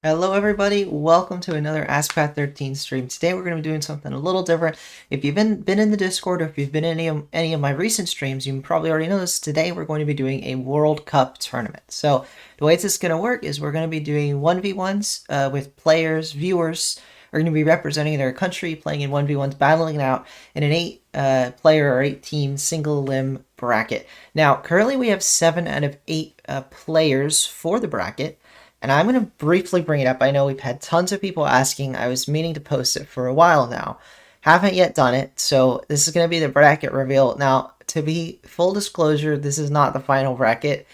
Hello everybody, welcome to another AskPath 13 stream. Today we're going to be doing something a little different. If you've been in the Discord or if you've been in any of my recent streams, you probably already know this. Today we're going to be doing a World Cup tournament. So the way this is going to work is we're going to be doing 1v1s with players, viewers are going to be representing their country, playing in 1v1s, battling it out in an 8-player or 8-team single elim bracket. Now currently we have 7 out of 8 players for the bracket. And I'm going to briefly bring it up. I know we've had tons of people asking. I was meaning to post it for a while now. Haven't yet done it. So this is going to be the bracket reveal. Now, to be full disclosure, this is not the final bracket.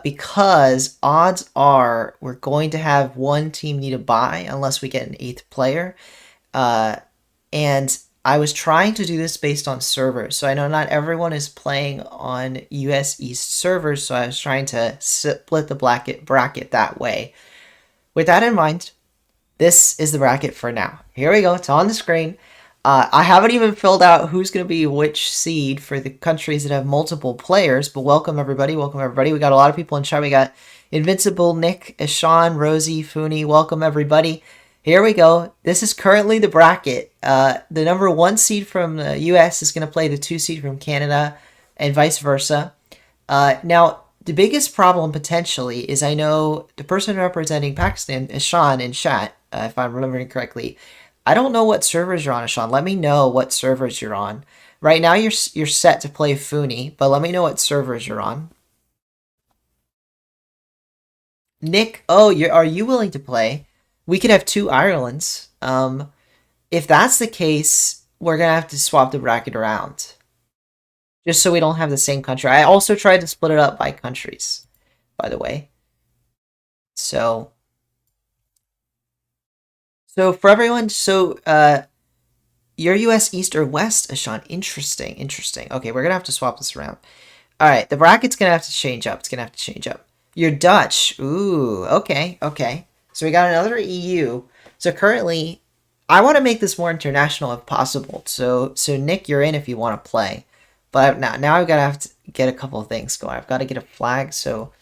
Because odds are we're going to have one team need a bye unless we get an 8th player. And I was trying to do this based on servers. So I know not everyone is playing on US East servers, so I was trying to split the bracket that way. With that in mind, this is the bracket for now. Here we go. It's on the screen. I haven't even filled out who's going to be which seed for the countries that have multiple players, but welcome everybody. Welcome everybody. We got a lot of people in chat. We got Invincible, Nick, Ishan, Rosie, Funi. Welcome everybody. Here we go. This is currently the bracket. The number 1 seed from the US is going to play the 2 seed from Canada and vice versa. Now, the biggest problem potentially is I know the person representing Pakistan is Sean in chat, if I'm remembering correctly. I don't know what servers you're on, Sean. Let me know what servers you're on. Right now you're set to play Funi, but let me know what servers you're on. Nick, are you willing to play? We could have 2 Irelands. If that's the case, we're going to have to swap the bracket around. Just so we don't have the same country. I also tried to split it up by countries, by the way. So for everyone, you're US East or West, Ashan. Interesting. Okay, we're going to have to swap this around. All right, the bracket's going to have to change up. It's going to have to change up. You're Dutch. Ooh, okay. So we got another EU. So currently, I want to make this more international if possible. So Nick, you're in if you want to play. But now I've got to have to get a couple of things going. I've got to get a flag. So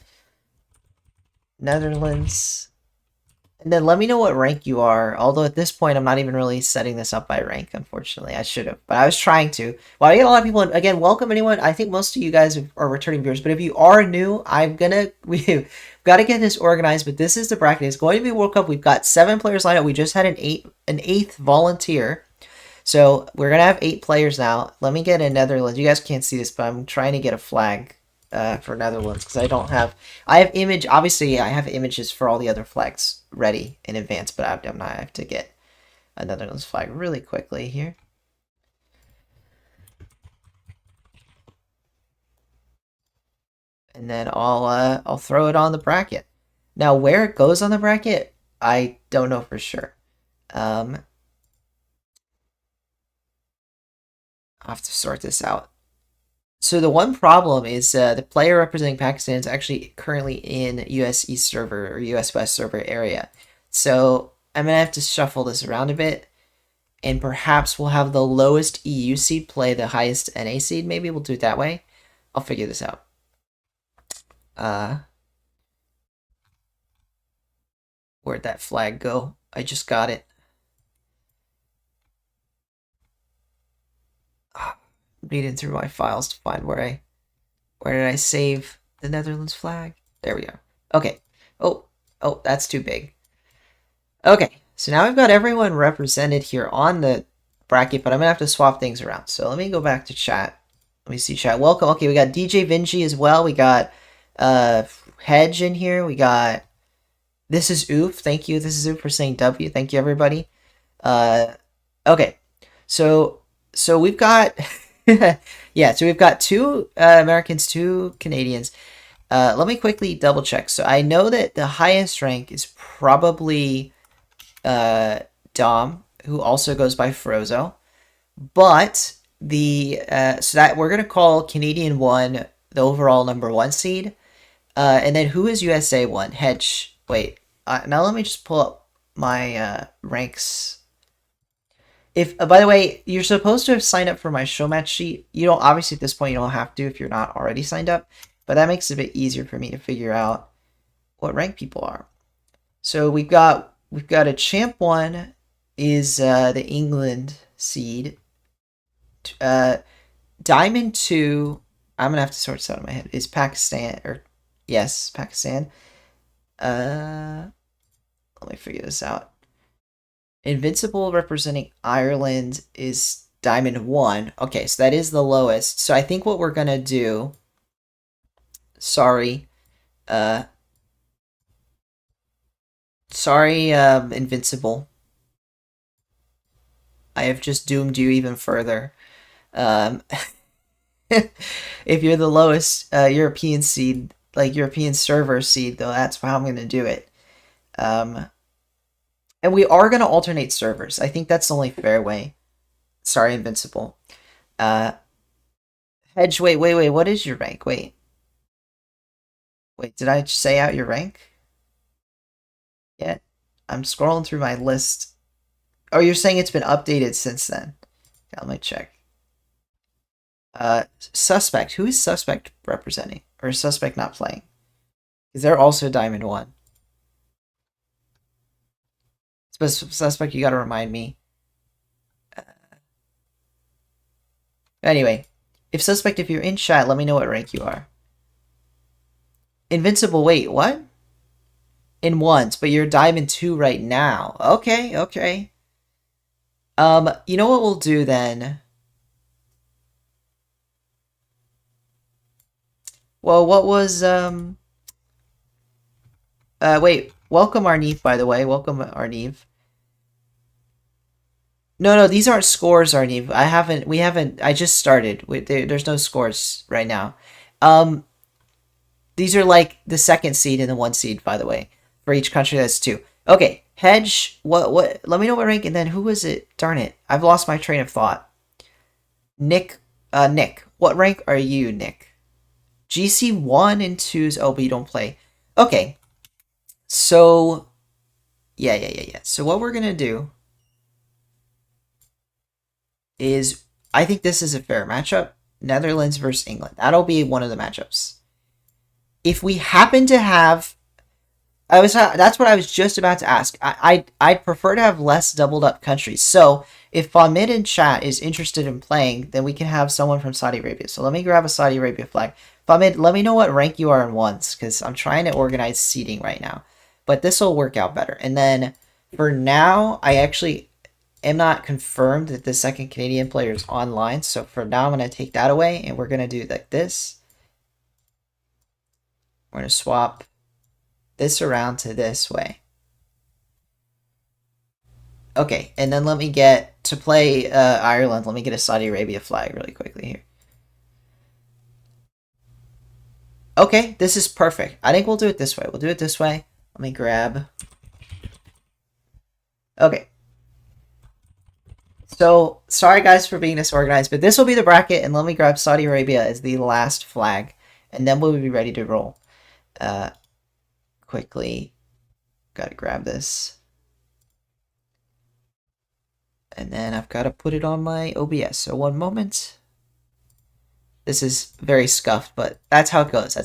Netherlands. And then let me know what rank you are. Although at this point, I'm not even really setting this up by rank, unfortunately. I should have. But I was trying to. Well, I get a lot of people. And again, welcome anyone. I think most of you guys are returning viewers. But if you are new, we've got to get this organized. But this is the bracket. It's going to be World Cup. We've got 7 players lined up. We just had an 8th volunteer. So we're going to have 8 players now. Let me get a Netherlands. You guys can't see this, but I'm trying to get a flag for Netherlands because I have images for all the other flags ready in advance, but I have to get a Netherlands flag really quickly here. And then I'll throw it on the bracket. Now where it goes on the bracket, I don't know for sure. I'll have to sort this out. So the one problem is the player representing Pakistan is actually currently in US East server or US West server area. So I'm going to have to shuffle this around a bit. And perhaps we'll have the lowest EU seed play the highest NA seed. Maybe we'll do it that way. I'll figure this out. Where'd that flag go? I just got it. Reading through my files to find where did I save the Netherlands flag? There we go. Okay. Oh, that's too big. Okay, so now we've got everyone represented here on the bracket, but I'm gonna have to swap things around. So let me go back to chat. Let me see chat. Welcome. Okay, we got DJ Vinci as well. We got Hedge in here. We got This is Oof. Thank you. This is Oof for saying W. Thank you everybody. Okay. So we've got yeah, so we've got 2 Americans, 2 Canadians. Let me quickly double check. So I know that the highest rank is probably Dom, who also goes by Frozo. But so that we're gonna call Canadian 1 the overall number 1 seed. And then who is USA 1? Hedge. Wait. Now let me just pull up my ranks. If by the way, you're supposed to have signed up for my show match sheet. You don't, obviously at this point you don't have to if you're not already signed up, but that makes it a bit easier for me to figure out what rank people are. So we've got a champ 1 is the England seed. Diamond 2, I'm gonna have to sort this out in my head, is Pakistan, or yes, Pakistan. Let me figure this out. Invincible representing Ireland is Diamond 1. Okay, so that is the lowest. So I think what we're gonna do, sorry, Invincible. I have just doomed you even further. If you're the lowest European seed, like European server seed, though, that's how I'm going to do it. And we are going to alternate servers. I think that's the only fair way. Sorry, Invincible. Hedge, wait. What is your rank? Wait, did I say out your rank? Yeah, I'm scrolling through my list. Oh, you're saying it's been updated since then. Yeah, let me check. Suspect. Who is Suspect representing? Or is Suspect not playing? Because they're also Diamond 1. Suspect, you gotta remind me. Anyway, if Suspect, if you're in chat, let me know what rank you are. Invincible, wait, what? In ones, but you're Diamond 2 right now. Okay. You know what we'll do then? Well, what was, wait, welcome Arneve, by the way. Welcome Arneve. No, these aren't scores, Arneve. I just started. There's no scores right now. These are like the second seed and the 1 seed, by the way. For each country, that's 2. Okay, Hedge, what, let me know what rank, and then who was it? Darn it, I've lost my train of thought. Nick, what rank are you, Nick? GC 1 and 2's, oh, but you don't play. Okay, so, yeah. So what we're gonna do is, I think this is a fair matchup. Netherlands versus England. That'll be one of the matchups. If we happen to have, that's what I was just about to ask. I'd prefer to have less doubled up countries. So if Famid in chat is interested in playing, then we can have someone from Saudi Arabia. So let me grab a Saudi Arabia flag. Famid, let me know what rank you are in ones, because I'm trying to organize seating right now. But this will work out better. And then for now, I actually am not confirmed that the second Canadian player is online. So for now, I'm going to take that away, and we're going to do like this. We're going to swap this around to this way. Okay, and then let me get, to play Ireland, let me get a Saudi Arabia flag really quickly here. Okay, this is perfect. I think we'll do it this way. Let me grab. Okay. So, sorry guys for being disorganized, but this will be the bracket, and let me grab Saudi Arabia as the last flag, and then we'll be ready to roll. Quickly, gotta grab this. And then I've got to put it on my OBS, so one moment. This is very scuffed, but that's how it goes.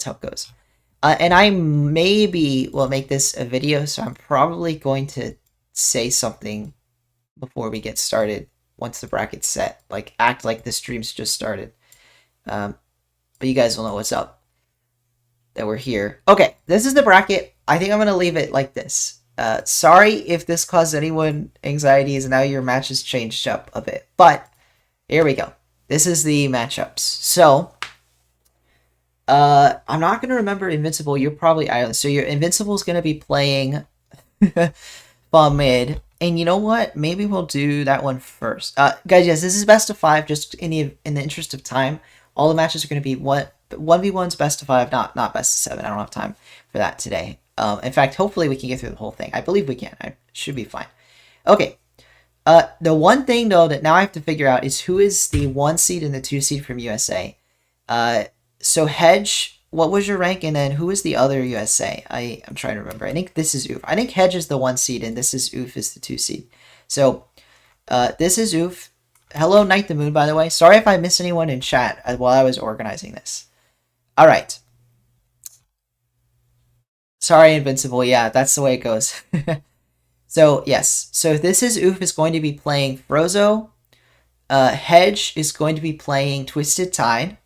And I maybe will make this a video, so I'm probably going to say something before we get started once the bracket's set. Like, act like the stream's just started. But you guys will know what's up. That we're here. Okay, this is the bracket. I think I'm going to leave it like this. Sorry if this caused anyone anxieties and now your match has changed up a bit. But, here we go. This is the matchups. So, I'm not going to remember Invincible. You're probably Ireland. So, your Invincible is going to be playing Bomb Mid. And you know what? Maybe we'll do that one first. Guys, yes, this is best of 5, just in the interest of time. All the matches are going to be 1v1's best of 5, not best of 7. I don't have time for that today. In fact, hopefully we can get through the whole thing. I believe we can. I should be fine. Okay. The one thing, though, that now I have to figure out is who is the 1 seed and the 2 seed from USA. So, Hedge, what was your rank? And then who is the other USA? I'm trying to remember. I think this is Oof. I think Hedge is the 1 seed, and this is Oof is the 2 seed. So, this is Oof. Hello, Night the Moon, by the way. Sorry if I missed anyone in chat while I was organizing this. All right. Sorry, Invincible. Yeah, that's the way it goes. So, yes. So this is Oof is going to be playing Frozo. Hedge is going to be playing Twisted Tide.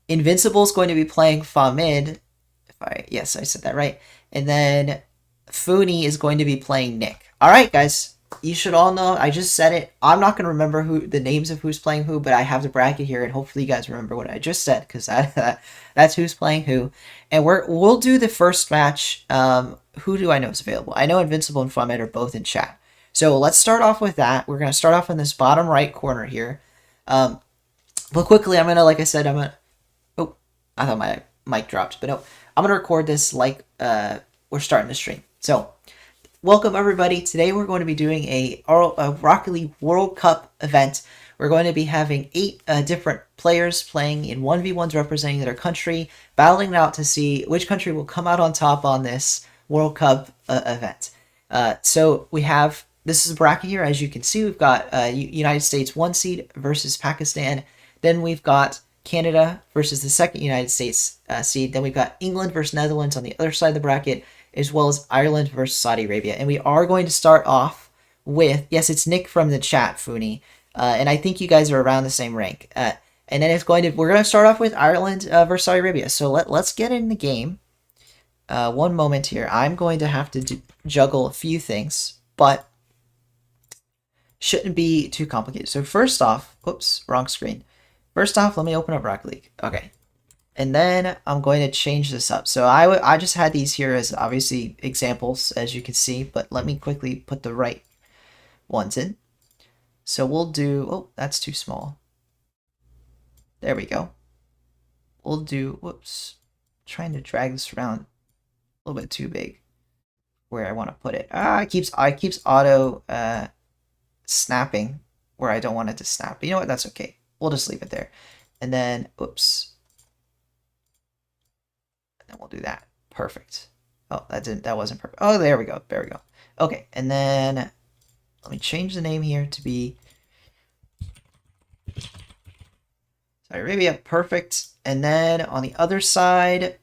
Invincible is going to be playing Famid. Yes, I said that right. And then Funi is going to be playing Nick. All right, guys. You should all know. I just said it. I'm not going to remember who the names of who's playing who, but I have the bracket here, and hopefully you guys remember what I just said because that's who's playing who. And we'll do the first match. Who do I know is available? I know Invincible and Famid are both in chat. So let's start off with that. We're going to start off in this bottom right corner here. But quickly, I'm going to, like I said, oh, I thought my mic dropped, but no. I'm going to record this like we're starting the stream. So, welcome everybody. Today we're going to be doing a Rocket League World Cup event. We're going to be having 8 different players playing in 1v1s representing their country, battling it out to see which country will come out on top on this World Cup event. So we have, this is a bracket here. As you can see, we've got United States 1 seed versus Pakistan. Then we've got Canada versus the second United States seed. Then we've got England versus Netherlands on the other side of the bracket, as well as Ireland versus Saudi Arabia. And we are going to start off with, yes, it's Nick from the chat, Funi. And I think you guys are around the same rank. And then we're going to start off with Ireland versus Saudi Arabia. So let's get in the game. One moment here. I'm going to have to juggle a few things, but shouldn't be too complicated. So first off, whoops, wrong screen. First off, let me open up Rocket League. Okay. And then I'm going to change this up. So I just had these here as obviously examples, as you can see, but let me quickly put the right ones in. So we'll do, oh, that's too small. There we go. We'll do, whoops, trying to drag this around a little bit too big where I want to put it. It keeps auto snapping where I don't want it to snap. But you know what? That's okay. We'll just leave it there. And then, oops. And then we'll do that. Perfect. Oh, that wasn't perfect. Oh, there we go. There we go. Okay, and then let me change the name here to be Saudi Arabia. Perfect. And then on the other side,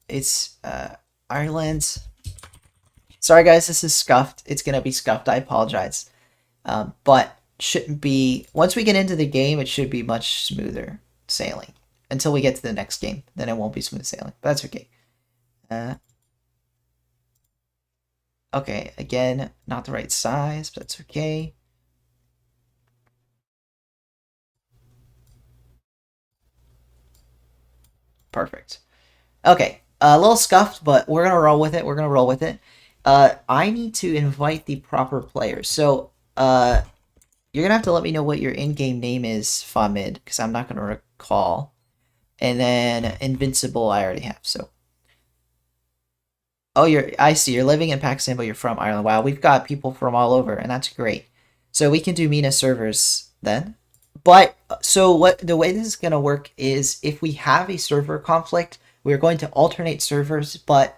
it's Ireland. Sorry, guys, this is scuffed. It's going to be scuffed. I apologize. But shouldn't be, once we get into the game, it should be much smoother sailing until we get to the next game. Then it won't be smooth sailing, but that's okay. Okay, again, not the right size, but that's okay. Perfect. Okay, a little scuffed, but we're gonna roll with it. We're gonna roll with it. I need to invite the proper players. So, you're gonna have to let me know what your in-game name is, Famid, because I'm not gonna recall. And then Invincible, I already have. So, oh, I see. You're living in Pakistan, but you're from Ireland. Wow, we've got people from all over, and that's great. So we can do MENA servers then. But so the way this is gonna work is if we have a server conflict, we're going to alternate servers, but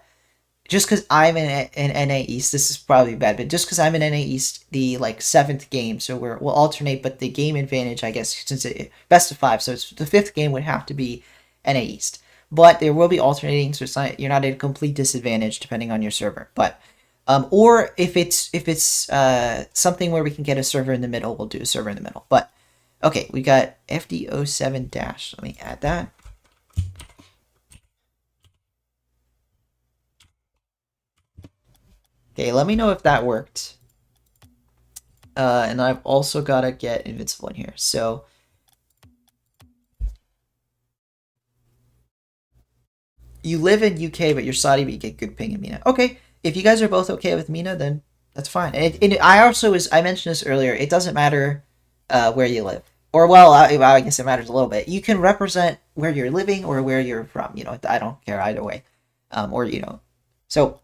just because I'm in NA East, this is probably bad, but just because I'm in NA East, the like 7th game, so we'll alternate, but the game advantage, I guess, since it best of 5, so it's the 5th game would have to be NA East. But there will be alternating, so you're not at a complete disadvantage depending on your server. But or if it's something where we can get a server in the middle, we'll do a server in the middle. But okay, we got FD07 dash. Let me add that. Okay, let me know if that worked. And I've also got to get Invincible in here. So, you live in UK, but you're Saudi, but you get good ping in MENA. Okay, if you guys are both okay with MENA, then that's fine. And I mentioned this earlier, it doesn't matter where you live. Or, well, I guess it matters a little bit. You can represent where you're living or where you're from. You know, I don't care either way. Or, you know. So,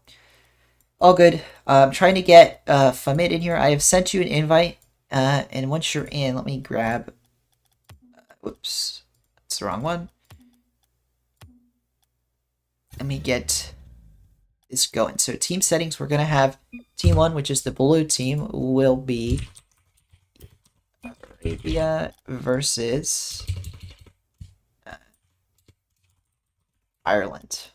all good. I'm trying to get Famid in here. I have sent you an invite. And once you're in, let me grab... whoops. That's the wrong one. Let me get this going. So team settings, we're going to have team 1, which is the blue team, will be Arabia versus Ireland.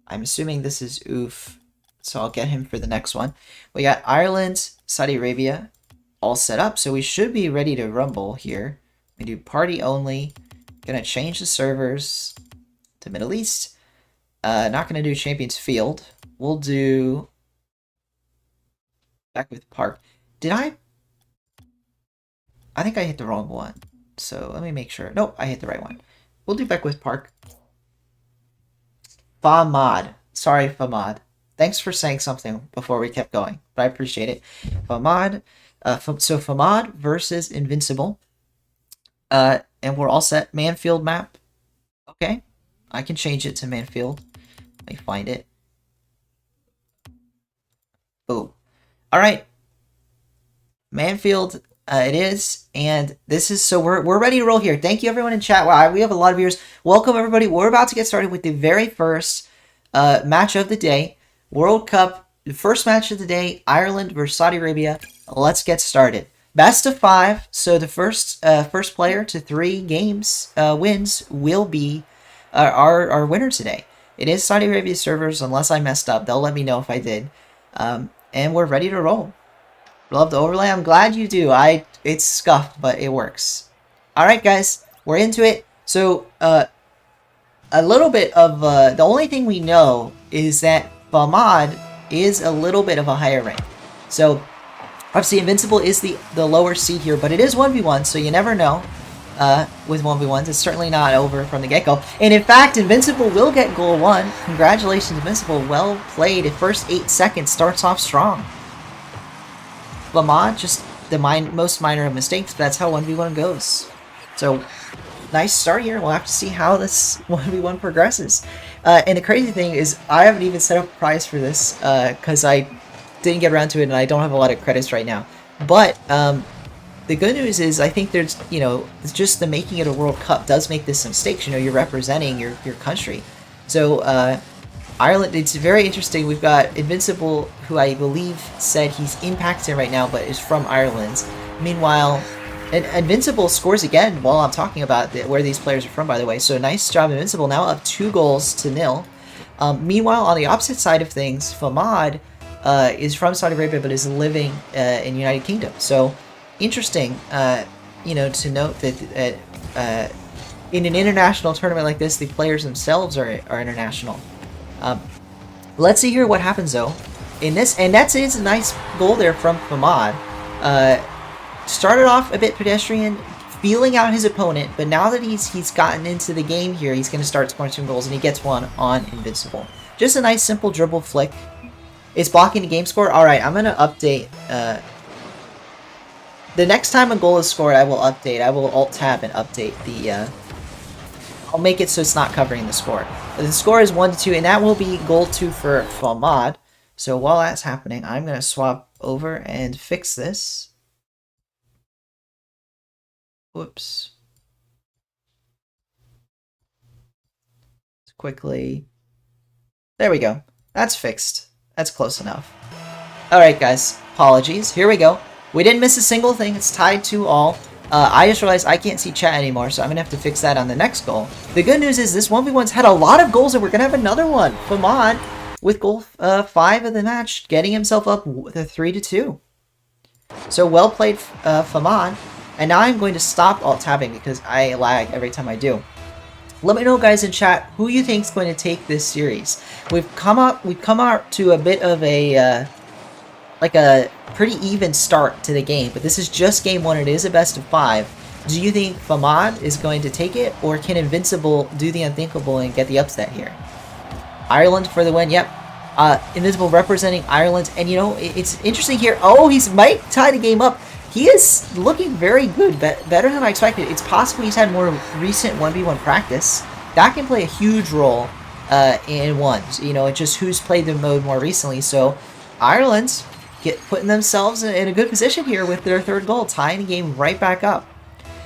I'm assuming this is Oof, so I'll get him for the next one. We got Ireland, Saudi Arabia all set up, so we should be ready to rumble here. We do party only. Gonna change the servers to Middle East. Not gonna do Champions Field. We'll do Beckwith Park. Did I think I hit the wrong one. So let me make sure. Nope, I hit the right one. We'll do Beckwith Park. Famad. Sorry, Famad. Thanks for saying something before we kept going, but I appreciate it. Famad. So Famad versus Invincible. And we're all set. Manfield map. Okay. I can change it to Manfield. Let me find it. Boom. All right. Manfield, it is, and this is, so we're ready to roll here. Thank you everyone in chat. Wow, we have a lot of viewers. Welcome everybody. We're about to get started with the very first match of the day. World Cup, the first match of the day, Ireland versus Saudi Arabia. Let's get started. Best of 5, so the first player to 3 games wins will be our winner today. It is Saudi Arabia servers, unless I messed up. They'll let me know if I did. And we're ready to roll. Love the overlay. I'm glad you do. It's scuffed, but it works. All right, guys, we're into it. So, a little bit of the only thing we know is that Famad is a little bit of a higher rank. So, obviously, Invincible is the lower seed here, but it is 1v1, so you never know. With 1v1s, it's certainly not over from the get-go. And in fact, Invincible will get goal 1. Congratulations, Invincible. Well played. The first 8 seconds starts off strong. Famad, just the most minor of mistakes, but that's how 1v1 goes. So, nice start here. We'll have to see how this 1v1 progresses. And the crazy thing is, I haven't even set up a prize for this, because I didn't get around to it, and I don't have a lot of credits right now. But, the good news is, I think there's, it's just the making it a World Cup does make this some stakes. You're representing your country. So, Ireland, it's very interesting. We've got Invincible, who I believe said he's impacted right now, but is from Ireland. Meanwhile, Invincible scores again while I'm talking about where these players are from, by the way. So nice job, Invincible. Now up 2-0. Meanwhile, on the opposite side of things, Famad is from Saudi Arabia, but is living in United Kingdom. So interesting, to note that in an international tournament like this, the players themselves are international. Let's see here what happens though in this, and that's a nice goal there from Famad. Started off a bit pedestrian, feeling out his opponent, but now that he's gotten into the game here, he's going to start scoring some goals, and he gets one on Invincible. Just a nice simple dribble flick. It's blocking the game score. All right, I'm going to update. The next time a goal is scored, I will update. I will Alt-Tab and update the. I'll make it so it's not covering the score. The score is 1-2, and that will be goal 2 for Famad. So while that's happening, I'm going to swap over and fix this. Whoops. Quickly. There we go. That's fixed. That's close enough. Alright, guys. Apologies. Here we go. We didn't miss a single thing. It's tied 2-all. I just realized I can't see chat anymore, so I'm going to have to fix that on the next goal. The good news is this 1v1's had a lot of goals, and we're going to have another one. Famad, with goal 5 of the match, getting himself up with a 3-2. So well played, Famad. And now I'm going to stop alt-tabbing because I lag every time I do. Let me know, guys, in chat, who you think is going to take this series. We've come out to a bit of a like a pretty even start to the game, but this is just game 1. It is a best of 5. Do you think Famad is going to take it, or can Invincible do the unthinkable and get the upset here? Ireland for the win. Yep. Invincible representing Ireland, and it's interesting here. Oh, he might tie the game up. He is looking very good, better than I expected. It's possible he's had more recent 1v1 practice. That can play a huge role in ones. It's just who's played the mode more recently. So Ireland's putting themselves in a good position here with their 3rd goal, tying the game right back up.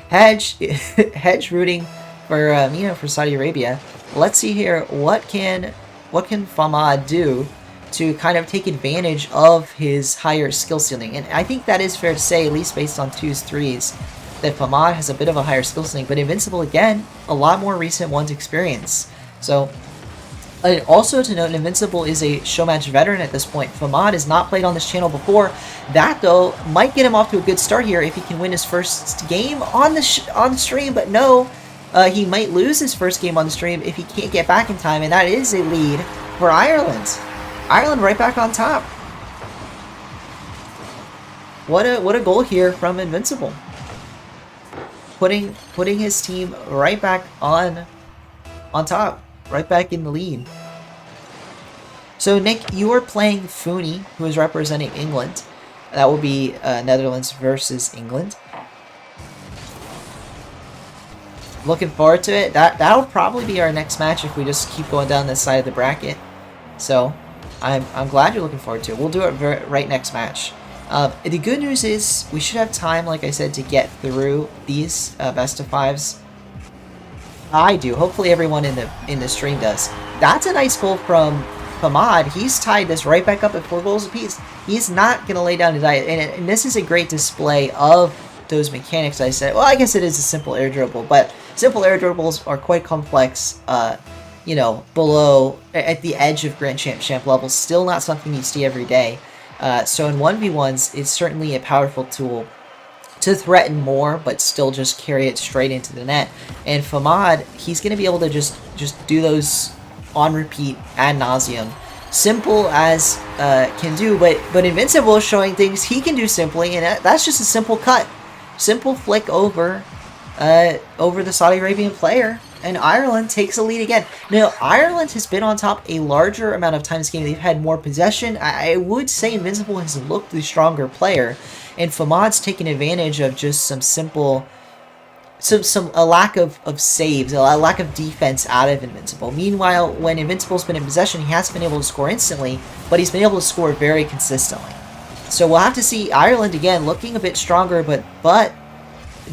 Hedge rooting for for Saudi Arabia. Let's see here, what can Famad do to kind of take advantage of his higher skill ceiling. And I think that is fair to say, at least based on 2s, 3s, that Famad has a bit of a higher skill ceiling. But Invincible, again, a lot more recent ones experience. So Also to note, Invincible is a showmatch veteran at this point. Famad has not played on this channel before. That, though, might get him off to a good start here if he can win his first game on the stream, but no, he might lose his first game on the stream if he can't get back in time, and that is a lead for Ireland. Ireland right back on top. What a goal here from Invincible. Putting his team right back on top. Right back in the lead. So, Nick, you are playing Funi, who is representing England. That will be Netherlands versus England. Looking forward to it. That'll probably be our next match if we just keep going down this side of the bracket. So, I'm glad you're looking forward to it. We'll do it right next match. The good news is we should have time, like I said, to get through these best of fives. I do. Hopefully everyone in the stream does. That's a nice goal from Famad. He's tied this right back up at 4 goals apiece. He's not going to lay down his diet. And this is a great display of those mechanics I said. Well, I guess it is a simple air dribble, but simple air dribbles are quite complex, you know, below, at the edge of Grand Champ level. Still not something you see every day. So in 1v1s, it's certainly a powerful tool to threaten more, but still just carry it straight into the net. And Famad, he's going to be able to just do those on repeat ad nauseum. Simple as can do, but Invincible is showing things he can do simply, and that's just a simple cut. Simple flick over the Saudi Arabian player, and Ireland takes the lead again. Now, Ireland has been on top a larger amount of time this game. They've had more possession. I would say Invincible has looked the stronger player, and Famad's taken advantage of just some simple, a lack of saves, a lack of defense out of Invincible. Meanwhile, when Invincible's been in possession, he hasn't been able to score instantly, but he's been able to score very consistently. So we'll have to see Ireland again looking a bit stronger, but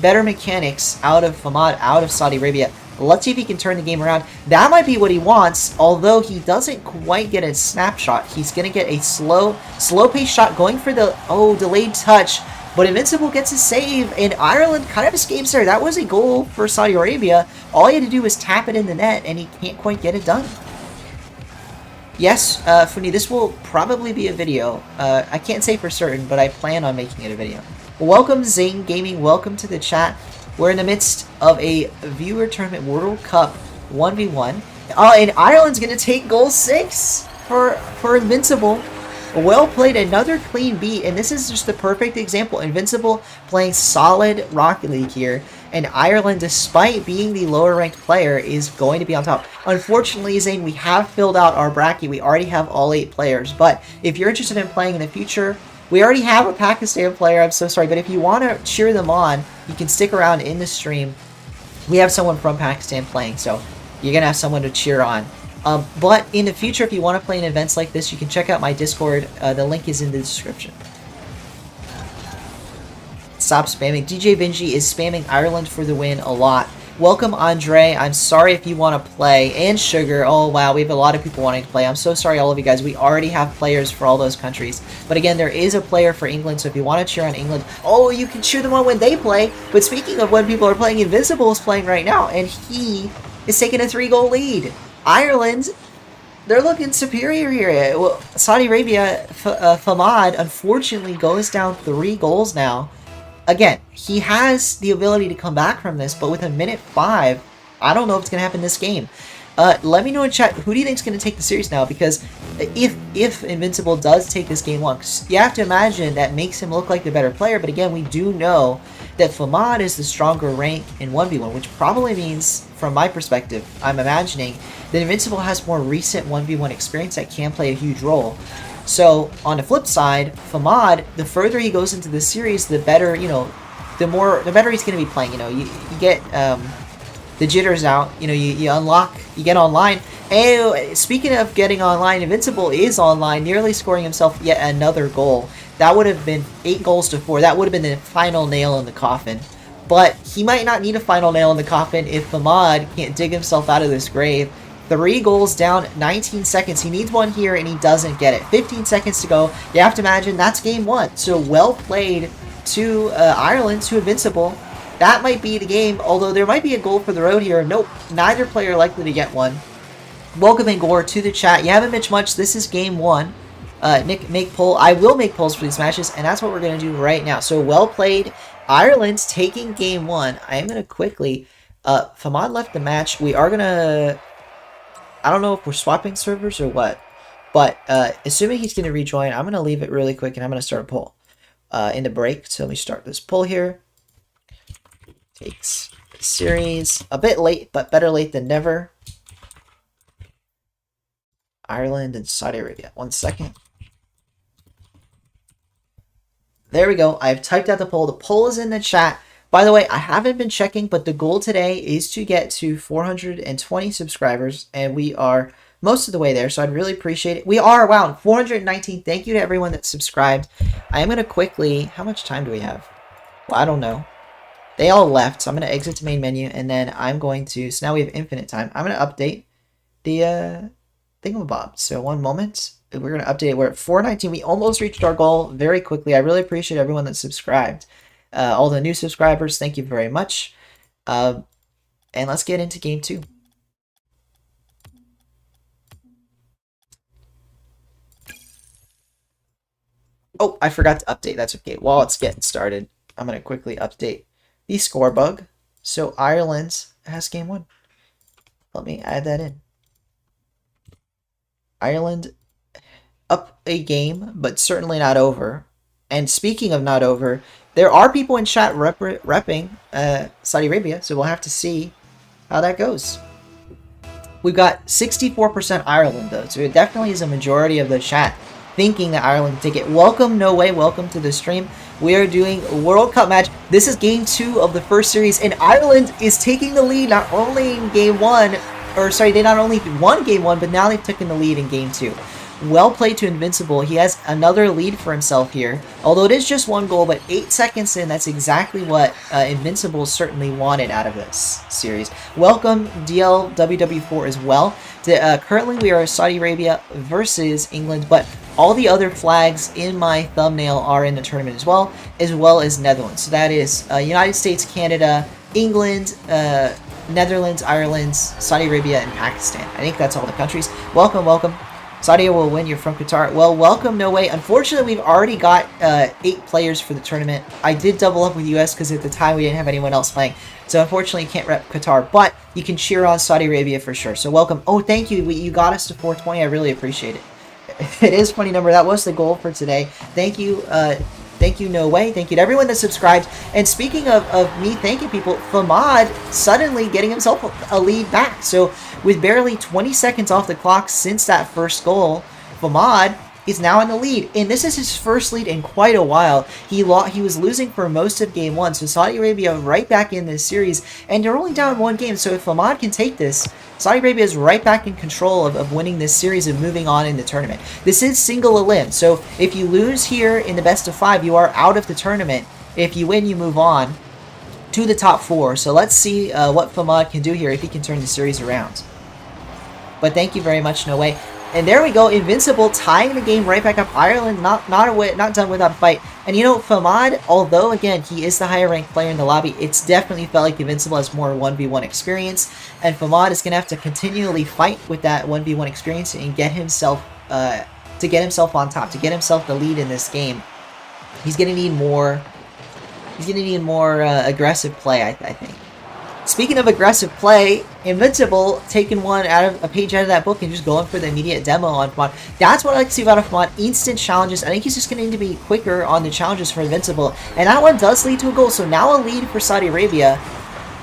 better mechanics out of Famad, out of Saudi Arabia. Let's see if he can turn the game around. That might be what he wants, although he doesn't quite get a snapshot. He's going to get a slow-paced shot going for the, delayed touch. But Invincible gets a save, and Ireland kind of escapes there. That was a goal for Saudi Arabia. All he had to do was tap it in the net, and he can't quite get it done. Yes, Funi, this will probably be a video. I can't say for certain, but I plan on making it a video. Welcome, Zane Gaming. Welcome to the chat. We're in the midst of a viewer tournament World Cup 1v1. And Ireland's going to take goal 6 for Invincible. Well played, another clean beat, and this is just the perfect example. Invincible playing solid Rocket League here, and Ireland, despite being the lower ranked player, is going to be on top. Unfortunately, Zane, we have filled out our bracket. We already have all 8 players, but if you're interested in playing in the future, we already have a Pakistan player. I'm so sorry, but if you want to cheer them on, you can stick around in the stream. We have someone from Pakistan playing, so you're going to have someone to cheer on. But in the future, if you want to play in events like this, you can check out my Discord. The link is in the description. Stop spamming. DJ Vinci is spamming Ireland for the win a lot. Welcome, Andre. I'm sorry if you want to play. And Sugar. Oh, wow. We have a lot of people wanting to play. I'm so sorry, all of you guys. We already have players for all those countries. But again, there is a player for England, so if you want to cheer on England, you can cheer them on when they play. But speaking of when people are playing, Invincible is playing right now, and he is taking a 3-goal lead. Ireland, they're looking superior here. Well, Saudi Arabia, Famad, unfortunately goes down 3 goals now. Again, he has the ability to come back from this, but with a minute 5, I don't know if it's going to happen this game. Let me know in chat, who do you think is going to take the series now? Because if Invincible does take this game 1, you have to imagine that makes him look like the better player, but again, we do know that Famad is the stronger rank in 1v1, which probably means, from my perspective, I'm imagining, that Invincible has more recent 1v1 experience that can play a huge role. So, on the flip side, Famad, the further he goes into the series, the better, the better he's going to be playing. You get the jitters out, you unlock, you get online. And speaking of getting online, Invincible is online, nearly scoring himself yet another goal. That would have been 8 goals to 4. That would have been the final nail in the coffin. But he might not need a final nail in the coffin if Famad can't dig himself out of this grave. 3 goals down, 19 seconds. He needs one here, and he doesn't get it. 15 seconds to go. You have to imagine that's game 1. So well played to Ireland, to Invincible. That might be the game, although there might be a goal for the road here. Nope, neither player likely to get one. welcome Angor to the chat. You haven't missed much. This is game 1. Nick, make poll. I will make polls for these matches, and that's what we're going to do right now. So, well played. Ireland's taking game 1. I am going to quickly... Famad left the match. We are going to... I don't know if we're swapping servers or what, but assuming he's going to rejoin, I'm going to leave it really quick, and I'm going to start a poll in the break. So, let me start this poll here. Takes the series. A bit late, but better late than never. Ireland and Saudi Arabia. 1 second. There we go. I've typed out the poll. The poll is in the chat. By the way, I haven't been checking, but the goal today is to get to 420 subscribers, and we are most of the way there, so I'd really appreciate it. We are, wow, 419. Thank you to everyone that subscribed. I am going to quickly... How much time do we have? Well, I don't know. They all left, so I'm going to exit to main menu, and then I'm going to... So now we have infinite time. I'm going to update the thingamabob. So 1 moment. We're going to update it. We're at 419. We almost reached our goal very quickly. I really appreciate everyone that subscribed. All the new subscribers, thank you very much. And let's get into game 2. Oh, I forgot to update. That's okay. While it's getting started, I'm going to quickly update the score bug. So Ireland has game 1. Let me add that in. Ireland up a game, but certainly not over. And speaking of not over, there are people in chat repping Saudi Arabia, so we'll have to see how that goes. We've got 64% Ireland, though, so it definitely is a majority of the chat thinking that Ireland can take it. Welcome, No Way, welcome to the stream. We are doing a World Cup match. This is game 2 of the first series, and Ireland is taking the lead not only in game 1, or sorry, they not only won game 1, but now they've taken the lead in game 2. Well played to Invincible. He has another lead for himself here. Although it is just 1 goal, but 8 seconds in, that's exactly what Invincible certainly wanted out of this series. Welcome DLWW4 as well. Currently we are Saudi Arabia versus England, but all the other flags in my thumbnail are in the tournament as well as Netherlands. So that is United States, Canada, England, Netherlands, Ireland, Saudi Arabia, and Pakistan. I think that's all the countries. Welcome, welcome. Saudi will win. You're from Qatar. Well, welcome, No Way. Unfortunately, we've already got 8 players for the tournament. I did double up with US because at the time we didn't have anyone else playing. So unfortunately, you can't rep Qatar, but you can cheer on Saudi Arabia for sure. So welcome. Oh, thank you. You got us to 420. I really appreciate it. It is a funny number. That was the goal for today. Thank you. Thank you, No Way. Thank you to everyone that subscribed. And speaking of me thanking people, Famad suddenly getting himself a lead back. So with barely 20 seconds off the clock since that first goal, Famad is now in the lead. And this is his first lead in quite a while. He was losing for most of game 1. So Saudi Arabia right back in this series. And they're only down 1 game. So if Famad can take this, Saudi Arabia is right back in control of winning this series and moving on in the tournament. This is single elim, so if you lose here in the best of 5, you are out of the tournament. If you win, you move on to the top 4. So let's see what Famad can do here if he can turn the series around. But thank you very much, No Way. And there we go, Invincible tying the game right back up. Ireland not done without a fight. And you know, Famad, although again he is the higher ranked player in the lobby, it's definitely felt like Invincible has more 1v1 experience, and Famad is gonna have to continually fight with that 1v1 experience and get himself on top, to get himself the lead in this game. He's gonna need more. He's gonna need more aggressive play, I think. Speaking of aggressive play, Invincible taking a page out of that book and just going for the immediate demo on Famad. That's what I like to see about Famad. Instant challenges. I think he's just going to need to be quicker on the challenges for Invincible. And that one does lead to a goal. So now a lead for Saudi Arabia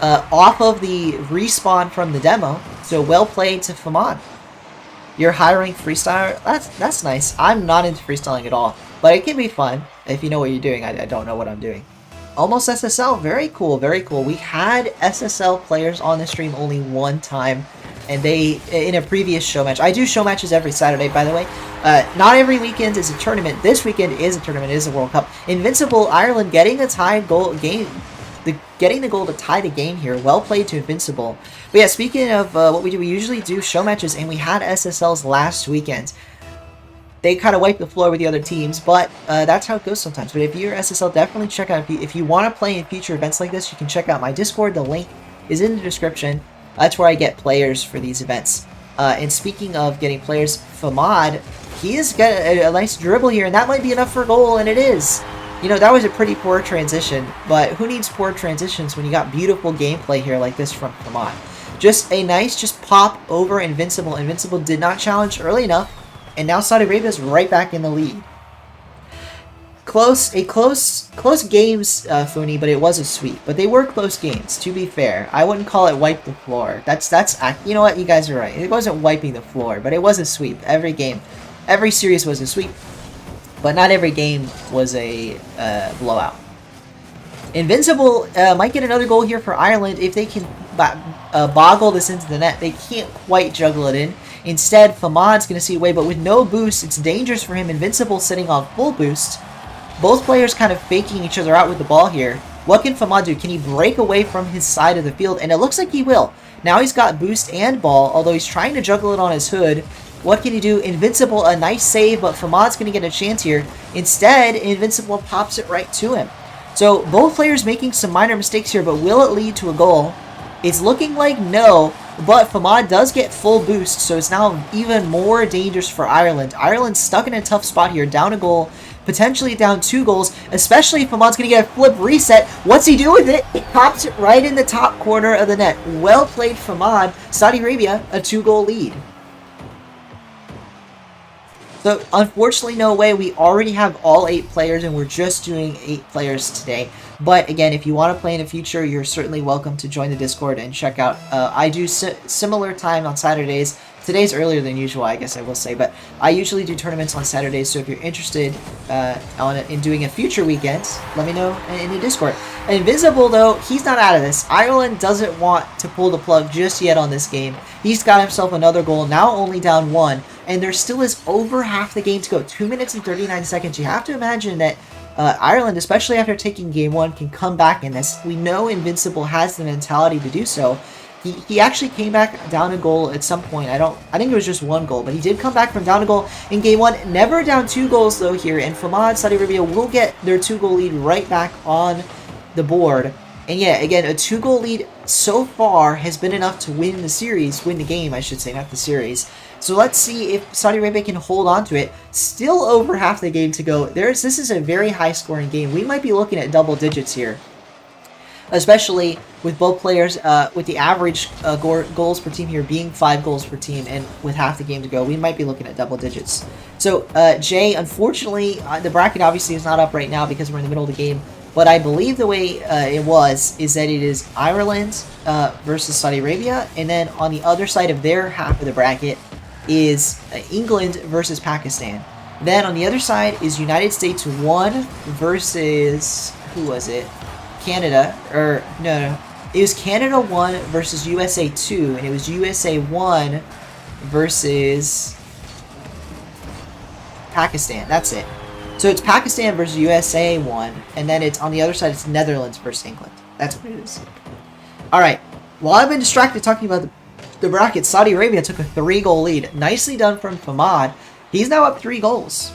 off of the respawn from the demo. So well played to Famad. You're high-ranked freestyler? That's nice. I'm not into freestyling at all. But it can be fun if you know what you're doing. I don't know what I'm doing. Almost SSL. Very cool, very cool. We had SSL players on the stream only 1 time, and they, in a previous show match. I do show matches every Saturday, by the way. Not every weekend is a tournament. This weekend is a tournament. It is a World Cup. Invincible Ireland getting a tied goal game. Getting the goal to tie the game here. Well played to Invincible. But yeah, speaking of what we do, we usually do show matches, and we had SSLs last weekend. They kind of wipe the floor with the other teams, but that's how it goes sometimes. But if you're SSL, definitely check out. If you want to play in future events like this, you can check out my Discord. The link is in the description. That's where I get players for these events. And speaking of getting players, Famad, he has got a nice dribble here, and that might be enough for a goal, and it is. You know, that was a pretty poor transition, but who needs poor transitions when you got beautiful gameplay here like this from Famad? Just a nice pop over Invincible. Invincible did not challenge early enough, and now Saudi Arabia is right back in the lead. Close games, Funi, but it was a sweep. But they were close games, to be fair. I wouldn't call it wipe the floor. You know what, you guys are right. It wasn't wiping the floor, but it was a sweep. Every game, every series was a sweep, but not every game was a blowout. Invincible might get another goal here for Ireland if they can boggle this into the net. They can't quite juggle it in. Instead, Famad's going to see a way, but with no boost, it's dangerous for him. Invincible sitting on full boost. Both players kind of faking each other out with the ball here. What can Famad do? Can he break away from his side of the field? And it looks like he will. Now he's got boost and ball, although he's trying to juggle it on his hood. What can he do? Invincible, a nice save, but Famad's going to get a chance here. Instead, Invincible pops it right to him. So both players making some minor mistakes here, but will it lead to a goal? It's looking like no, but Famad does get full boost, so it's now even more dangerous for Ireland. Ireland's stuck in a tough spot here, down a goal, potentially down 2 goals, especially if Famad's going to get a flip reset. What's he do with it? He pops it right in the top corner of the net. Well played, Famad. Saudi Arabia, a 2-goal lead. So, unfortunately, no way. We already have all 8 players, and we're just doing 8 players today. But, again, if you want to play in the future, you're certainly welcome to join the Discord and check out. I do similar time on Saturdays. Today's earlier than usual, I guess I will say, but I usually do tournaments on Saturdays, so if you're interested in doing a future weekend, let me know in the Discord. Invincible, though, he's not out of this. Ireland doesn't want to pull the plug just yet on this game. He's got himself another goal, now only down 1, and there still is over half the game to go. 2 minutes and 39 seconds. You have to imagine that Ireland, especially after taking game 1, can come back in this. We know Invincible has the mentality to do so. He actually came back down a goal at some point. I think it was just 1 goal, but he did come back from down a goal in game 1. Never down 2 goals though here, and Famad, Saudi Arabia will get their 2-goal lead right back on the board. And yeah, again, a 2-goal lead so far has been enough to win the game, I should say, not the series. So let's see if Saudi Arabia can hold on to it. Still over half the game to go. This is a very high-scoring game. We might be looking at double digits here, especially with both players, with the average goals per team here being 5 goals per team, and with half the game to go, we might be looking at double digits. So, Jay, unfortunately, the bracket obviously is not up right now because we're in the middle of the game, but I believe the way is that it is Ireland versus Saudi Arabia, and then on the other side of their half of the bracket is England versus Pakistan. Then on the other side is United States 1 versus, who was it? Canada, or no, it was Canada 1 versus USA 2, and it was USA 1 versus Pakistan. That's it. So it's Pakistan versus USA 1, and then it's on the other side, it's Netherlands versus England. That's what it is. Alright, while I've been distracted talking about the bracket, Saudi Arabia took a 3-goal lead. Nicely done from Famad. He's now up 3 goals.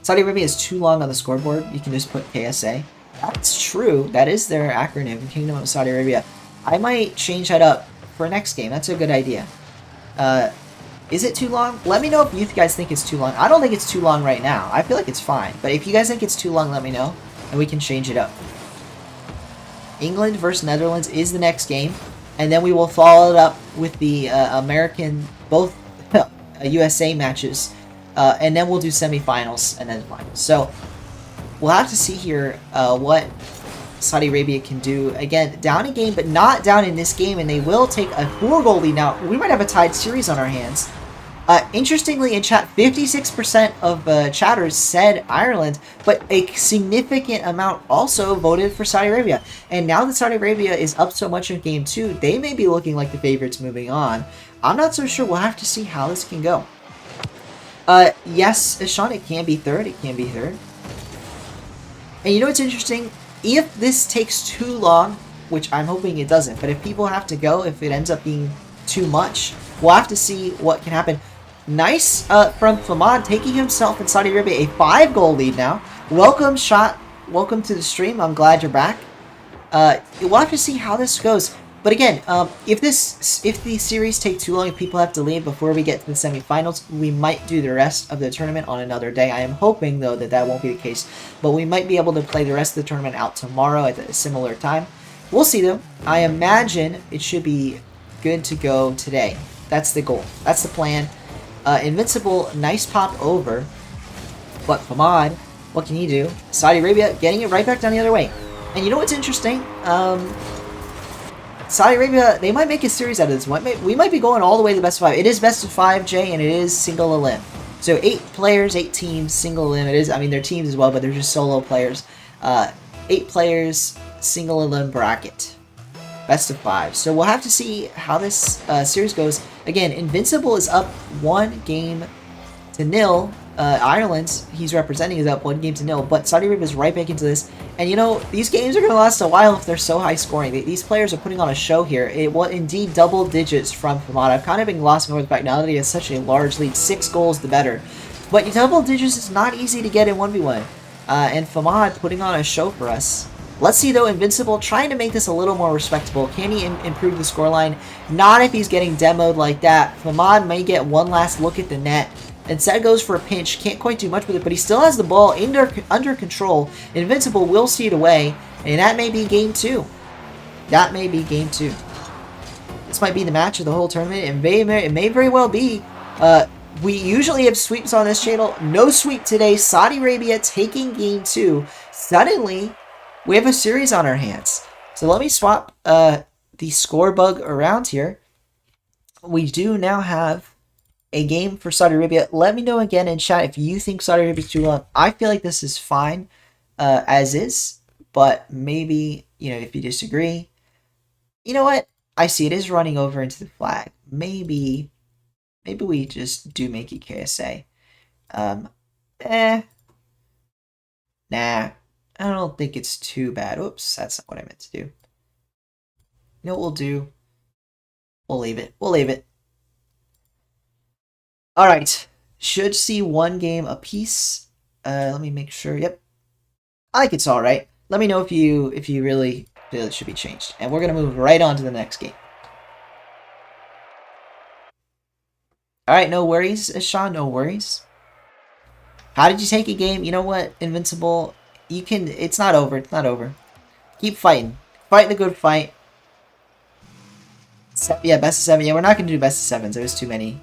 Saudi Arabia is too long on the scoreboard. You can just put KSA. That's true. That is their acronym, Kingdom of Saudi Arabia. I might change that up for next game. That's a good idea. Is it too long? Let me know if you guys think it's too long. I don't think it's too long right now. I feel like it's fine. But if you guys think it's too long, let me know, and we can change it up. England versus Netherlands is the next game, and then we will follow it up with the both USA matches, and then we'll do semifinals and then finals. So we'll have to see here what Saudi Arabia can do. Again, down a game, but not down in this game, and they will take a 4-goal lead. Now, we might have a tied series on our hands. Interestingly, in chat, 56% of chatters said Ireland, but a significant amount also voted for Saudi Arabia. And now that Saudi Arabia is up so much in game 2, they may be looking like the favorites moving on. I'm not so sure. We'll have to see how this can go. Yes, Sean, it can be third. It can be third. And you know what's interesting? If this takes too long, which I'm hoping it doesn't, but if people have to go, if it ends up being too much, we'll have to see what can happen. Nice from Famad, taking himself and Saudi Arabia a 5-goal lead now. Welcome, Shot. Welcome to the stream. I'm glad you're back. We'll have to see how this goes. But again, if the series take too long, if people have to leave before we get to the semifinals, we might do the rest of the tournament on another day. I am hoping, though, that that won't be the case. But we might be able to play the rest of the tournament out tomorrow at a similar time. We'll see, though. I imagine it should be good to go today. That's the goal. That's the plan. Invincible, nice pop over. But Famad, what can he do? Saudi Arabia getting it right back down the other way. And you know what's interesting? Saudi Arabia, they might make a series out of this. We might be going all the way to the best of 5. It is best of 5, Jay, and it is single elim. So 8 players, 8 teams, single elim. It is, I mean, they're teams as well, but they're just solo players. 8 players, single elim bracket. Best of 5. So we'll have to see how this series goes. Again, Invincible is up 1-0. Ireland, he's representing, is up 1-0, but Saudi Arabia is right back into this. And you know, these games are going to last a while if they're so high scoring. These players are putting on a show here. It was indeed double digits from Famad. I've kind of been glossing over the fact now that he has such a large lead. 6 goals the better. But double digits is not easy to get in 1v1. And Famad putting on a show for us. Let's see, though, Invincible trying to make this a little more respectable. Can he improve the scoreline? Not if he's getting demoed like that. Famad may get one last look at the net. Instead goes for a pinch. Can't quite do much with it, but he still has the ball under control. Invincible will see it away, and that may be game 2. That may be game 2. This might be the match of the whole tournament. It may very well be. We usually have sweeps on this channel. No sweep today. Saudi Arabia taking game 2. Suddenly, we have a series on our hands. So let me swap the score bug around here. We do now have a game for Saudi Arabia. Let me know again in chat if you think Saudi Arabia is too long. I feel like this is fine as is, but maybe, you know, if you disagree. You know what? I see it is running over into the flag. Maybe we just do make it KSA. Nah. I don't think it's too bad. Oops, that's not what I meant to do. You know what we'll do? We'll leave it. We'll leave it. Alright. Should see 1 game apiece. Let me make sure. Yep. I think it's alright. Let me know if you really feel it should be changed. And we're going to move right on to the next game. Alright, no worries, Sean. No worries. How did you take a game? You know what, Invincible? You can, it's not over. It's not over. Keep fighting. Fight the good fight. Yeah, best of 7. Yeah, we're not going to do best of 7s. There's too many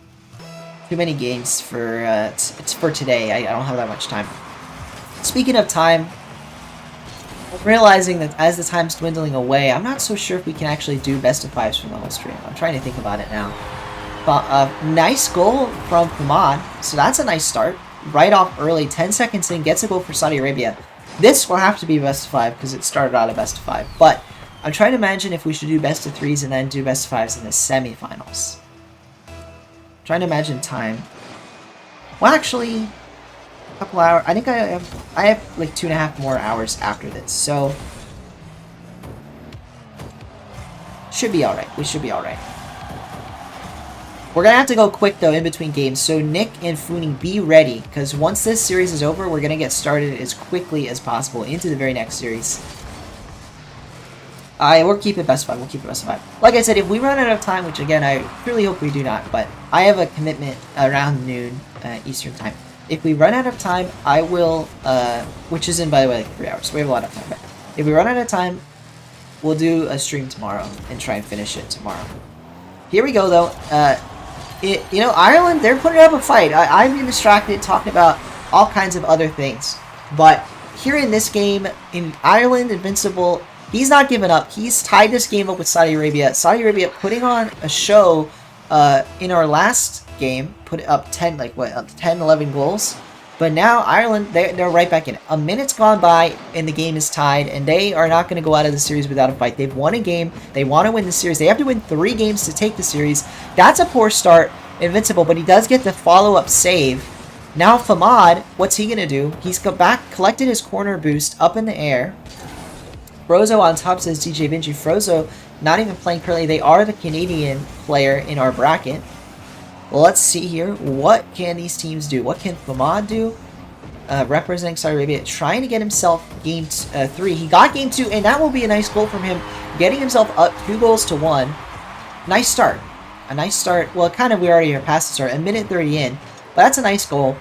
games for it's for today. I don't have that much time. Speaking of time, I'm realizing that as the time's dwindling away, I'm not so sure if we can actually do best of 5s from the whole stream. I'm trying to think about it now. Nice goal from Famad. So that's a nice start. Right off early, 10 seconds in, gets a goal for Saudi Arabia. This will have to be best of 5 because it started out at best of 5. But I'm trying to imagine if we should do best of 3s and then do best of 5s in the semifinals. Trying to imagine time. Well, actually, a couple hours. I think I have like 2.5 more hours after this, so should be all right. We should be all right. We're gonna have to go quick though in between games. So Nick and Funi, be ready because once this series is over, we're gonna get started as quickly as possible into the very next series. We'll keep it best of 5. We'll keep it best of 5. Like I said, if we run out of time, which again I really hope we do not, but I have a commitment around noon Eastern time. If we run out of time, I will, which is in by the way like 3 hours. So we have a lot of time. But if we run out of time, we'll do a stream tomorrow and try and finish it tomorrow. Here we go though. You know, Ireland, they're putting up a fight. I'm being distracted talking about all kinds of other things. But here in this game, in Ireland, Invincible, he's not giving up. He's tied this game up with Saudi Arabia. Saudi Arabia putting on a show in our last game, put up 10, 11 goals. But now Ireland, they're right back in it. A minute's gone by and the game is tied, and they are not going to go out of the series without a fight. They've won a game. They want to win the series. They have to win 3 games to take the series. That's a poor start, Invincible, but he does get the follow-up save. Now Famad, what's he going to do? He's got back, collected his corner boost up in the air. Frozo on top, says DJ Vinci. Frozo not even playing currently. They are the Canadian player in our bracket. Let's see here. What can these teams do? What can Famad do? representing Saudi Arabia, trying to get himself game 3. He got game 2, and that will be a nice goal from him, getting himself up 2-1. Nice start. A nice start. Well, kind of, we already are past the start. A minute 30 in, but that's a nice goal.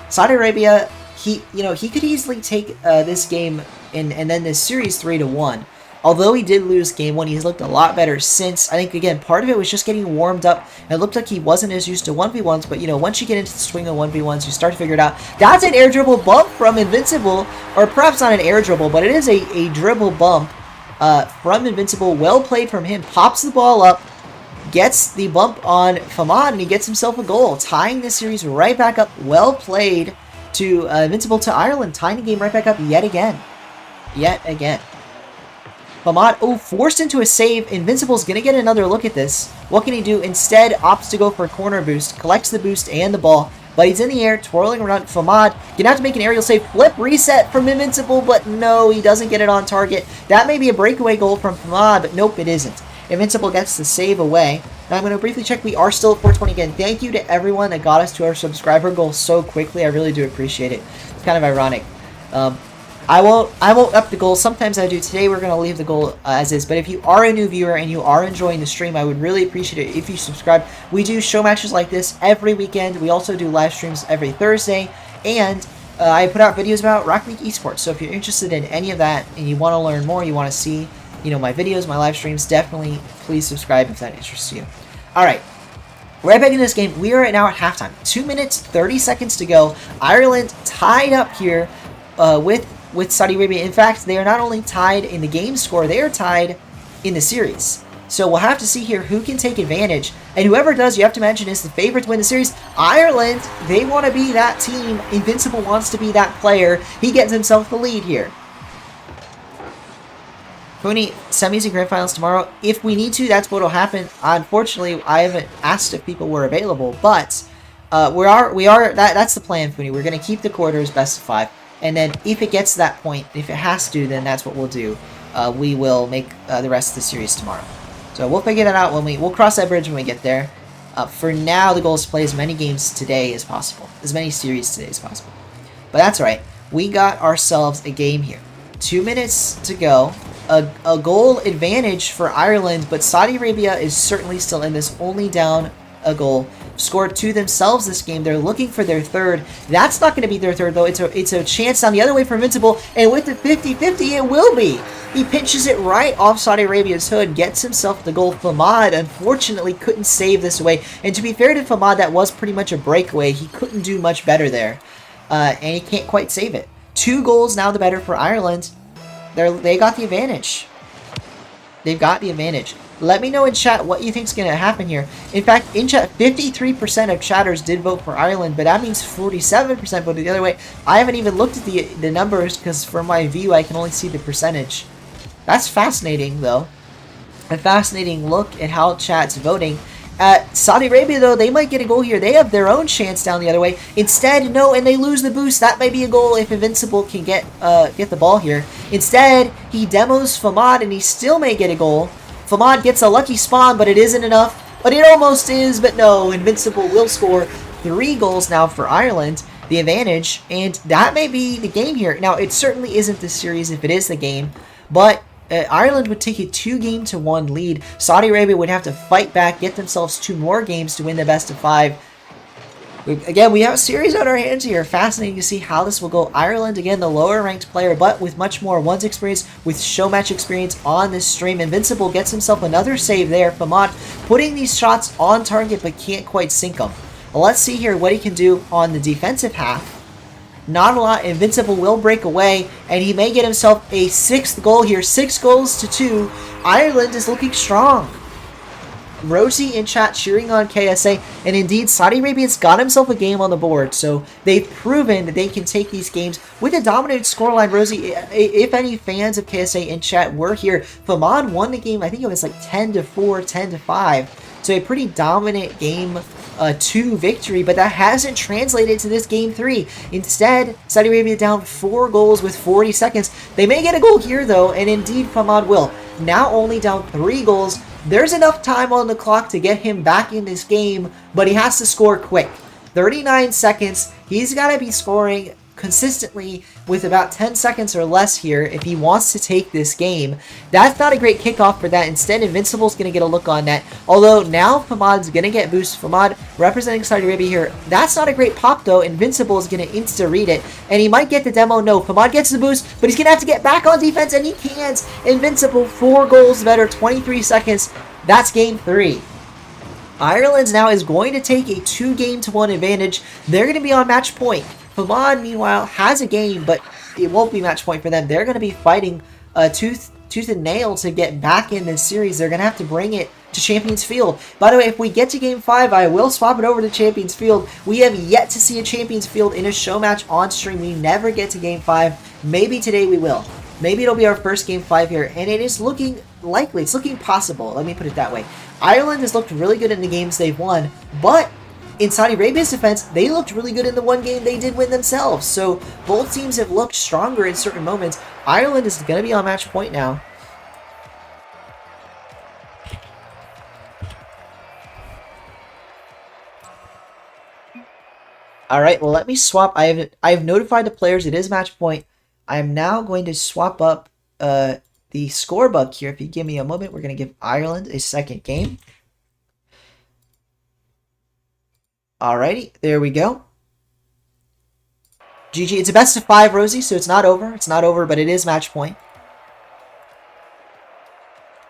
Saudi Arabia, he could easily take this game and then this series 3-1. Although he did lose game 1, he's looked a lot better since. I think, again, part of it was just getting warmed up. It looked like he wasn't as used to 1v1s, but, once you get into the swing of 1v1s, you start to figure it out. That's an air dribble bump from Invincible, or perhaps not an air dribble, but it is a dribble bump from Invincible. Well played from him. Pops the ball up, gets the bump on Famad, and he gets himself a goal, tying this series right back up. Well played to Invincible to Ireland, tying the game right back up yet again. Famad, forced into a save. Invincible's going to get another look at this. What can he do? Instead, opts to go for a corner boost, collects the boost and the ball, but he's in the air, twirling around. Famad gonna have to make an aerial save. Flip reset from Invincible, but no, he doesn't get it on target. That may be a breakaway goal from Famad, but nope, it isn't. Invincible gets the save away. Now I'm going to briefly check. We are still at 420 again. Thank you to everyone that got us to our subscriber goal so quickly. I really do appreciate it. It's kind of ironic. I won't up the goal. Sometimes I do. Today we're going to leave the goal as is. But if you are a new viewer and you are enjoying the stream, I would really appreciate it if you subscribe. We do show matches like this every weekend. We also do live streams every Thursday. And I put out videos about RL Esports. So if you're interested in any of that and you want to learn more, you want to see my videos, my live streams, definitely please subscribe if that interests you. All right. Right back in this game. We are now at halftime. 2 minutes, 30 seconds to go. Ireland tied up here with Saudi Arabia. In fact, they are not only tied in the game score, they are tied in the series. So we'll have to see here who can take advantage. And whoever does, you have to mention, is the favorite to win the series. Ireland, they want to be that team. Invincible wants to be that player. He gets himself the lead here. Pony, semis and grand finals tomorrow. If we need to, that's what will happen. Unfortunately, I haven't asked if people were available, but that's the plan, Pony. We're going to keep the quarters best of 5. And then if it gets to that point, if it has to, then that's what we'll do. We will make the rest of the series tomorrow. So we'll figure that out we'll cross that bridge when we get there. For now, the goal is to play as many games today as possible. As many series today as possible. But that's all right. We got ourselves a game here. 2 minutes to go. A goal advantage for Ireland, but Saudi Arabia is certainly still in this, only down a goal. Scored 2 themselves this game. They're looking for their third. That's not going to be their third, though. It's a chance down the other way for Invincible, and with the 50-50, it will be. He pinches it right off Saudi Arabia's hood, gets himself the goal. Famad, unfortunately, couldn't save this away. And to be fair to Famad, that was pretty much a breakaway. He couldn't do much better there, and he can't quite save it. 2 goals now the better for Ireland. They got the advantage. They've got the advantage. Let me know in chat what you think is going to happen here. In fact, in chat, 53% of chatters did vote for Ireland, but that means 47% voted the other way. I haven't even looked at the numbers because from my view, I can only see the percentage. That's fascinating, though. A fascinating look at how chat's voting. Saudi Arabia, though, they might get a goal here. They have their own chance down the other way. Instead, no, and they lose the boost. That may be a goal if Invincible can get the ball here. Instead, he demos Famad, and he still may get a goal. Famad gets a lucky spawn, but it isn't enough. But it almost is, but no. Invincible will score 3 goals now for Ireland, the advantage, and that may be the game here. Now, it certainly isn't the series if it is the game, but Ireland would take a 2-1 lead. Saudi Arabia would have to fight back, get themselves 2 more games to win the best of 5. Again, we have a series on our hands here. Fascinating to see how this will go. Ireland, again, the lower-ranked player, but with much more ones experience, with show match experience on this stream. Invincible gets himself another save there. Famad putting these shots on target, but can't quite sink them. Well, let's see here what he can do on the defensive half. Not a lot. Invincible will break away, and he may get himself a 6th goal here. 6 goals to 2. Ireland is looking strong. Rosie in chat cheering on KSA, and indeed Saudi Arabia's got himself a game on the board, so they've proven that they can take these games with a dominated scoreline. Rosie, if any fans of KSA in chat were here, Famad won the game, I think it was like 10-4, 10-5, so a pretty dominant game 2 victory, but that hasn't translated to this game 3. Instead, Saudi Arabia down 4 goals with 40 seconds. They may get a goal here though, and indeed Famad will. Now only down 3 goals. There's enough time on the clock to get him back in this game, but he has to score quick. 39 seconds. He's got to be scoring consistently with about 10 seconds or less here if he wants to take this game. That's not a great kickoff for that. Instead, Invincible's going to get a look on net. Although now Famad's going to get boost. Famad representing Saudi Arabia here. That's not a great pop though. Invincible is going to insta-read it. And he might get the demo. No, Famad gets the boost, but he's going to have to get back on defense, and he can't. Invincible, 4 goals better, 23 seconds. That's game 3. Ireland now is going to take a 2-game-to-1 advantage. They're going to be on match point. Famad, meanwhile, has a game, but it won't be match point for them. They're going to be fighting tooth and nail to get back in this series. They're going to have to bring it to Champions Field. By the way, if we get to Game 5, I will swap it over to Champions Field. We have yet to see a Champions Field in a show match on stream. We never get to Game 5. Maybe today we will. Maybe it'll be our first Game 5 here, and it is looking likely. It's looking possible. Let me put it that way. Ireland has looked really good in the games they've won, but in Saudi Arabia's defense, they looked really good in the one game they did win themselves. So both teams have looked stronger in certain moments. Ireland is going to be on match point now. All right, well, let me swap. I have notified the players it is match point. I'm now going to swap up the score bug here. If you give me a moment, we're going to give Ireland a second game. Alrighty, there we go. GG. It's a best of 5, Rosie, so it's not over. It's not over, but it is match point.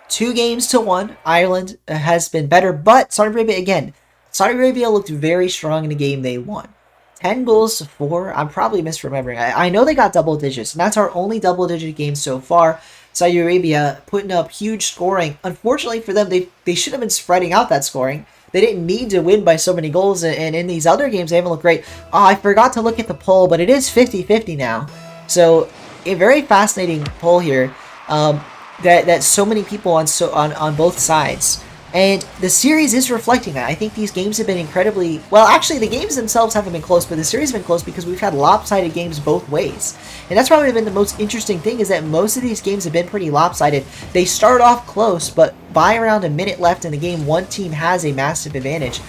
2-1. Ireland has been better, but Saudi Arabia, again, Saudi Arabia looked very strong in the game they won. 10 goals to 4. I'm probably misremembering. I know they got double digits, and that's our only double-digit game so far. Saudi Arabia putting up huge scoring. Unfortunately for them, they should have been spreading out that scoring. They didn't need to win by so many goals, and in these other games, they haven't looked great. Oh, I forgot to look at the poll, but it is 50-50 now. So, a very fascinating poll here that so many people on both sides. And the series is reflecting that. I think these games have been incredibly... Well, actually, the games themselves haven't been close, but the series has been close because we've had lopsided games both ways. And that's probably been the most interesting thing, is that most of these games have been pretty lopsided. They start off close, but by around a minute left in the game, one team has a massive advantage.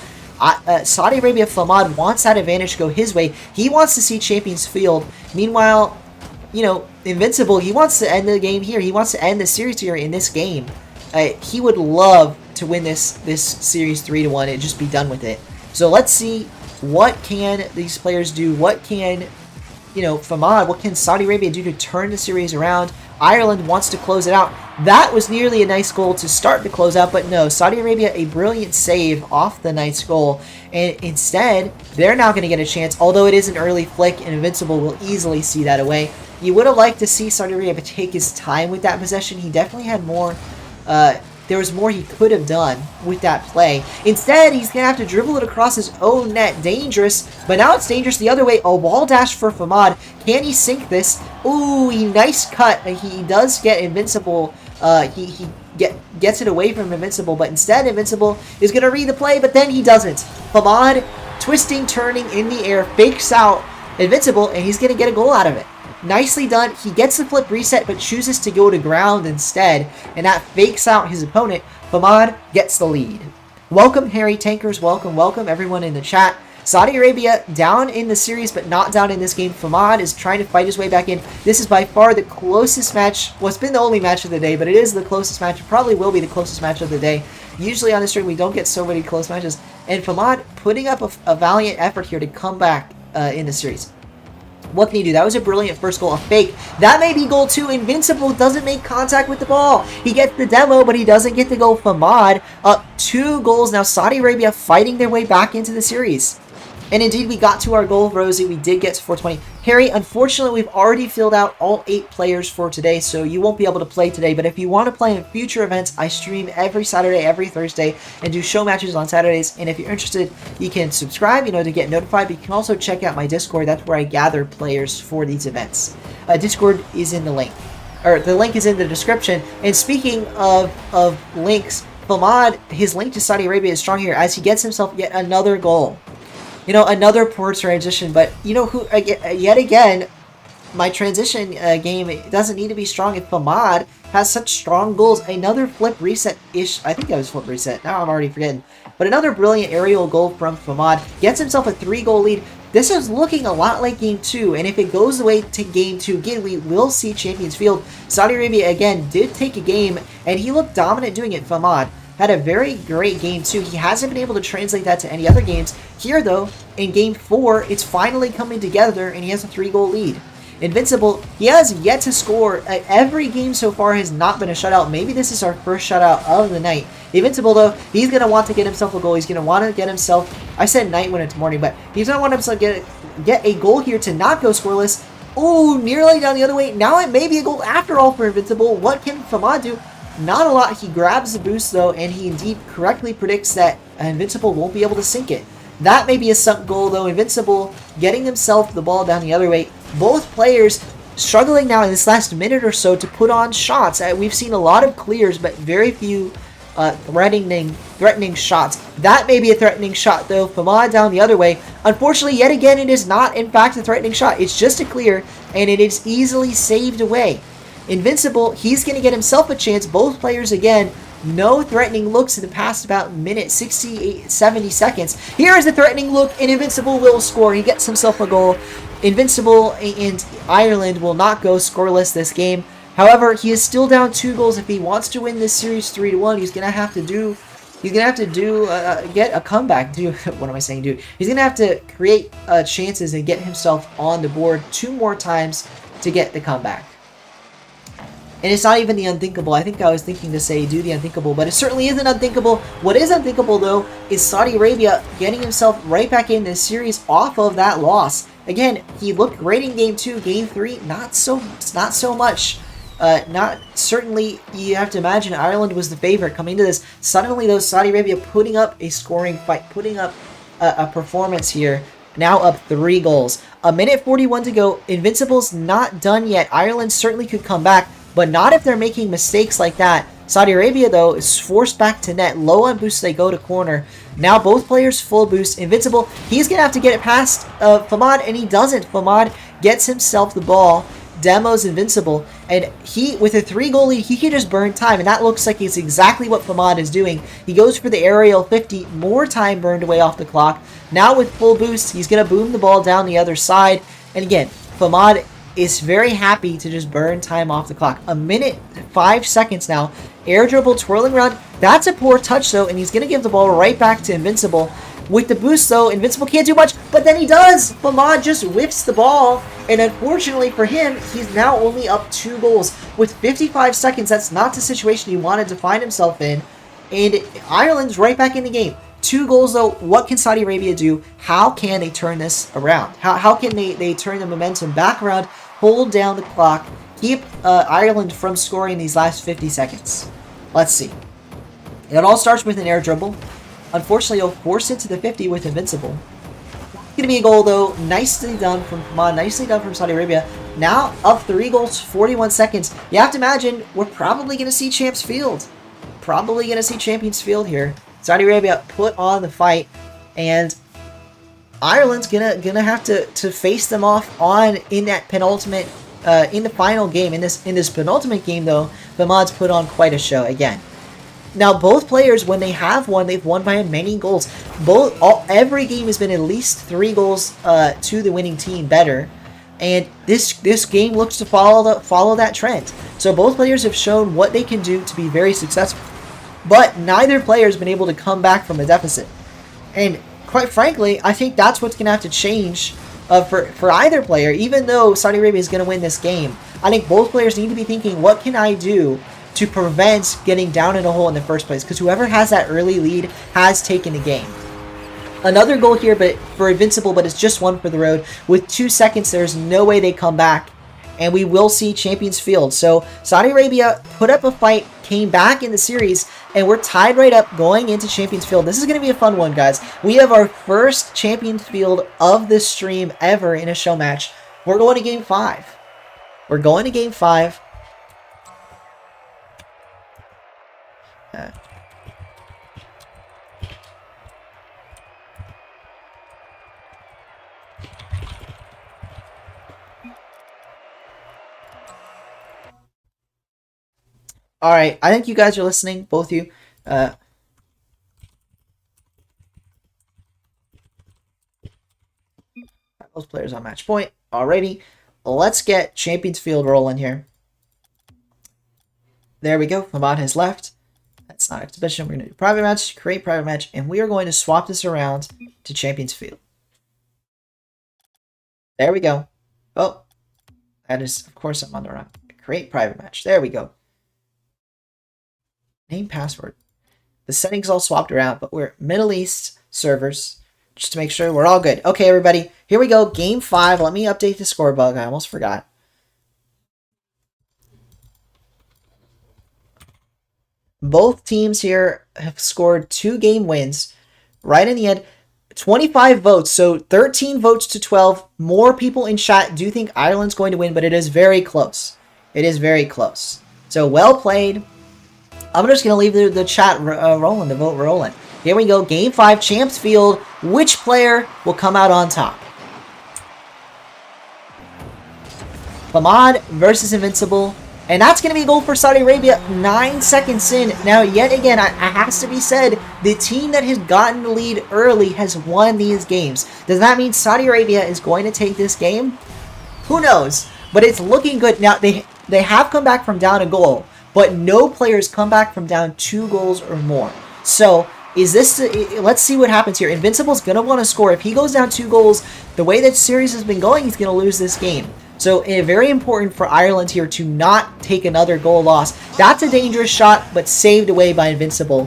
Saudi Arabia, Famad wants that advantage to go his way. He wants to see Champions Field. Meanwhile, you know, Invincible, he wants to end the game here. He wants to end the series here in this game. He would love to win this series 3-1 and just be done with it. So let's see, what can these players do? What can, you know, Famad, what can Saudi Arabia do to turn the series around? Ireland wants to close it out. That was nearly a nice goal to start the closeout, but no, Saudi Arabia, a brilliant save off the nice goal. And instead, they're now going to get a chance, although it is an early flick, and Invincible will easily see that away. You would have liked to see Saudi Arabia take his time with that possession. He definitely had more... there was more he could have done with that play. Instead, he's going to have to dribble it across his own net. Dangerous, but now it's dangerous the other way. A wall dash for Famad. Can he sink this? Ooh, nice cut. He does get Invincible. He gets it away from Invincible, but instead Invincible is going to read the play, but then he doesn't. Famad, twisting, turning in the air, fakes out Invincible, and he's going to get a goal out of it. Nicely done. He gets the flip reset, but chooses to go to ground instead, and that fakes out his opponent. Famad gets the lead. Welcome, Harry Tankers. Welcome, welcome, everyone in the chat. Saudi Arabia down in the series, but not down in this game. Famad is trying to fight his way back in. This is by far the closest match. Well, it's been the only match of the day, but it is the closest match. It probably will be the closest match of the day. Usually on this stream, we don't get so many close matches. And Famad putting up a valiant effort here to come back in the series. What can he do? That was a brilliant first goal, a fake. That may be goal 2. Invincible doesn't make contact with the ball. He gets the demo, but he doesn't get the goal. Famad up 2 goals. Now Saudi Arabia fighting their way back into the series. And indeed, we got to our goal, Rosie. We did get to 420. Harry, unfortunately, we've already filled out all 8 players for today, so you won't be able to play today. But if you want to play in future events, I stream every Saturday, every Thursday, and do show matches on Saturdays. And if you're interested, you can subscribe, to get notified. But you can also check out my Discord. That's where I gather players for these events. Discord is in the link. Or the link is in the description. And speaking of links, Famad, his link to Saudi Arabia is strong here as he gets himself yet another goal. Another poor transition, but yet again, my transition game doesn't need to be strong if Famad has such strong goals. Another flip reset-ish, I think that was flip reset, now I'm already forgetting. But another brilliant aerial goal from Famad, gets himself a 3-goal lead. this is looking a lot like Game 2, and if it goes the way to Game 2 again, we will see Champions Field. Saudi Arabia, again, did take a game, and he looked dominant doing it. Famad had a very great Game 2. He hasn't been able to translate that to any other games. Here, though, in Game 4, it's finally coming together, and he has a 3-goal lead. Invincible, he has yet to score. Every game so far has not been a shutout. Maybe this is our first shutout of the night. Invincible, though, he's going to want to get himself a goal. He's going to want to get himself, I said night when it's morning, but he's going to want himself to get a goal here to not go scoreless. Ooh, nearly down the other way. Now it may be a goal after all for Invincible. What can Famad do? Not a lot. He grabs the boost, though, and he indeed correctly predicts that Invincible won't be able to sink it. That may be a sunk goal, though. Invincible getting himself the ball down the other way. Both players struggling now in this last minute or so to put on shots. We've seen a lot of clears, but very few threatening shots. That may be a threatening shot, though. Famad down the other way. Unfortunately, yet again, it is not, in fact, a threatening shot. It's just a clear, and it is easily saved away. Invincible, he's going to get himself a chance. Both players, again, no threatening looks in the past about minute 68, 70 seconds. Here is a threatening look, and Invincible will score. He gets himself a goal. Invincible and Ireland will not go scoreless this game. However, he is still down 2 goals. If he wants to win this series 3-1, he's gonna have to get a comeback. What am I saying, dude? He's gonna have to create chances and get himself on the board 2 more times to get the comeback. And it's not even the unthinkable. I think I was thinking to say do the unthinkable, but it certainly isn't unthinkable. What is unthinkable, though, is Saudi Arabia getting himself right back in this series off of that loss. Again, he looked great in Game 2. Game 3, not so much. Certainly, you have to imagine Ireland was the favorite coming into this. Suddenly, though, Saudi Arabia putting up a scoring fight, putting up a performance here. Now up 3 goals. A minute 41 to go. Invincible's not done yet. Ireland certainly could come back, but not if they're making mistakes like that. Saudi Arabia, though, is forced back to net. Low on boost, they go to corner. Now both players full boost. Invincible, he's going to have to get it past Famad, and he doesn't. Famad gets himself the ball, demos Invincible, and he, with a 3-goal lead, he can just burn time, and that looks like it's exactly what Famad is doing. He goes for the aerial 50, more time burned away off the clock. Now with full boost, he's going to boom the ball down the other side, and again, Famad is very happy to just burn time off the clock. A minute, 5 seconds now. Air dribble, twirling around. That's a poor touch, though, and he's going to give the ball right back to Invincible. With the boost, though, Invincible can't do much, but then he does! Famad just whiffs the ball, and unfortunately for him, he's now only up 2 goals. With 55 seconds, that's not the situation he wanted to find himself in, and Ireland's right back in the game. 2 goals, though. What can Saudi Arabia do? How can they turn this around? How can they turn the momentum back around, hold down the clock, keep Ireland from scoring these last 50 seconds? Let's see. It all starts with an air dribble. Unfortunately, he'll force it to the 50 with Invincible. It's going to be a goal, though. Nicely done from Famad. Nicely done from Saudi Arabia. Now, up 3 goals, 41 seconds. You have to imagine, we're probably going to see Champs Field. Probably going to see Champions Field here. Saudi Arabia put on the fight, and Ireland's gonna have to face them off in that penultimate, in the final game. In this penultimate game, though, Famad's put on quite a show again. Now, both players, when they have won, they've won by many goals. Every game has been at least 3 goals to the winning team better, and this game looks to follow that trend. So both players have shown what they can do to be very successful, but neither player has been able to come back from a deficit. And quite frankly, I think that's what's going to have to change for either player. Even though Saudi Arabia is going to win this game, I think both players need to be thinking, what can I do to prevent getting down in a hole in the first place? Because whoever has that early lead has taken the game. Another goal here but for Invincible, but it's just one for the road. With 2 seconds, there's no way they come back, and we will see Champions Field. So Saudi Arabia put up a fight, came back in the series, and we're tied right up going into Champions Field. This is going to be a fun one, guys. We have our first Champions Field of this stream ever in a show match. We're going to Game 5. We're going to Game 5. All right, I think you guys are listening, both of you. Both players on match point. Alrighty. Let's get Champions Field rolling here. There we go. Famad has left. That's not exhibition. We're going to do private match, create private match, and we are going to swap this around to Champions Field. There we go. Oh, that is, of course, I'm on the wrong. Create private match. There we go. Name, password. The settings all swapped around, but we're Middle East servers just to make sure we're all good. Okay, everybody, here we go. Game 5. Let me update the score bug. I almost forgot. Both teams here have scored 2 game wins right in the end. 25 votes, so 13 votes to 12. More people in chat do think Ireland's going to win, but it is very close. It is very close. So well played. I'm just going to leave the chat rolling, the vote rolling. Here we go, Game 5, Champs Field. Which player will come out on top? Famad versus Invincible. And that's going to be a goal for Saudi Arabia 9 seconds in. Now, yet again, it has to be said, the team that has gotten the lead early has won these games. Does that mean Saudi Arabia is going to take this game? Who knows? But it's looking good. Now, they have come back from down a goal, but no players come back from down 2 goals or more. So, let's see what happens here. Invincible's going to want to score. If he goes down 2 goals, the way that series has been going, he's going to lose this game. So, very important for Ireland here to not take another goal loss. That's a dangerous shot, but saved away by Invincible.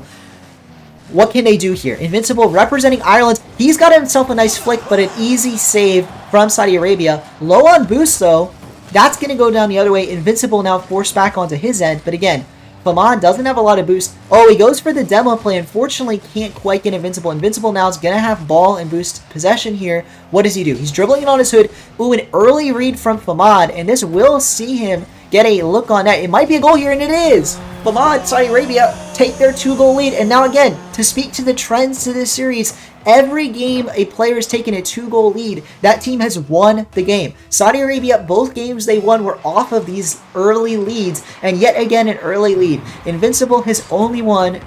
What can they do here? Invincible representing Ireland. He's got himself a nice flick, but an easy save from Saudi Arabia. Low on boost, though. That's going to go down the other way. Invincible now forced back onto his end. But again, Famad doesn't have a lot of boost. Oh, he goes for the demo play. Unfortunately, can't quite get Invincible. Invincible now is going to have ball and boost possession here. What does he do? He's dribbling it on his hood. Ooh, an early read from Famad, and this will see him get a look on net. It might be a goal here, and it is. Famad, Saudi Arabia, take their 2-goal lead. And now again, to speak to the trends to this series, every game a player has taken a 2-goal lead, that team has won the game. Saudi Arabia, both games they won were off of these early leads, and yet again an early lead. Invincible has only won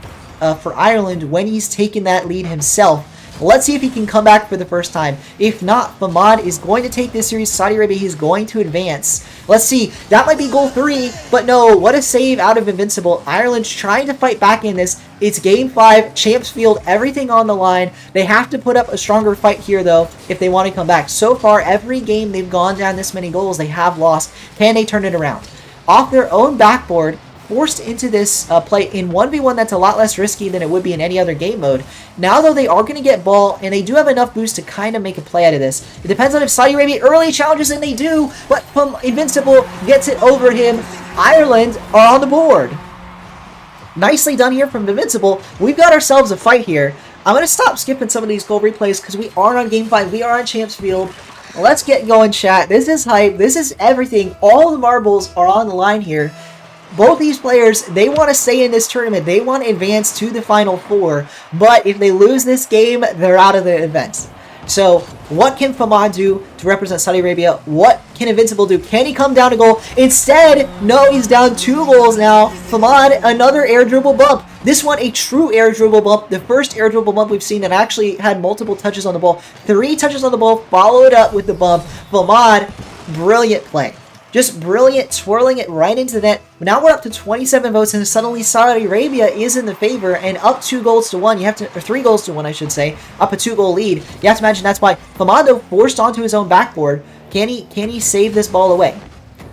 for Ireland when he's taken that lead himself. Let's see if he can come back for the first time. If not, Famad is going to take this series. Saudi Arabia, he's going to advance. Let's see. That might be goal 3, but no. What a save out of Invincible. Ireland's trying to fight back in this. It's Game 5, Champs Field, everything on the line. They have to put up a stronger fight here, though, if they want to come back. So far, every game they've gone down this many goals, they have lost. Can they turn it around? Off their own backboard, forced into this play in 1v1 that's a lot less risky than it would be in any other game mode. Now, though, they are going to get ball, and they do have enough boost to kind of make a play out of this. It depends on if Saudi Arabia early challenges, and they do, but Invincible gets it over him. Ireland are on the board. Nicely done here from Invincible. We've got ourselves a fight here. I'm going to stop skipping some of these goal replays because we are on Game 5. We are on Champs Field. Let's get going, chat. This is hype. This is everything. All the marbles are on the line here. Both these players, they want to stay in this tournament. They want to advance to the Final Four. But if they lose this game, they're out of the event. So, what can Famad do to represent Saudi Arabia? What can Invincible do? Can he come down a goal? Instead, no, he's down 2 goals now. Famad, another air dribble bump. This one, a true air dribble bump. The first air dribble bump we've seen that actually had multiple touches on the ball. 3 touches on the ball, followed up with the bump. Famad, brilliant play. Just brilliant, twirling it right into the net. Now we're up to 27 votes, and suddenly Saudi Arabia is in the favor and up 2 goals to 1. You have to, or 3 goals to 1, I should say. Up a 2-goal lead. You have to imagine that's why Famado forced onto his own backboard. Can he save this ball away?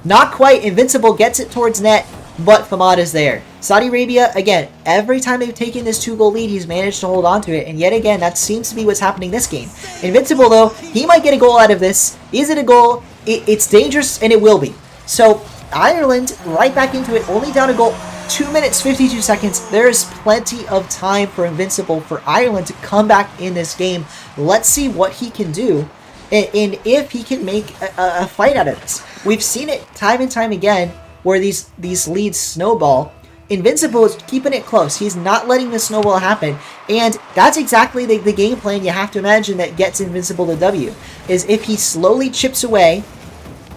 Not quite. Invincible gets it towards net, but Famad is there. Saudi Arabia, again, every time they've taken this 2-goal lead, he's managed to hold on to it. And yet again, that seems to be what's happening this game. Invincible, though, he might get a goal out of this. Is it a goal? It's dangerous, and it will be. So, Ireland right back into it, only down a goal. 2 minutes, 52 seconds. There's plenty of time for Invincible, for Ireland to come back in this game. Let's see what he can do, and if he can make a fight out of this. We've seen it time and time again, where these leads snowball. Invincible is keeping it close. He's not letting the snowball happen. And that's exactly the game plan you have to imagine that gets Invincible the W. Is if he slowly chips away,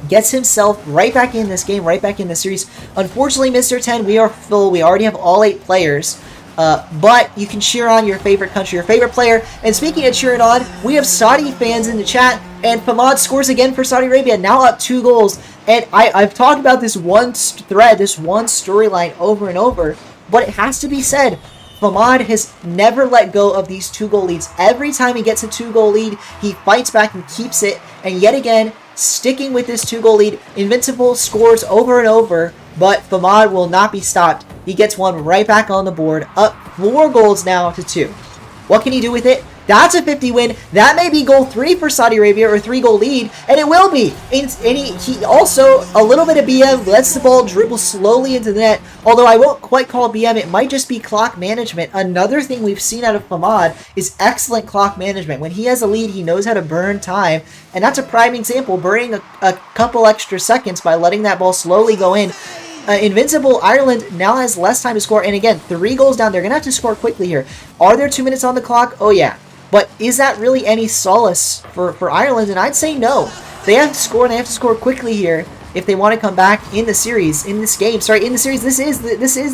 gets himself right back in this game, right back in the series. Unfortunately, Mr. 10, we are full. We already have all 8 players. But you can cheer on your favorite country, your favorite player. And speaking of cheering on, we have Saudi fans in the chat. And Famad scores again for Saudi Arabia, now up 2 goals. And I've talked about this one thread, this one storyline over and over, but it has to be said, Famad has never let go of these 2-goal leads. Every time he gets a 2-goal lead, he fights back and keeps it. And yet again, sticking with this 2-goal lead, Invincible scores over and over, but Famad will not be stopped. He gets one right back on the board, up 4 goals now to 2. What can he do with it? That's a 50 win. That may be goal 3 for Saudi Arabia, or 3-goal lead, and it will be. And he also, a little bit of BM, lets the ball dribble slowly into the net. Although I won't quite call it BM, it might just be clock management. Another thing we've seen out of Famad is excellent clock management. When he has a lead, he knows how to burn time, and that's a prime example, burning a couple extra seconds by letting that ball slowly go in. Invincible Ireland now has less time to score, and again, 3 goals down. They're going to have to score quickly here. Are there 2 minutes on the clock? Oh yeah. But is that really any solace for Ireland? And I'd say no. They have to score, and they have to score quickly here if they want to come back in the series, in this game. Sorry, in the series. This is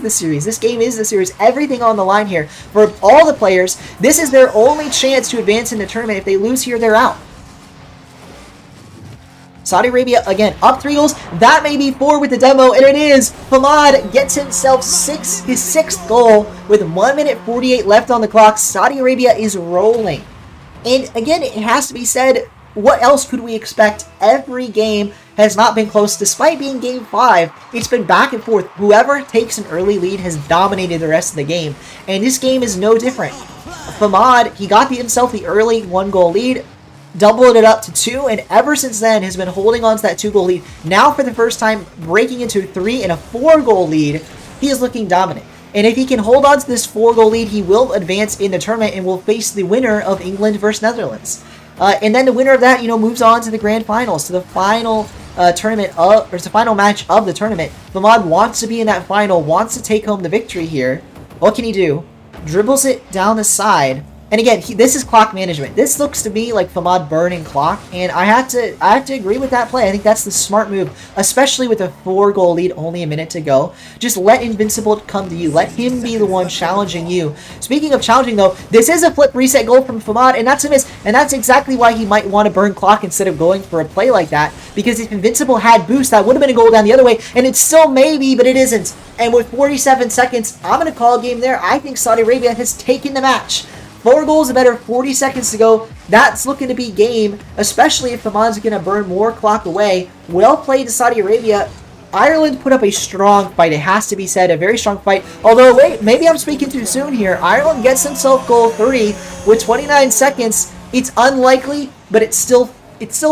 the series. This game is the series. Everything on the line here for all the players. This is their only chance to advance in the tournament. If they lose here, they're out. Saudi Arabia, again, up 3 goals. That may be 4 with the demo, and it is. Famad gets himself his 6th goal with 1 minute 48 left on the clock. Saudi Arabia is rolling. And again, it has to be said, what else could we expect? Every game has not been close. Despite being game 5, it's been back and forth. Whoever takes an early lead has dominated the rest of the game. And this game is no different. Famad, he got himself the early 1-goal lead, doubled it up to 2, and ever since then has been holding on to that 2-goal lead. Now for the first time, breaking into a 3 and a 4-goal lead, he is looking dominant. And if he can hold on to this 4-goal lead, he will advance in the tournament and will face the winner of England versus Netherlands. And then the winner of that, moves on to the grand finals, to the final the final match of the tournament. Famad wants to be in that final, wants to take home the victory here. What can he do? Dribbles it down the side. And again, this is clock management. This looks to me like Famad burning clock, and I have to agree with that play. I think that's the smart move, especially with a 4-goal lead, only a minute to go. Just let Invincible come to you. Let him be the one challenging you. Speaking of challenging, though, this is a flip reset goal from Famad, and that's a miss. And that's exactly why he might want to burn clock instead of going for a play like that. Because if Invincible had boost, that would have been a goal down the other way, and it still may be, but it isn't. And with 47 seconds, I'm going to call a game there. I think Saudi Arabia has taken the match. 4 goals better, 40 seconds to go. That's looking to be game, especially if Famad's going to burn more clock away. Well played to Saudi Arabia. Ireland put up a strong fight. It has to be said, a very strong fight. Although, wait, maybe I'm speaking too soon here. Ireland gets himself goal 3 with 29 seconds. It's unlikely, but it's still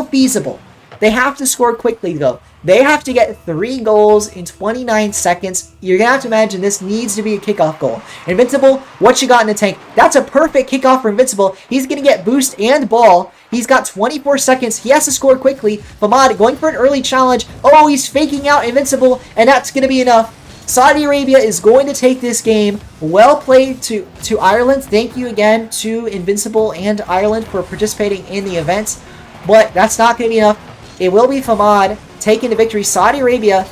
feasible. They have to score quickly, though. They have to get 3 goals in 29 seconds. You're going to have to imagine this needs to be a kickoff goal. Invincible, what you got in the tank? That's a perfect kickoff for Invincible. He's going to get boost and ball. He's got 24 seconds. He has to score quickly. Famad going for an early challenge. Oh, he's faking out Invincible, and that's going to be enough. Saudi Arabia is going to take this game. Well played to Ireland. Thank you again to Invincible and Ireland for participating in the event. But that's not going to be enough. It will be Famad taking the victory. Saudi Arabia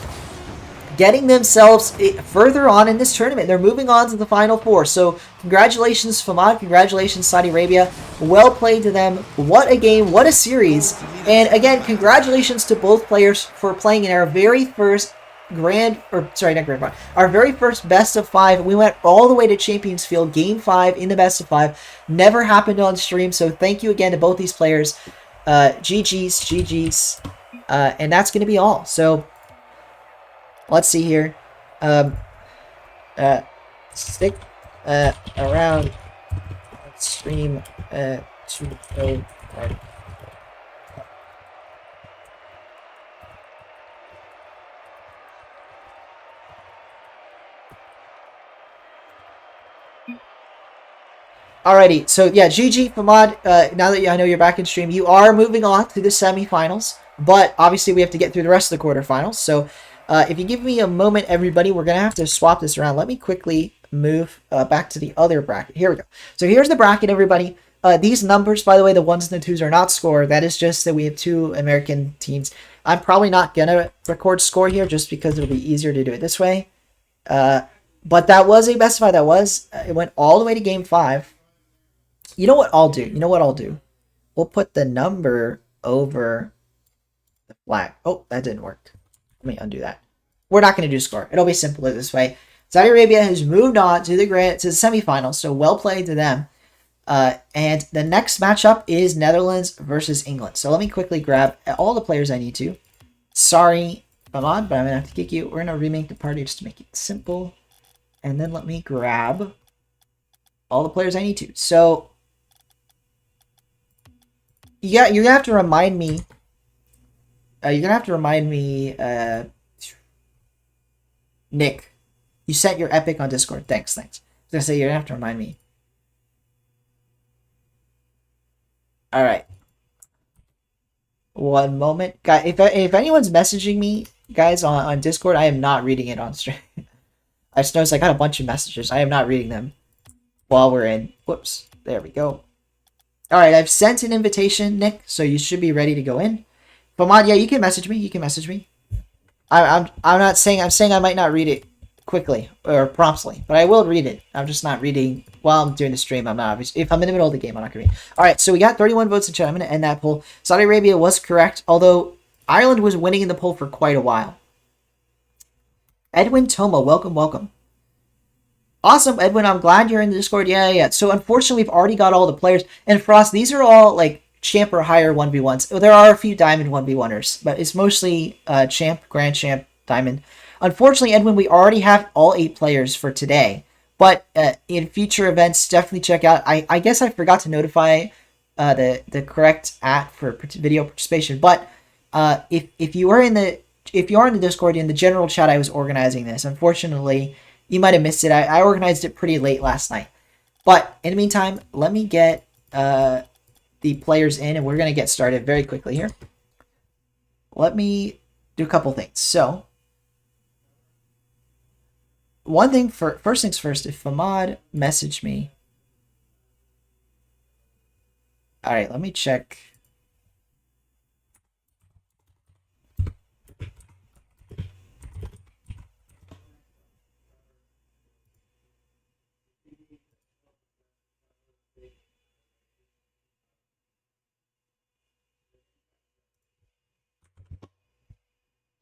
getting themselves further on in this tournament. They're moving on to the Final Four. So congratulations, Famad. Congratulations, Saudi Arabia. Well played to them. What a game. What a series. And again, congratulations to both players for playing in our very first our very first best of 5. We went all the way to Champions Field, game 5 in the best of 5. Never happened on stream. So thank you again to both these players. GG's. And that's going to be all. So let's see here. Stick around stream to go. Alrighty, so yeah, GG Famad. Now that I know you're back in stream, you are moving on to the semifinals, but obviously we have to get through the rest of the quarterfinals. So if you give me a moment, everybody, we're gonna have to swap this around. Let me quickly move back to the other bracket. Here we go. So here's the bracket, everybody. These numbers, by the way, the 1s and the 2s are not score. That is just that we have 2 American teams. I'm probably not gonna record score here just because it'll be easier to do it this way. But that was a best of 5. It went all the way to game 5. You know what I'll do? We'll put the number over the flag. Oh, that didn't work. Let me undo that. We're not going to do score. It'll be simpler this way. Saudi Arabia has moved on to the semifinals, so well played to them. And the next matchup is Netherlands versus England. So let me quickly grab all the players I need to. Sorry, Ahmad, but I'm going to have to kick you. We're going to remake the party just to make it simple. And then let me grab all the players I need to. So, yeah, you're going to have to remind me. Nick, you sent your epic on Discord. Thanks. I was going to say, you're going to have to remind me. All right. One moment. Guys, if anyone's messaging me, guys, on Discord, I am not reading it on stream. I just noticed I got a bunch of messages. I am not reading them while we're in. Whoops. There we go. All right, I've sent an invitation, Nick, so you should be ready to go in. Famad, yeah, you can message me. I'm not saying, I'm saying I might not read it quickly or promptly, but I will read it. I'm just not reading while I'm doing the stream. I'm not, obviously, if I'm in the middle of the game, I'm not going to read. All right, so we got 31 votes in chat. I'm going to end that poll. Saudi Arabia was correct, although Ireland was winning in the poll for quite a while. Edwin Toma, welcome. Awesome, Edwin. I'm glad you're in the Discord. Yeah. So unfortunately, we've already got all the players. And Frost, these are all like champ or higher 1v1s. There are a few diamond 1v1ers, but it's mostly champ, grand champ, diamond. Unfortunately, Edwin, we already have all 8 players for today. But in future events, definitely check out. I guess I forgot to notify the correct for video participation. But if you are in the Discord, in the general chat, I was organizing this. Unfortunately, you might have missed it. I organized it pretty late last night. But in the meantime, let me get the players in, and we're going to get started very quickly here. Let me do a couple things. So, first things first, if Famad messaged me. All right, let me check.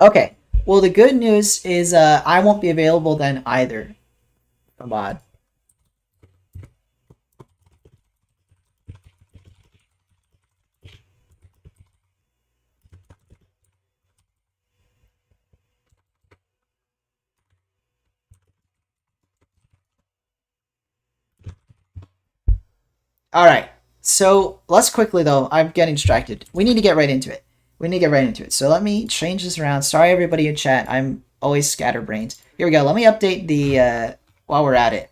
Okay. Well, the good news is I won't be available then either, Ahmad. All right. So let's quickly, though. I'm getting distracted. We need to get right into it. So let me change this around. Sorry, everybody in chat. I'm always scatterbrained. Here we go. Let me update the, while we're at it.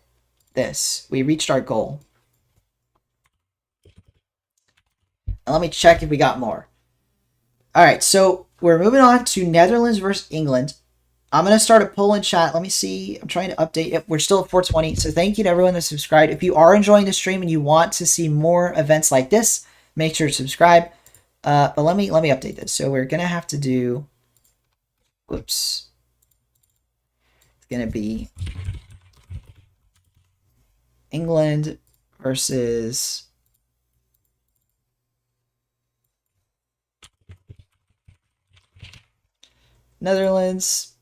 We reached our goal. And let me check if we got more. All right, so we're moving on to Netherlands versus England. I'm going to start a poll in chat. Let me see. I'm trying to update it. We're still at 420, so thank you to everyone that subscribed. If you are enjoying the stream and you want to see more events like this, make sure to subscribe. But let me update this. So we're going to have to do... Whoops. It's going to be England versus... Netherlands.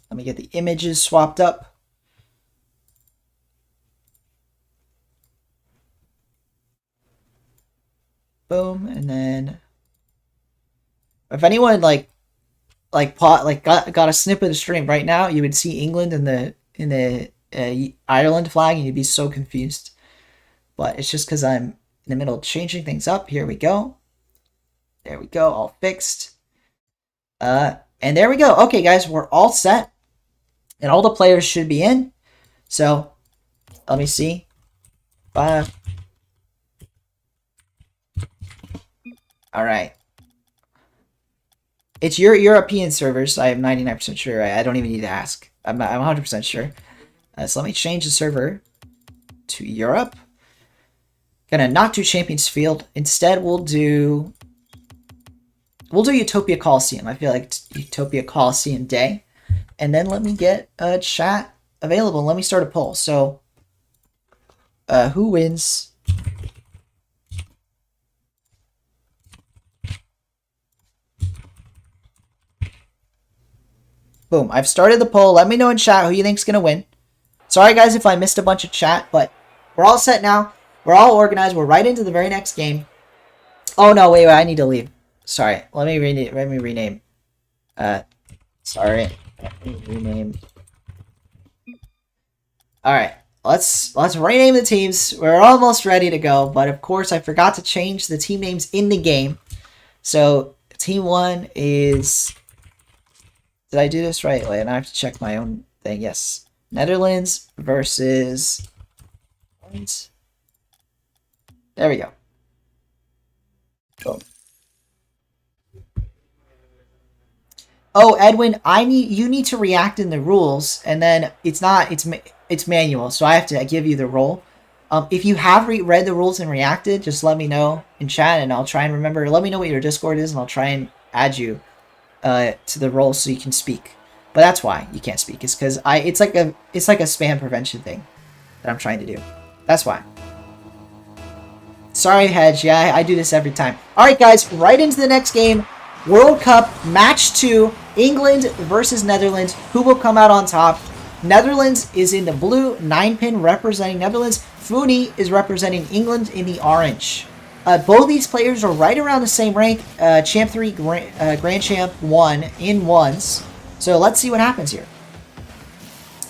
Let me get the images swapped up. Boom, and then if anyone got a snip of the stream right now, you would see England in the Ireland flag, and you'd be so confused. But it's just because I'm in the middle of changing things up. Here we go. There we go, all fixed. And there we go. Okay, guys, we're all set. And all the players should be in. So, let me see. 5. Alright. It's your European servers. I am 99% sure. I don't even need to ask. I'm 100% sure. So let me change the server to Europe. Gonna not do Champions Field. Instead, we'll do Utopia Coliseum. I feel like it's Utopia Coliseum Day. And then let me get a chat available. Let me start a poll. So, who wins Boom. I've started the poll. Let me know in chat who you think's gonna win. Sorry guys if I missed a bunch of chat, but we're all set now. We're all organized. We're right into the very next game. Oh no, wait, I need to leave. Sorry. Let me rename. Sorry. Let me rename. Alright. Let's rename the teams. We're almost ready to go, but of course I forgot to change the team names in the game. So team 1 is... Did I do this right? Wait, and I have to check my own thing. Yes. Netherlands versus... There we go. Boom. Oh, Edwin, you need to react in the rules, and then it's manual, so I have to give you the role. If you have read the rules and reacted, just let me know in chat, and I'll try and remember. Let me know what your Discord is, and I'll try and add you to the role so you can speak. But that's why you can't speak. It's because it's like a spam prevention thing that I'm trying to do. That's why. Sorry, Hedge. Yeah, I do this every time. All right, guys, right into the next game. World Cup Match 2, England versus Netherlands. Who will come out on top? Netherlands is in the blue, 9pin representing Netherlands. Fooney is representing England in the orange. Both these players are right around the same rank. Champ 3, Grand Champ 1 in ones. So let's see what happens here.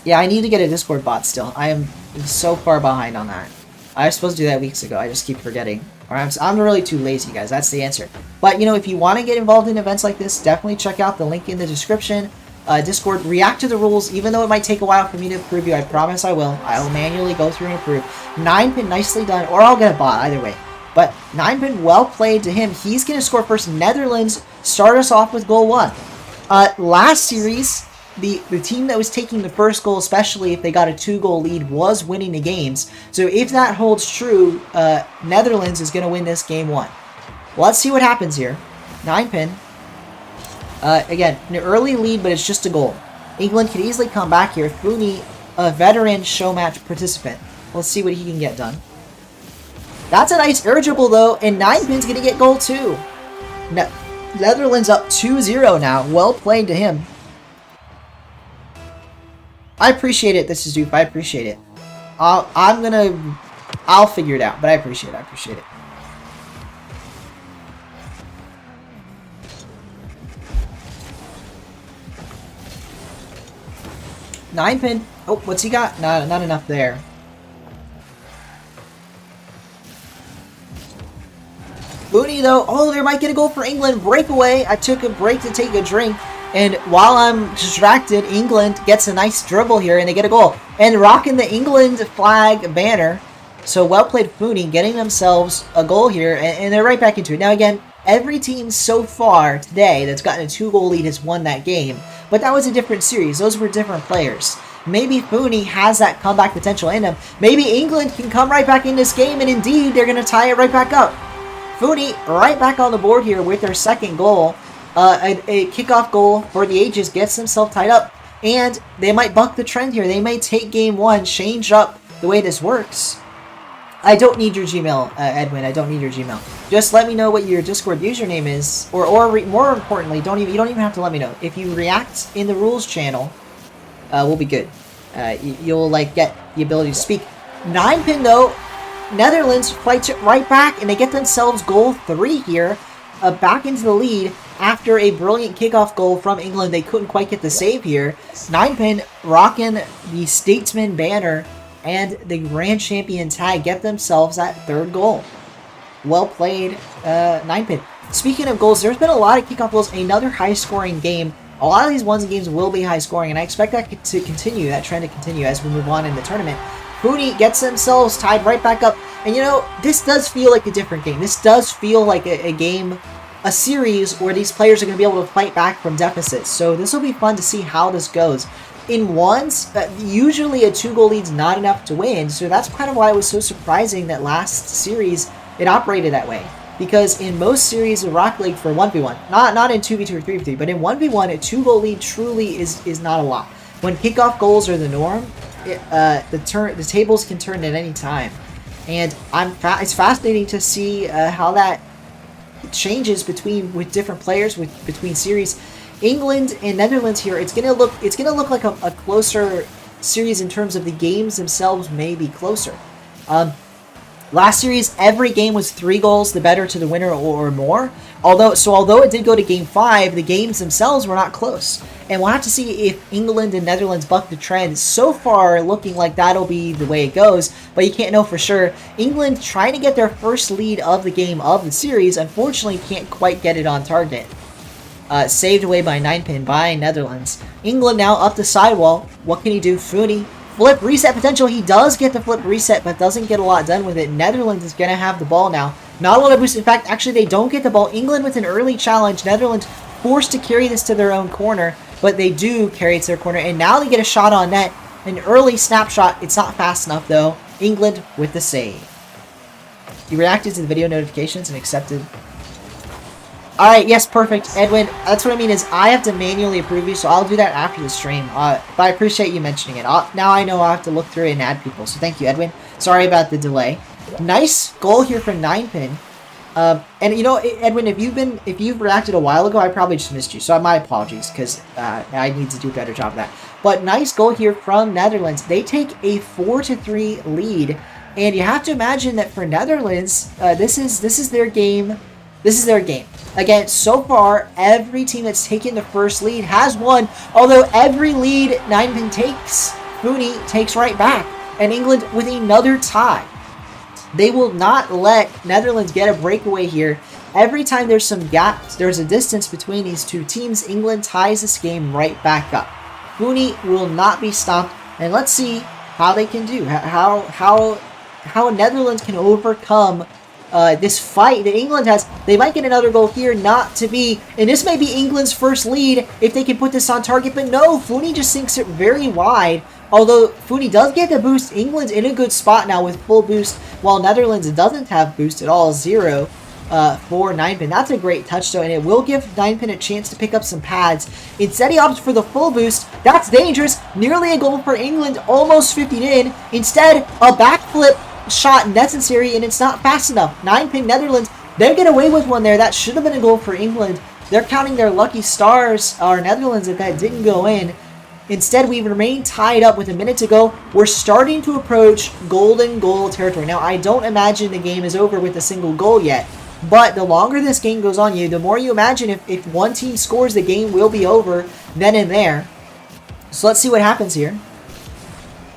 Yeah, I need to get a Discord bot still. I am so far behind on that. I was supposed to do that weeks ago. I just keep forgetting. Or I'm really too lazy, guys. That's the answer. But, you know, if you want to get involved in events like this, definitely check out the link in the description. Discord, react to the rules, even though it might take a while for me to approve you. I promise I will. I'll manually go through and approve. 9pin, nicely done. Or I'll get a bot, either way. But 9pin, well played to him. He's going to score first. Netherlands start us off with goal 1. Last series, the team that was taking the first goal, especially if they got a 2-goal lead, was winning the games. So if that holds true, Netherlands is going to win this game 1. Let's see what happens here. 9pin. Again, an early lead, but it's just a goal. England could easily come back here. Fooney, a veteran show match participant. Let's see what he can get done. That's a nice air dribble, though, and 9pin's going to get goal 2. Netherlands up 2-0 now. Well played to him. I appreciate it. This is Dupe. I appreciate it. I'll figure it out, but I appreciate it. I appreciate it. Nine pin. Oh, what's he got? Not enough there. Fooney, though. Oh, there might get a goal for England. Breakaway. I took a break to take a drink. And while I'm distracted, England gets a nice dribble here, and they get a goal. And rocking the England flag banner. So well played, Fooney, getting themselves a goal here, and they're right back into it. Now again, every team so far today that's gotten a 2-goal lead has won that game. But that was a different series. Those were different players. Maybe Fooney has that comeback potential in him. Maybe England can come right back in this game, and indeed, they're going to tie it right back up. Fooney right back on the board here with their second goal. A kickoff goal for the ages gets themselves tied up, and they might buck the trend here. They may take game 1, change up the way this works. I don't need your Gmail, Edwin. I don't need your Gmail. Just let me know what your Discord username is, or more importantly, you don't even have to let me know. If you react in the rules channel, we'll be good. You'll get the ability to speak. 9pin though, Netherlands fights it right back, and they get themselves goal 3 here, back into the lead. After a brilliant kickoff goal from England, they couldn't quite get the save here. 9pin rocking the Statesman banner and the Grand Champion tag, get themselves that 3rd goal. Well played, 9pin. Speaking of goals, there's been a lot of kickoff goals. Another high-scoring game. A lot of these ones games will be high-scoring, and I expect that to continue, that trend to continue as we move on in the tournament. Fooney gets themselves tied right back up. And you know, this does feel like a different game. This does feel like a game, a series where these players are going to be able to fight back from deficits. So this will be fun to see how this goes. In ones, usually a 2-goal lead's not enough to win, so that's kind of why it was so surprising that last series it operated that way. Because in most series of Rocket League for 1v1, not in 2v2 or 3v3, but in 1v1, a 2-goal lead truly is not a lot. When kickoff goals are the norm, the tables can turn at any time. And it's fascinating to see how that changes with different players between series. England and Netherlands here, it's gonna look like a closer series in terms of the games themselves may be closer. Last series, every game was 3 goals, the better to the winner or more. Although it did go to Game 5, the games themselves were not close. And we'll have to see if England and Netherlands buck the trend. So far, looking like that'll be the way it goes, but you can't know for sure. England trying to get their first lead of the game of the series, unfortunately can't quite get it on target. Saved away by 9-pin by Netherlands. England now up the sidewall. What can he do? Fooney. Flip reset potential. He does get the flip reset, but doesn't get a lot done with it. Netherlands is going to have the ball now. Not a lot of boost. In fact, actually, they don't get the ball. England with an early challenge. Netherlands forced to carry this to their own corner, but they do carry it to their corner. And now they get a shot on net. An early snapshot. It's not fast enough, though. England with the save. He reacted to the video notifications and accepted. Alright, yes, perfect. Edwin, that's what I mean is I have to manually approve you, so I'll do that after the stream. But I appreciate you mentioning it. Now I know I have to look through it and add people, so thank you, Edwin. Sorry about the delay. Nice goal here from 9-pin. And you know, Edwin, if you've reacted a while ago, I probably just missed you, so my apologies, because I need to do a better job of that. But nice goal here from Netherlands. They take a 4-3 lead, and you have to imagine that for Netherlands, this is their game. This is their game. Again, so far, every team that's taken the first lead has won, although every lead 9-pin takes, Fooney takes right back, and England with another tie. They will not let Netherlands get a breakaway here. Every time there's some gaps, there's a distance between these two teams, England ties this game right back up. Fooney will not be stopped, and let's see how they can do, how Netherlands can overcome this fight that England has. They might get another goal here, not to be, and this may be England's first lead if they can put this on target, but no, Fooney just sinks it very wide. Although Fooney does get the boost, England's in a good spot now with full boost, while Netherlands doesn't have boost at all, 0 for 9-pin. That's a great touch though, and it will give 9-pin a chance to pick up some pads. Instead he opts for the full boost. That's dangerous. Nearly a goal for England, almost 50'd in. Instead, a backflip shot necessary, and it's not fast enough. 9-pin Netherlands, they get away with one there. That should have been a goal for England. They're counting their lucky stars, our Netherlands, that didn't go in. Instead, we remain tied up with a minute to go. We're starting to approach golden goal territory. Now, I don't imagine the game is over with a single goal yet, but the longer this game goes on, the more you imagine if one team scores, the game will be over then and there. So let's see what happens here.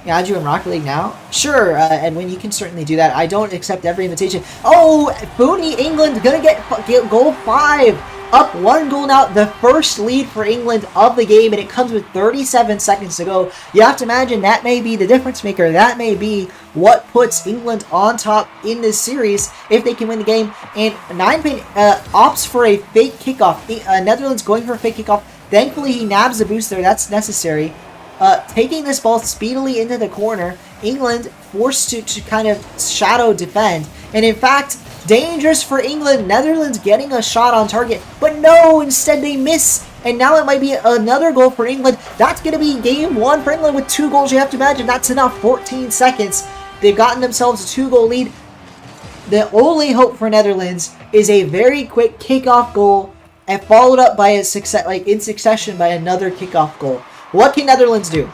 Yeah, add you in Rocket League now? Sure, Edwin, you can certainly do that. I don't accept every invitation. Oh, Fooney, England, gonna get goal 5. Up 1 goal now, the first lead for England of the game, and it comes with 37 seconds to go. You have to imagine that may be the difference maker. That may be what puts England on top in this series if they can win the game. And 9-pin opts for a fake kickoff. Netherlands going for a fake kickoff. Thankfully, he nabs the boost there. That's necessary. Taking this ball speedily into the corner, England forced to kind of shadow defend. And in fact, dangerous for England. Netherlands getting a shot on target. But no, instead they miss. And now it might be another goal for England. That's going to be game 1 for England with 2 goals. You have to imagine that's enough. 14 seconds. They've gotten themselves a 2-goal lead. The only hope for Netherlands is a very quick kickoff goal and followed up by in succession by another kickoff goal. What can Netherlands do?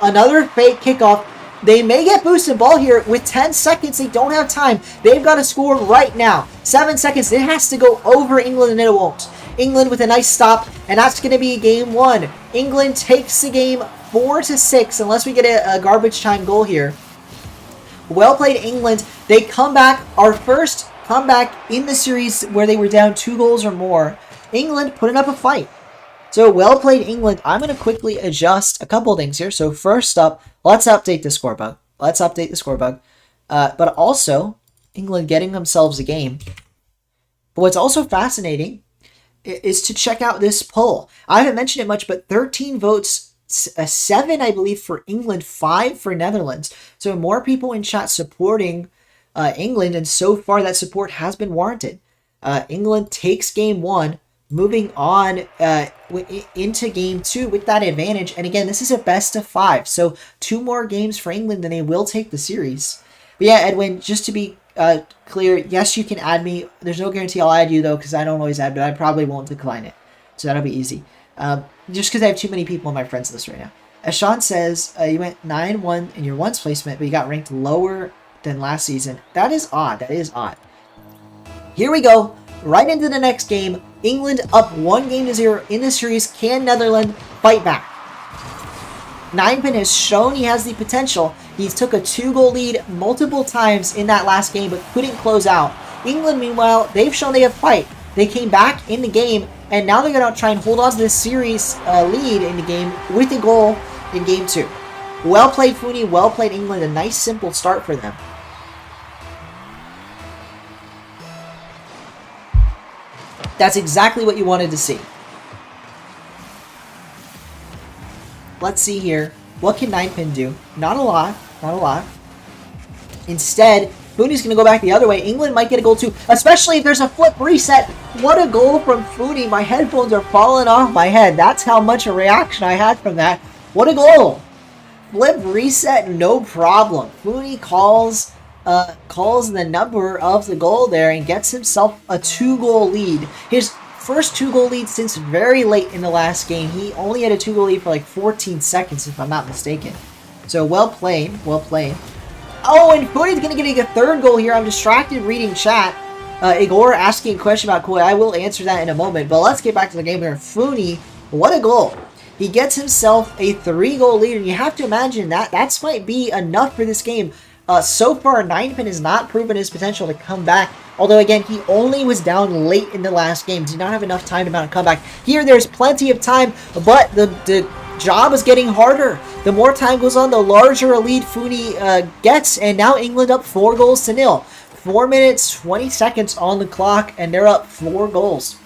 Another fake kickoff. They may get boosted ball here with 10 seconds. They don't have time. They've got to score right now. 7 seconds. It has to go over England, and it won't. England with a nice stop, and that's going to be game 1. England takes the game 4-6 unless we get a garbage time goal here. Well played, England. They come back. Our first comeback in the series where they were down 2 goals or more. England putting up a fight. So, well played, England. I'm going to quickly adjust a couple of things here. So, first up, let's update the score bug. But also, England getting themselves a game. But what's also fascinating is to check out this poll. I haven't mentioned it much, but 13 votes, 7, I believe, for England, 5 for Netherlands. So, more people in chat supporting England, and so far that support has been warranted. England takes game 1. Moving on into game 2 with that advantage. And again, this is a best of 5. So 2 more games for England and they will take the series. But yeah, Edwin, just to be clear. Yes, you can add me. There's no guarantee I'll add you, though, because I don't always add, but I probably won't decline it. So that'll be easy. Just because I have too many people on my friends list right now. As Sean says, you went 9-1 in your ones placement, but you got ranked lower than last season. That is odd. That is odd. Here we go. Right into the next game. England up 1-0 in the series. Can Netherlands fight back? Ninepin has shown he has the potential. He took a 2-goal lead multiple times in that last game, but couldn't close out. England, meanwhile, they've shown they have fight. They came back in the game, and now they're going to try and hold on to this series lead in the game with a goal in Game 2. Well played, Funi. Well played, England. A nice, simple start for them. That's exactly what you wanted to see. Let's see here. What can Ninepin do? Not a lot. Not a lot. Instead, Funi's going to go back the other way. England might get a goal too, especially if there's a flip reset. What a goal from Funi. My headphones are falling off my head. That's how much a reaction I had from that. What a goal. Flip reset, no problem. Funi calls the number of the goal there and gets himself a 2-goal lead. His first 2-goal lead since very late in the last game. He only had a 2-goal lead for like 14 seconds, if I'm not mistaken. So well played, well played. Oh, and Funi's going to get a third goal here. I'm distracted reading chat. Igor asking a question about Koi. I will answer that in a moment, but let's get back to the game here. Funi, what a goal. He gets himself a 3-goal lead, and you have to imagine that might be enough for this game. So far, Ninepin has not proven his potential to come back. Although, again, he only was down late in the last game. Did not have enough time to mount a comeback. Here, there's plenty of time, but the job is getting harder. The more time goes on, the larger a lead Funi gets. And now England up 4-0. 4 minutes, 20 seconds on the clock, and they're up 4 goals.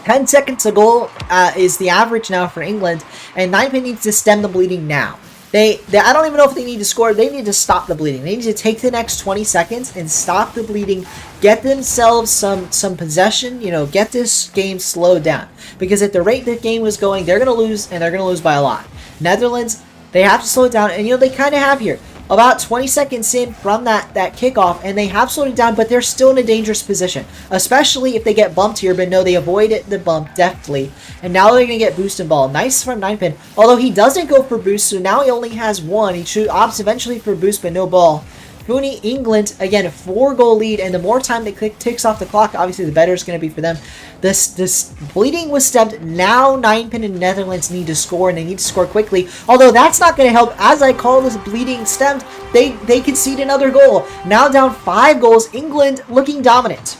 10 seconds a goal is the average now for England, and Ninepin needs to stem the bleeding now. I don't even know if they need to score. They need to stop the bleeding. They need to take the next 20 seconds and stop the bleeding, get themselves some possession, get this game slowed down. Because at the rate the game was going, they're going to lose, and they're going to lose by a lot. Netherlands, they have to slow it down, and they kind of have here. About 20 seconds in from that kickoff, and they have slowed it down, but they're still in a dangerous position, especially if they get bumped here, but no, they avoided the bump deftly, and now they're going to get boost and ball. Nice from Ninepin, although he doesn't go for boost, so now he only has 1. He opts eventually for boost, but no ball. Funi, England, again, a 4-goal lead, and the more time that ticks off the clock, obviously the better it's going to be for them. This bleeding was stemmed. Now Ninepin and Netherlands need to score, and they need to score quickly. Although that's not going to help. As I call this bleeding stemmed, they concede another goal. Now down 5 goals. England looking dominant.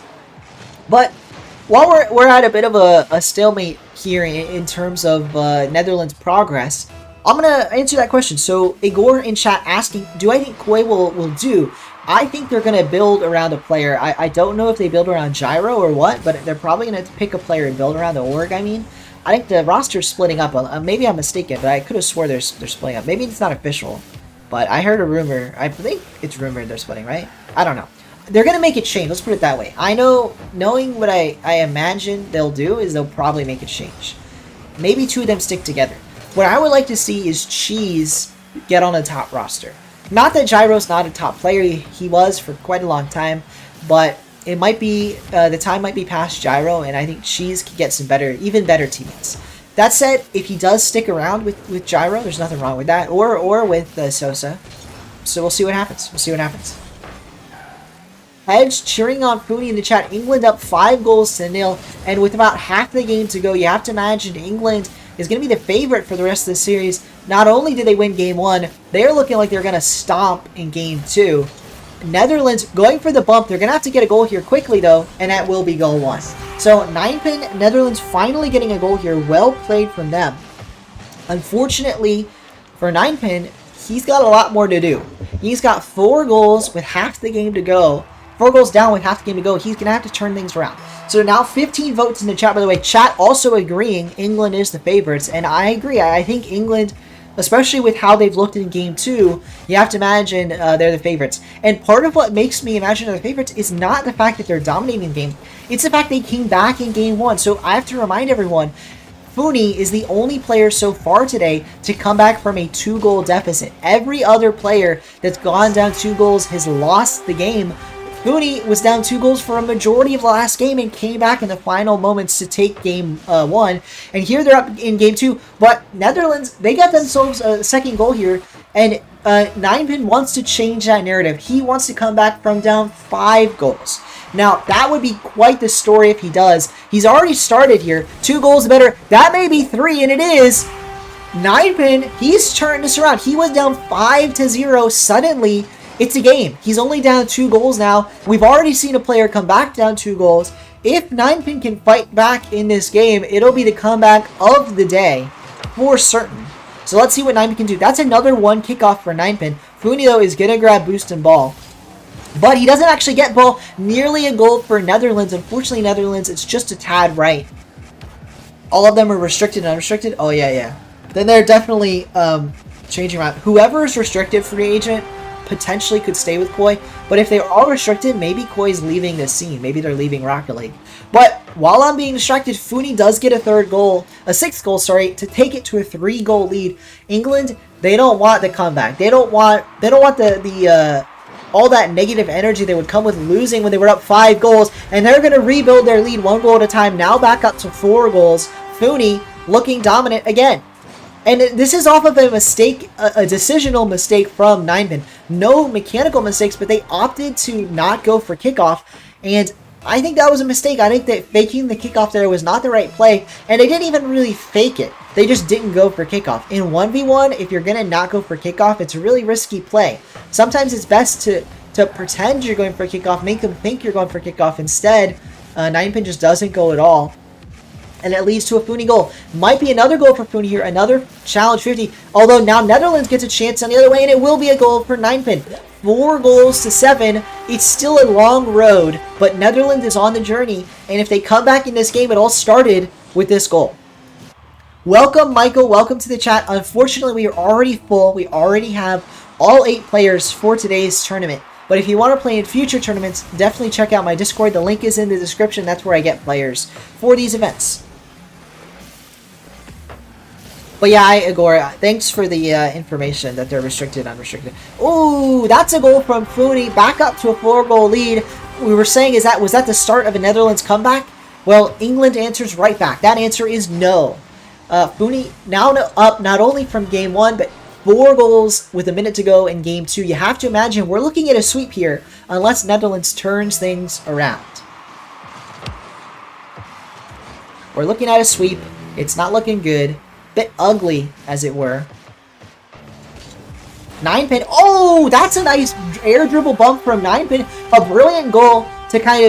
But while we're at a bit of a stalemate here in terms of Netherlands' progress, I'm going to answer that question. So, Igor in chat asking, do I think Koi will do? I think they're going to build around a player. I don't know if they build around Gyro or what, but they're probably going to pick a player and build around the org, I mean. I think the roster's splitting up. Maybe I'm mistaken, but I could have swore they're splitting up. Maybe it's not official, but I heard a rumor. I think it's rumored they're splitting, right? I don't know. They're going to make it change. Let's put it that way. I know, knowing what I imagine they'll do is they'll probably make it change. Maybe 2 of them stick together. What I would like to see is Cheese get on a top roster. Not that Gyro's not a top player. He was for quite a long time. But it might be, the time might be past Gyro, and I think Cheese could get some even better teammates. That said, if he does stick around with Gyro, there's nothing wrong with that. Or with Sosa. So we'll see what happens. We'll see what happens. Hedge cheering on Funi in the chat. England up 5-0, and with about half the game to go, you have to imagine England is going to be the favorite for the rest of the series. Not only did they win Game 1, they're looking like they're going to stomp in Game 2. Netherlands going for the bump. They're going to have to get a goal here quickly, though, and that will be goal 1. So, Ninepin, Netherlands finally getting a goal here. Well played from them. Unfortunately, for Ninepin, he's got a lot more to do. He's got 4 goals with half the game to go. 4 goals down with half the game to go. He's going to have to turn things around. So now 15 votes in the chat, by the way. Chat also agreeing England is the favorites. And I agree. I think England, especially with how they've looked in Game 2, you have to imagine they're the favorites. And part of what makes me imagine they're the favorites is not the fact that they're dominating the game. It's the fact they came back in Game 1. So I have to remind everyone, Funi is the only player so far today to come back from a 2-goal deficit. Every other player that's gone down 2 goals has lost the game Fooney was down 2 goals for a majority of the last game and came back in the final moments to take game 1. And here they're up in game 2. But Netherlands, they got themselves a second goal here. And Ninepin wants to change that narrative. He wants to come back from down 5 goals. Now, that would be quite the story if he does. He's already started here. 2 goals better. That may be 3, and it is. Ninepin, he's turned this around. He was down 5-0. Suddenly, it's a game. He's only down 2 goals now. We've already seen a player come back down 2 goals. If Ninepin can fight back in this game, it'll be the comeback of the day for certain. So let's see what Ninepin can do. That's another 1 kickoff for Ninepin. Fooney, though, is going to grab boost and ball. But he doesn't actually get ball. Nearly a goal for Netherlands. Unfortunately, Netherlands, it's just a tad right. All of them are restricted and unrestricted. Oh, yeah. Then they're definitely changing around. Whoever is restricted free agent potentially could stay with Koi. But if they're all restricted, maybe Koi's leaving the scene. Maybe they're leaving Rocket League. But while I'm being distracted, Fooney does get a 6th goal, to take it to a 3-goal lead. England, they don't want the comeback. They don't want the all that negative energy that would come with losing when they were up 5 goals. And they're going to rebuild their lead 1 goal at a time. Now back up to 4 goals. Fooney looking dominant again. And this is off of a mistake, a decisional mistake from Ninepin. No mechanical mistakes, but they opted to not go for kickoff. And I think that was a mistake. I think that faking the kickoff there was not the right play. And they didn't even really fake it. They just didn't go for kickoff. In 1v1, if you're going to not go for kickoff, it's a really risky play. Sometimes it's best to pretend you're going for kickoff, make them think you're going for kickoff instead. Ninepin just doesn't go at all. And it leads to a Fooney goal. Might be another goal for Fooney here. Another challenge 50. Although now Netherlands gets a chance on the other way, and it will be a goal for Ninepin. 4 goals to 7. It's still a long road, but Netherlands is on the journey. And if they come back in this game, it all started with this goal. Welcome, Michael. Welcome to the chat. Unfortunately, we are already full. We already have all 8 players for today's tournament. But if you want to play in future tournaments, definitely check out my Discord. The link is in the description. That's where I get players for these events. But yeah, Agora, thanks for the information that they're restricted, unrestricted. Ooh, that's a goal from Fooney. Back up to a 4-goal lead. We were saying, was that the start of a Netherlands comeback? Well, England answers right back. That answer is no. Fooney now up not only from game 1, but 4 goals with a minute to go in game 2. You have to imagine we're looking at a sweep here unless Netherlands turns things around. We're looking at a sweep. It's not looking good. Bit ugly, as it were. Ninepin. Oh, that's a nice air dribble bump from Ninepin. A brilliant goal to kind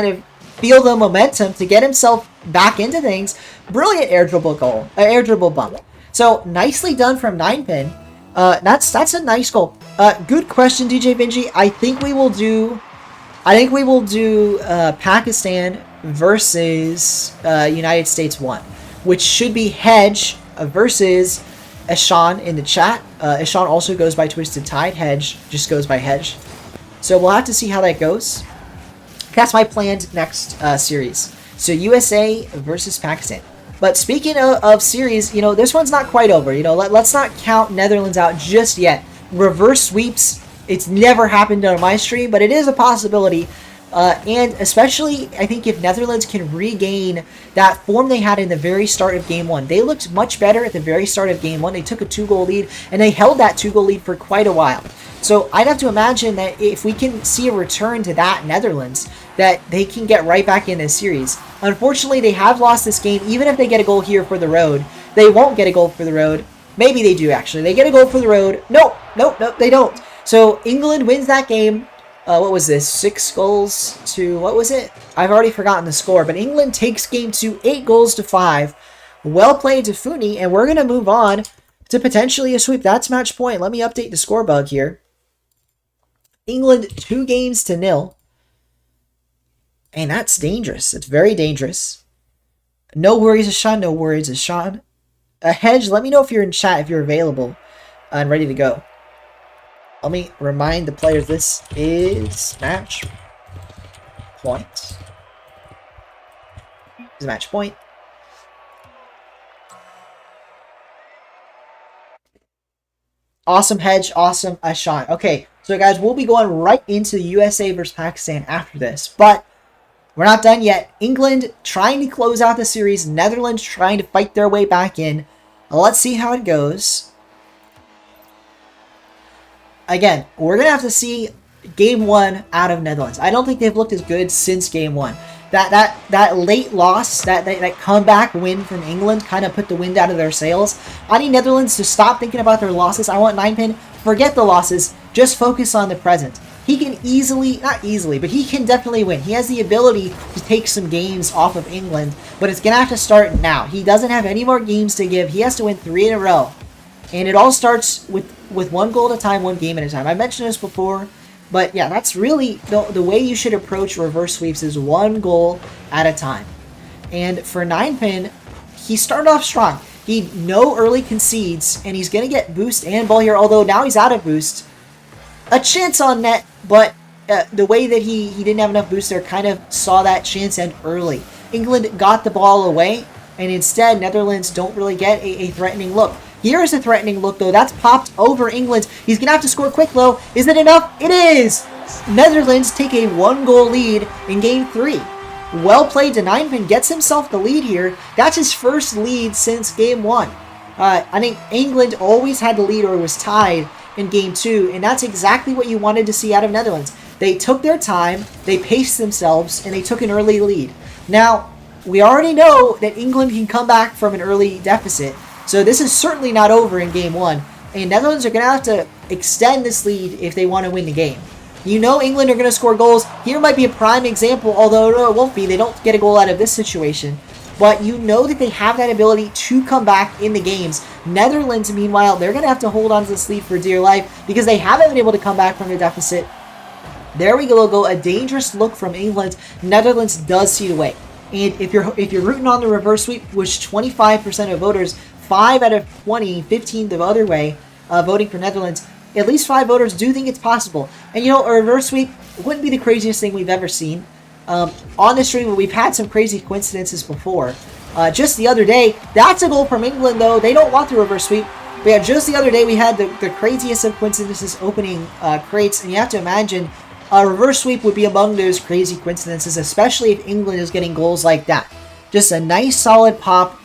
of feel the momentum to get himself back into things. Brilliant air dribble bump. So nicely done from Ninepin. That's a nice goal. Good question, DJ Vinci. I think we will do Pakistan versus United States 1. Which should be Hedge versus Eshan in the chat. Eshan also goes by Twisted Tide. Hedge just goes by Hedge. So we'll have to see how that goes. That's my planned next series. So USA versus Pakistan. But speaking of series, this one's not quite over. Let's not count Netherlands out just yet. Reverse sweeps, it's never happened on my stream, but it is a possibility. And especially, I think if Netherlands can regain that form they had in the very start of Game 1. They looked much better at the very start of Game 1. They took a 2-goal lead, and they held that 2-goal lead for quite a while. So I'd have to imagine that if we can see a return to that Netherlands, that they can get right back in this series. Unfortunately, they have lost this game. Even if they get a goal here for the road, they won't get a goal for the road. Maybe they do, actually. They get a goal for the road. Nope, they don't. So England wins that game. What was this? 6 goals to... What was it? I've already forgotten the score. But England takes game 2, 8 goals to 5. Well played to Fooney. And we're going to move on to potentially a sweep. That's match point. Let me update the score bug here. England 2-0. And that's dangerous. It's very dangerous. No worries, Ashan. No worries, Ashan. Hedge, let me know if you're in chat, if you're available and ready to go. Let me remind the players this is match point. This is match point. Awesome, Hedge. Awesome, Ashan. Okay, So guys, we'll be going right into the USA versus Pakistan after this. But we're not done yet. England trying to close out the series. Netherlands trying to fight their way back in. Let's see how it goes. Again, we're going to have to see game 1 out of Netherlands. I don't think they've looked as good since game 1. That late loss, that comeback win from England kind of put the wind out of their sails. I need Netherlands to stop thinking about their losses. I want 9pin, forget the losses, just focus on the present. He can easily, not easily, but he can definitely win. He has the ability to take some games off of England, but it's going to have to start now. He doesn't have any more games to give. He has to win 3 in a row. And it all starts with 1 goal at a time, 1 game at a time. I mentioned this before, but yeah, that's really the way you should approach reverse sweeps is 1 goal at a time. And for 9pin, he started off strong. He no early concedes, and he's going to get boost and ball here, although now he's out of boost. A chance on net, but the way that he didn't have enough boost there kind of saw that chance end early. England got the ball away, and instead Netherlands don't really get a threatening look. Here is a threatening look, though. That's popped over England. He's going to have to score quick, though. Is it enough? It is! Netherlands take a 1-goal lead in Game 3. Well played to 9pin. Gets himself the lead here. That's his first lead since Game 1. I think England always had the lead or was tied in Game 2, and that's exactly what you wanted to see out of Netherlands. They took their time, they paced themselves, and they took an early lead. Now, we already know that England can come back from an early deficit, so this is certainly not over in Game 1, and Netherlands are going to have to extend this lead if they want to win the game. You know England are going to score goals. Here might be a prime example, although no, it won't be. They don't get a goal out of this situation. But you know that they have that ability to come back in the games. Netherlands, meanwhile, they're going to have to hold on to this lead for dear life because they haven't been able to come back from the deficit. There we go. A dangerous look from England. Netherlands does see the way. And if you're rooting on the reverse sweep, which 25% of voters, 5 out of 20, 15 the other way, voting for Netherlands, at least 5 voters do think it's possible. And you know, a reverse sweep wouldn't be the craziest thing we've ever seen. On this stream, we've had some crazy coincidences before. Just the other day, that's a goal from England, though. They don't want the reverse sweep. But yeah, just the other day, we had the craziest of coincidences opening crates. And you have to imagine a reverse sweep would be among those crazy coincidences, especially if England is getting goals like that. Just a nice, solid pop.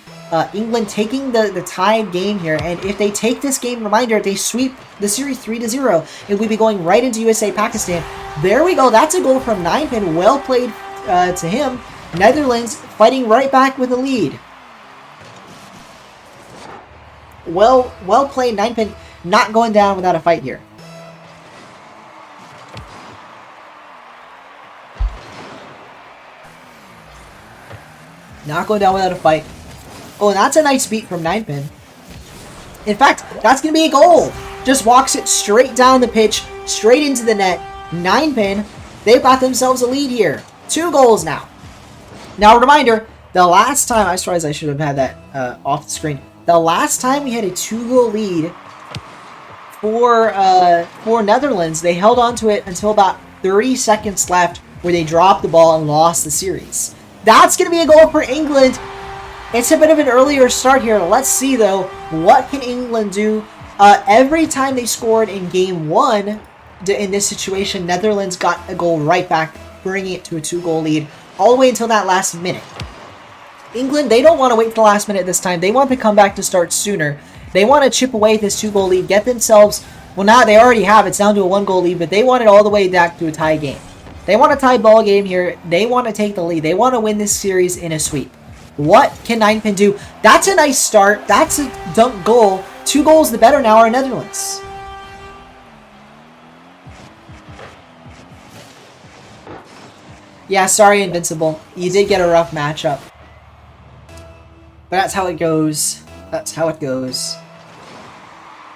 England taking the tied game here. And if they take this game, reminder, they sweep the series 3-0. And we'd be going right into USA-Pakistan. There we go. That's a goal from 9pin. Well played to him. Netherlands fighting right back with a lead. Well played, 9pin. Not going down without a fight here. Not going down without a fight. Oh, and that's a nice beat from 9pin. In fact, that's going to be a goal. Just walks it straight down the pitch, straight into the net. 9pin, they've got themselves a lead here. 2 goals now. Now, a reminder, the last time, I suppose I should have had that off the screen. The last time we had a 2-goal lead for Netherlands, they held on to it until about 30 seconds left where they dropped the ball and lost the series. That's going to be a goal for England. It's a bit of an earlier start here. Let's see, though, what can England do? Every time they scored in Game 1 in this situation, Netherlands got a goal right back, bringing it to a 2-goal lead all the way until that last minute. England, they don't want to wait for the last minute this time. They want the comeback to start sooner. They want to chip away at this 2-goal lead, get themselves, well, now they already have. It's down to a 1-goal lead, but they want it all the way back to a tie game. They want a tie ball game here. They want to take the lead. They want to win this series in a sweep. What can 9pin do? That's a nice start. That's a dunk goal. 2 goals the better now are Netherlands. Yeah, sorry, Invincible. You did get a rough matchup. But that's how it goes. That's how it goes.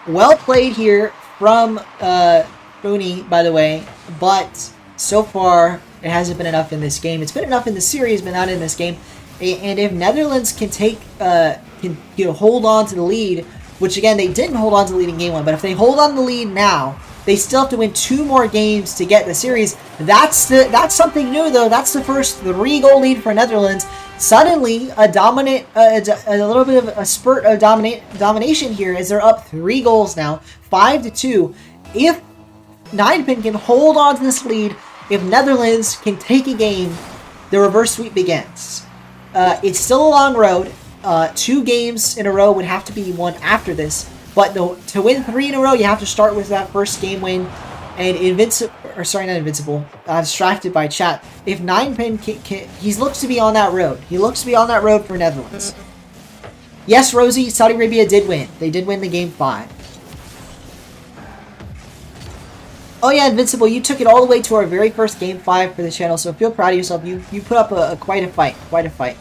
Well played here from Rooney, by the way. But so far, it hasn't been enough in this game. It's been enough in the series, but not in this game. And if Netherlands can hold on to the lead, which again they didn't hold on to the lead in Game 1, but if they hold on to the lead now, they still have to win 2 more games to get the series. That's something new, though. That's the first 3-goal lead for Netherlands. Suddenly, a little bit of a spurt of domination here as they're up 3 goals now, 5-2. If Ninepin can hold on to this lead. If Netherlands can take a game, the reverse sweep begins. It's still a long road. 2 games in a row would have to be won after this. But to win 3 in a row, you have to start with that first game win. And distracted by chat. If Ninepin he looks to be on that road. He looks to be on that road for Netherlands. Yes, Rosie, Saudi Arabia did win. They did win the game 5. Oh yeah, Invincible, you took it all the way to our very first game 5 for the channel, so feel proud of yourself. You put up quite a fight. But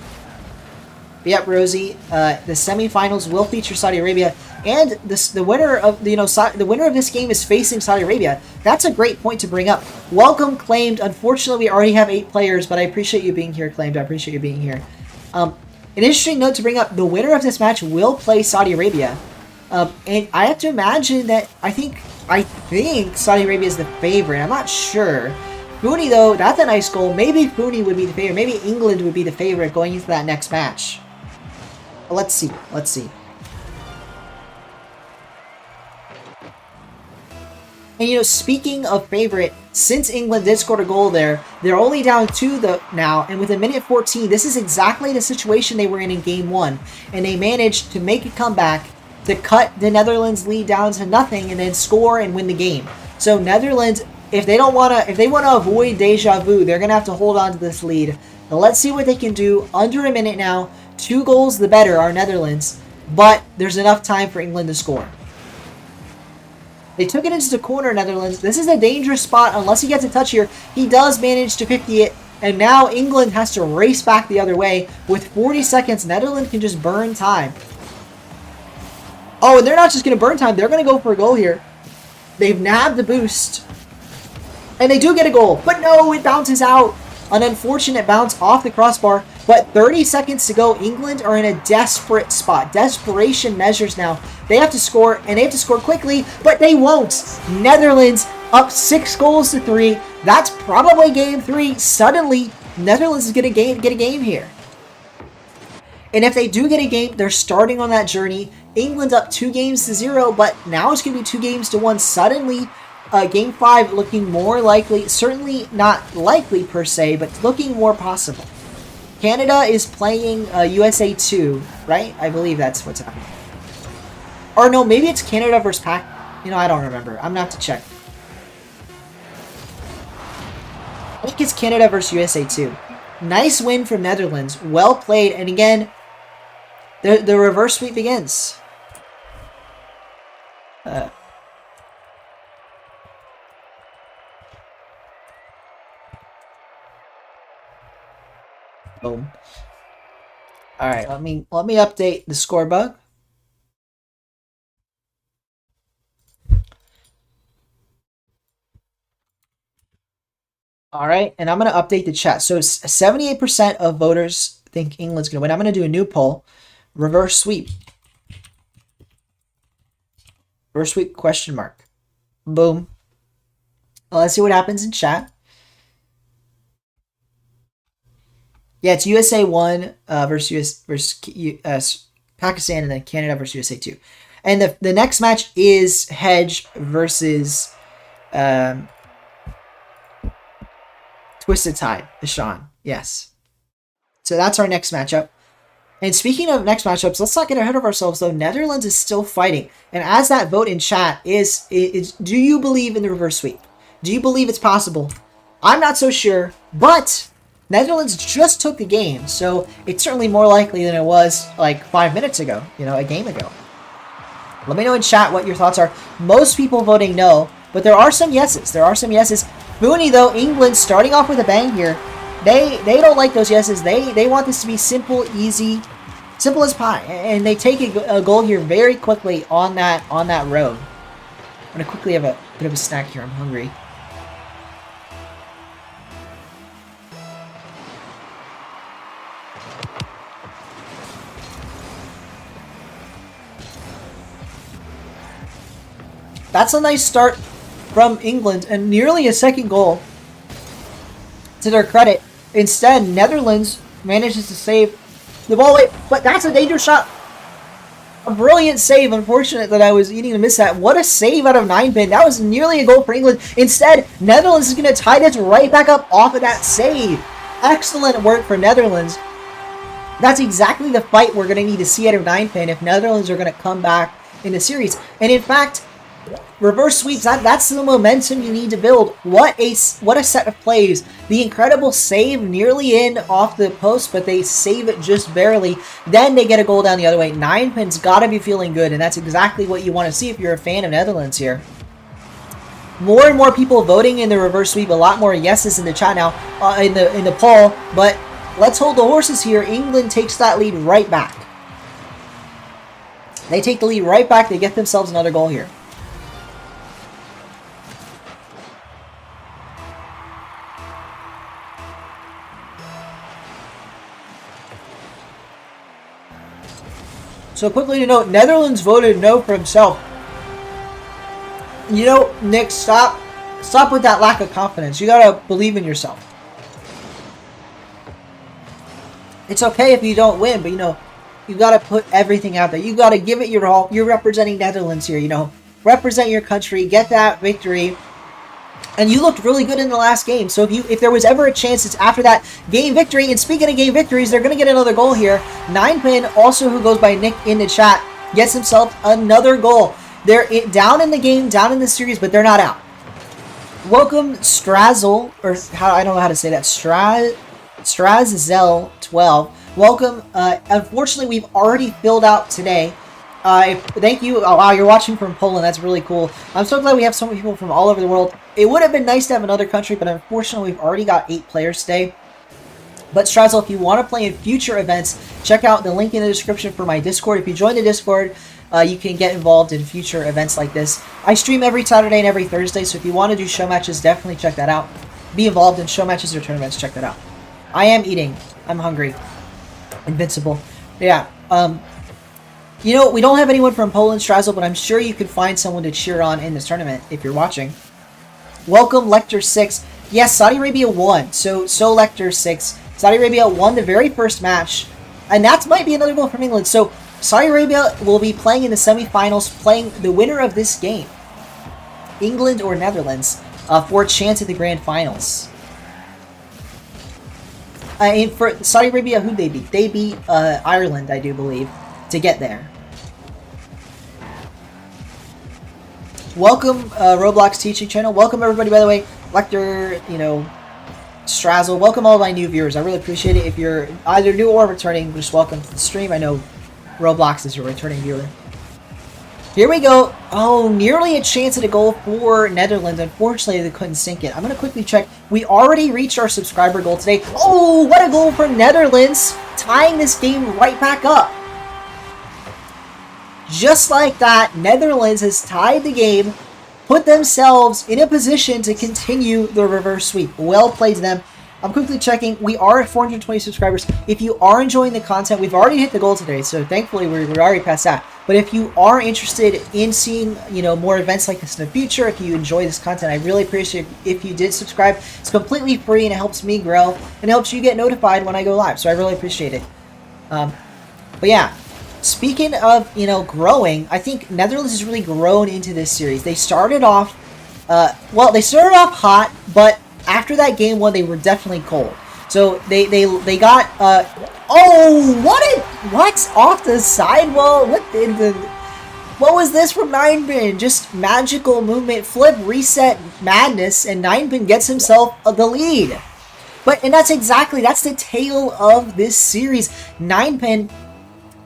yep, Rosie, the semifinals will feature Saudi Arabia, and the winner of the winner of this game is facing Saudi Arabia. That's a great point to bring up. Welcome, Claimed. Unfortunately, we already have 8 players, but I appreciate you being here, Claimed. I appreciate you being here. An interesting note to bring up: the winner of this match will play Saudi Arabia, and I have to imagine that I think Saudi Arabia is the favorite. I'm not sure. Fooney, though, that's a nice goal. Maybe Fooney would be the favorite. Maybe England would be the favorite going into that next match. Let's see. And speaking of favorite, since England did score a goal there, they're only down 2 now, and with a minute 14, this is exactly the situation they were in game 1, and they managed to make a comeback to cut the Netherlands lead down to nothing and then score and win the game. So Netherlands, if they want to avoid deja vu, they're going to have to hold on to this lead. Now let's see what they can do. Under a minute now. 2 goals the better are Netherlands, but there's enough time for England to score. They took it into the corner, Netherlands. This is a dangerous spot unless he gets a touch here. He does manage to 50 it, and now England has to race back the other way. With 40 seconds, Netherlands can just burn time. Oh, and they're not just going to burn time. They're going to go for a goal here. They've nabbed the boost. And they do get a goal. But no, it bounces out. An unfortunate bounce off the crossbar. But 30 seconds to go. England are in a desperate spot. Desperation measures now. They have to score, and they have to score quickly, but they won't. Netherlands up 6 goals to 3. That's probably game 3. Suddenly, Netherlands is going to get a game here. And if they do get a game, they're starting on that journey. England up 2 games to 0, but now it's going to be 2 games to 1. Suddenly, game 5 looking more likely. Certainly not likely per se, but looking more possible. Canada is playing USA 2, right? I believe that's what's happening. Or no, maybe it's Canada versus Pac. I don't remember. I'm going to have to check. I think it's Canada versus USA 2. Nice win from Netherlands. Well played. And again, the reverse sweep begins. Boom. All right, let me update the score bug. All right, and I'm going to update the chat. So 78% of voters think England's going to win. I'm going to do a new poll. Reverse sweep. Reverse sweep question mark. Boom. Well, let's see what happens in chat. Yeah, it's USA 1 versus Pakistan, and then Canada versus USA 2. And the next match is Hedge versus Twisted Tide, Ishan. Yes. So that's our next matchup. And speaking of next matchups, let's not get ahead of ourselves, though. Netherlands is still fighting. And as that vote in chat is do you believe in the reverse sweep? Do you believe it's possible? I'm not so sure, but Netherlands just took the game, so it's certainly more likely than it was like 5 minutes ago, a game ago. Let me know in chat what your thoughts are. Most people voting no, but there are some yeses. Booney, though, England starting off with a bang here. They don't like those yeses. They want this to be simple, easy, simple as pie, and they take a goal here very quickly on that road. I'm gonna quickly have a bit of a snack here. I'm hungry. That's a nice start from England, and nearly a second goal to their credit. Instead, Netherlands manages to save the ball. Wait, but that's a dangerous shot. A brilliant save. Unfortunate that I was eating to miss that. What a save out of 9pin. That was nearly a goal for England. Instead, Netherlands is going to tie this right back up off of that save. Excellent work for Netherlands. That's exactly the fight we're going to need to see out of 9pin if Netherlands are going to come back in the series. And in fact, reverse sweeps, that's the momentum you need to build. What a set of plays. The incredible save nearly in off the post, but they save it just barely. Then they get a goal down the other way. 9pin's got to be feeling good, and that's exactly what you want to see if you're a fan of Netherlands here. More and more people voting in the reverse sweep. A lot more yeses in the chat now, in the poll. But let's hold the horses here. England takes that lead right back. They take the lead right back. They get themselves another goal here. So quickly to note, Netherlands voted no for himself. You know, Nick, stop with that lack of confidence. You gotta believe in yourself. It's okay if you don't win, but you know, you gotta put everything out there. You gotta give it your all. You're representing Netherlands here, you know. Represent your country, get that victory. And you looked really good in the last game. So if there was ever a chance, it's after that game victory. And speaking of game victories, they're going to get another goal here. 9pin, also who goes by Nick in the chat, gets himself another goal. They're down in the game, down in the series, but they're not out. Welcome Strazel, or I don't know how to say that. Strazel12. Welcome. Unfortunately, we've already filled out today. Thank you. Oh, wow, you're watching from Poland. That's really cool. I'm so glad we have so many people from all over the world. It would have been nice to have another country, but unfortunately, we've already got 8 players today. But Strazel, if you want to play in future events, check out the link in the description for my Discord. If you join the Discord, you can get involved in future events like this. I stream every Saturday and every Thursday, so if you want to do show matches, definitely check that out. Be involved in show matches or tournaments, check that out. I am eating. I'm hungry. Invincible. Yeah. You know, we don't have anyone from Poland, Strazel, but I'm sure you could find someone to cheer on in this tournament if you're watching. Welcome, Lecter6. Yes, Saudi Arabia won. So Lecter6. Saudi Arabia won the very first match. And that might be another goal from England. So Saudi Arabia will be playing in the semifinals, playing the winner of this game, England or Netherlands, for a chance at the grand finals. And for Saudi Arabia, who'd they beat? They beat Ireland, I do believe, to get there. Welcome, Roblox teaching channel. Welcome, everybody, by the way. Lecter, you know, Strazel. Welcome all my new viewers. I really appreciate it. If you're either new or returning, just welcome to the stream. I know Roblox is your returning viewer. Here we go. Oh, nearly a chance at a goal for Netherlands. Unfortunately, they couldn't sink it. I'm going to quickly check. We already reached our subscriber goal today. Oh, what a goal for Netherlands, tying this game right back up. Just like that, Netherlands has tied the game, put themselves in a position to continue the reverse sweep. Well played to them. I'm quickly checking. We are at 420 subscribers. If you are enjoying the content, we've already hit the goal today, so thankfully we're already past that. But if you are interested in seeing, you know, more events like this in the future, if you enjoy this content, I really appreciate it if you did subscribe. It's completely free and it helps me grow and helps you get notified when I go live. So I really appreciate it. But yeah. Speaking of, you know, growing, I think Netherlands has really grown into this series. They started off, well, they started off hot, but after that game one, they were definitely cold. So they got, oh, what? Off the sidewall? What was this from 9pin? Just magical movement, flip, reset, madness, and 9pin gets himself the lead. And that's the tale of this series. 9pin,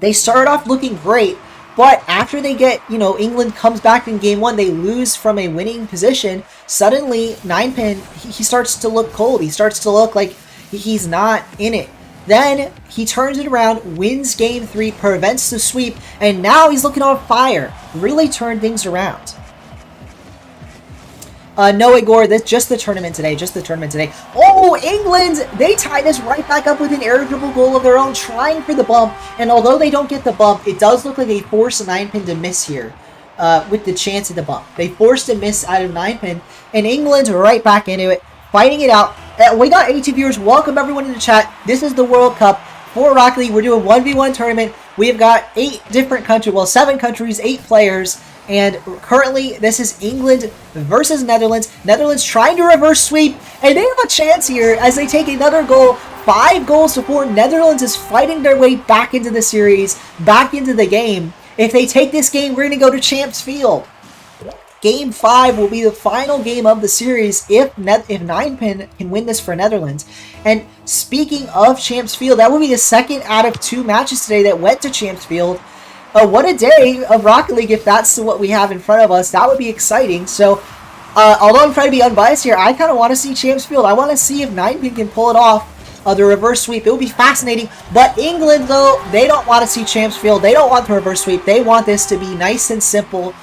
they started off looking great, but after they get, you know, England comes back in game one, they lose from a winning position. Suddenly, 9pin, he starts to look cold. He starts to look like he's not in it. Then he turns it around, wins game 3, prevents the sweep, and now he's looking on fire. Really turned things around. No, Igor, that's just the tournament today. Oh, England! They tie this right back up with an air dribble goal of their own, trying for the bump. And although they don't get the bump, it does look like they force 9pin to miss here with the chance of the bump. They forced a miss out of 9pin, and England's right back into it, fighting it out. We got 82 viewers. Welcome everyone in the chat. This is the World Cup for Rocket League. We're doing 1v1 tournament. We've got 8 different countries, well, 7 countries, 8 players, and currently this is England versus Netherlands. Netherlands trying to reverse sweep, and they have a chance here as they take another goal. 5 goals to 4. Netherlands is fighting their way back into the series, back into the game. If they take this game, we're going to go to Champs Field. Game 5 will be the final game of the series if 9pin can win this for Netherlands. And speaking of Champs Field, that will be the second out of 2 matches today that went to Champs Field. What a day of Rocket League if that's what we have in front of us. That would be exciting. So, although I'm trying to be unbiased here, I kind of want to see Champs Field. I want to see if 9pin can pull it off. The reverse sweep. It will be fascinating. But England, though, they don't want to see Champs Field. They don't want the reverse sweep. They want this to be nice and simple.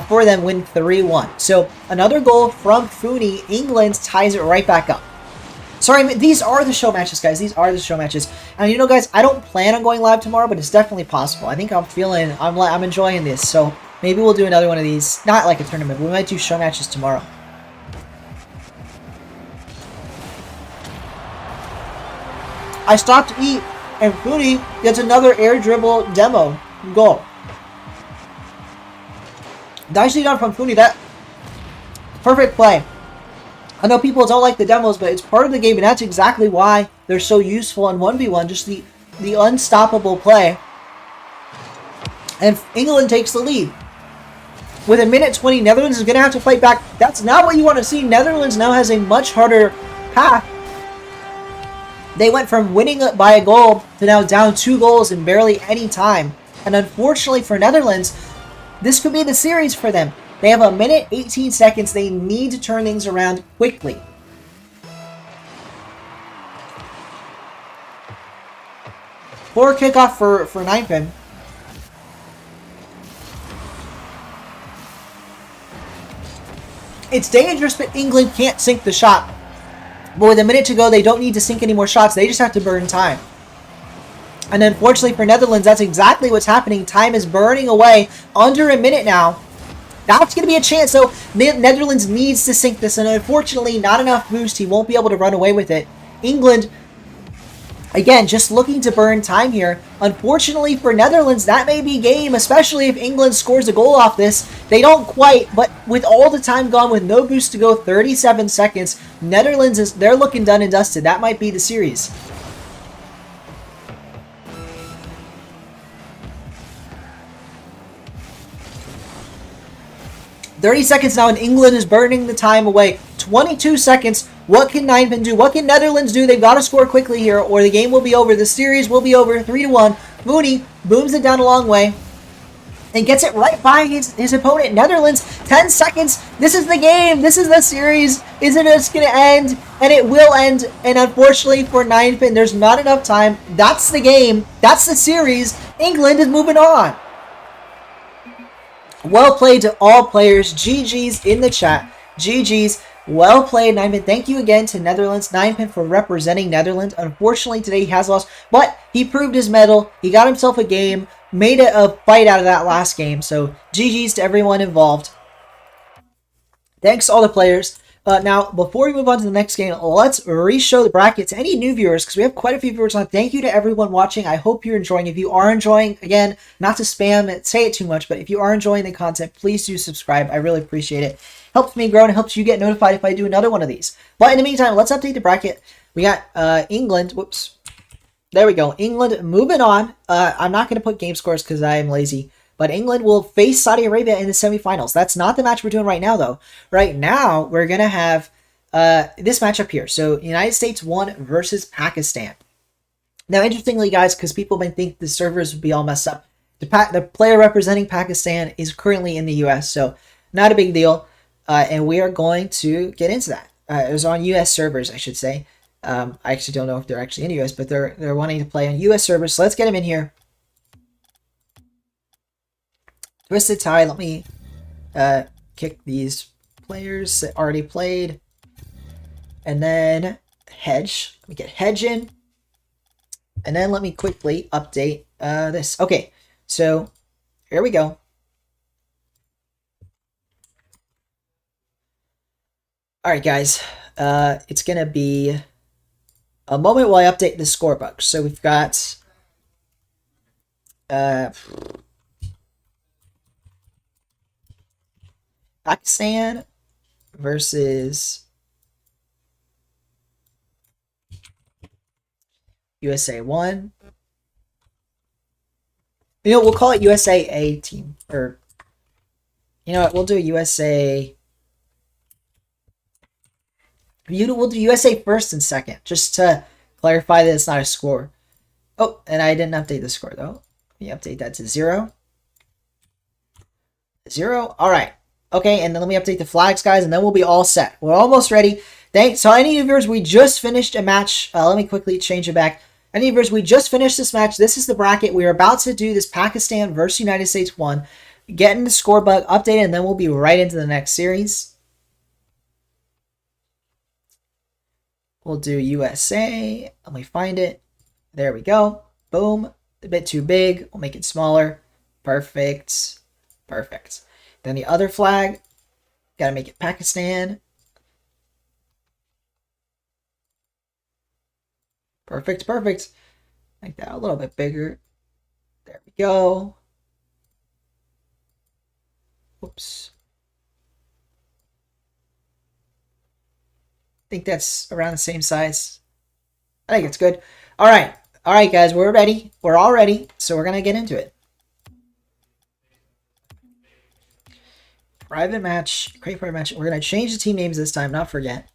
For them, win 3-1. So another goal from Fooney. England ties it right back up. Sorry, these are the show matches, guys. These are the show matches. And you know, guys, I don't plan on going live tomorrow, but it's definitely possible. I think I'm enjoying this. So maybe we'll do another one of these. Not like a tournament. We might do show matches tomorrow. I stopped to eat, and Fooney gets another air dribble demo goal. Nicely done from Fooney. That perfect play. I know people don't like the demos, but it's part of the game, and that's exactly why they're so useful in 1v1. Just the unstoppable play. And England takes the lead. With a minute 20, Netherlands is going to have to fight back. That's not what you want to see. Netherlands now has a much harder path. They went from winning by a goal to now down 2 goals in barely any time. And unfortunately for Netherlands, this could be the series for them. They have a minute, 18 seconds. They need to turn things around quickly. Poor kickoff for 9pin. It's dangerous, but England can't sink the shot. But with a minute to go, they don't need to sink any more shots. They just have to burn time. And unfortunately for Netherlands, that's exactly what's happening. Time is burning away. Under a minute now. That's going to be a chance. So Netherlands needs to sink this. And unfortunately, not enough boost. He won't be able to run away with it. England, again, just looking to burn time here. Unfortunately for Netherlands, that may be game. Especially if England scores a goal off this. They don't quite. But with all the time gone, with no boost to go, 37 seconds. Netherlands, they're looking done and dusted. That might be the series. 30 seconds now, and England is burning the time away. 22 seconds. What can 9pin do? What can Netherlands do? They've got to score quickly here, or the game will be over. The series will be over. 3-1. Fooney booms it down a long way and gets it right by his opponent. Netherlands, 10 seconds. This is the game. This is the series. Isn't it just going to end? And it will end. And unfortunately for 9pin, there's not enough time. That's the game. That's the series. England is moving on. Well played to all players. GG's in the chat. GG's. Well played, 9pin. Thank you again to Netherlands. 9pin for representing Netherlands. Unfortunately, today he has lost, but he proved his mettle. He got himself a game, made a fight out of that last game. So, GG's to everyone involved. Thanks to all the players. Now, before we move on to the next game, let's re-show the brackets. Any new viewers, because we have quite a few viewers on. Thank you to everyone watching. I hope you're enjoying. If you are enjoying, again, not to spam it, say it too much, but if you are enjoying the content, please do subscribe. I really appreciate it. Helps me grow and helps you get notified if I do another one of these. But in the meantime, let's update the bracket. We got England. Whoops. There we go. England moving on. I'm not going to put game scores because I am lazy. But England will face Saudi Arabia in the semifinals. That's not the match we're doing right now, though. Right now, we're going to have this matchup here. So, United States 1 versus Pakistan. Now, interestingly, guys, because people might think the servers would be all messed up, the player representing Pakistan is currently in the U.S., so not a big deal. And we are going to get into that. It was on U.S. servers, I should say. I actually don't know if they're actually in the U.S., but they're wanting to play on U.S. servers. So let's get them in here. Twisted Tie, let me kick these players that already played. And then Hedge. Let me get Hedge in. And then let me quickly update this. Okay, so here we go. Alright, guys. It's going to be a moment while I update the score book. So we've got Uh, Pakistan versus USA 1. You know, we'll call it USA A team. Or, you know what, we'll do USA... We'll do USA first and second, just to clarify that it's not a score. Oh, and I didn't update the score, though. Let me update that to 0. 0. All right. Okay, and then let me update the flags, guys, and then we'll be all set. We're almost ready. Thanks. So, any of you viewers, we just finished a match. Let me quickly change it back. Any of you viewers, we just finished this match. This is the bracket. We're about to do this Pakistan versus United States 1. Getting the score bug updated, and then we'll be right into the next series. We'll do USA. Let me find it. There we go. Boom. A bit too big. We'll make it smaller. Perfect. Perfect. Then the other flag. Gotta make it Pakistan. Perfect. Perfect. Make that a little bit bigger. There we go. Oops. I think that's around the same size. I think it's good. All right. All right, guys. We're ready. We're all ready. So we're going to get into it. Private match. Create private match. We're going to change the team names this time. Not forget.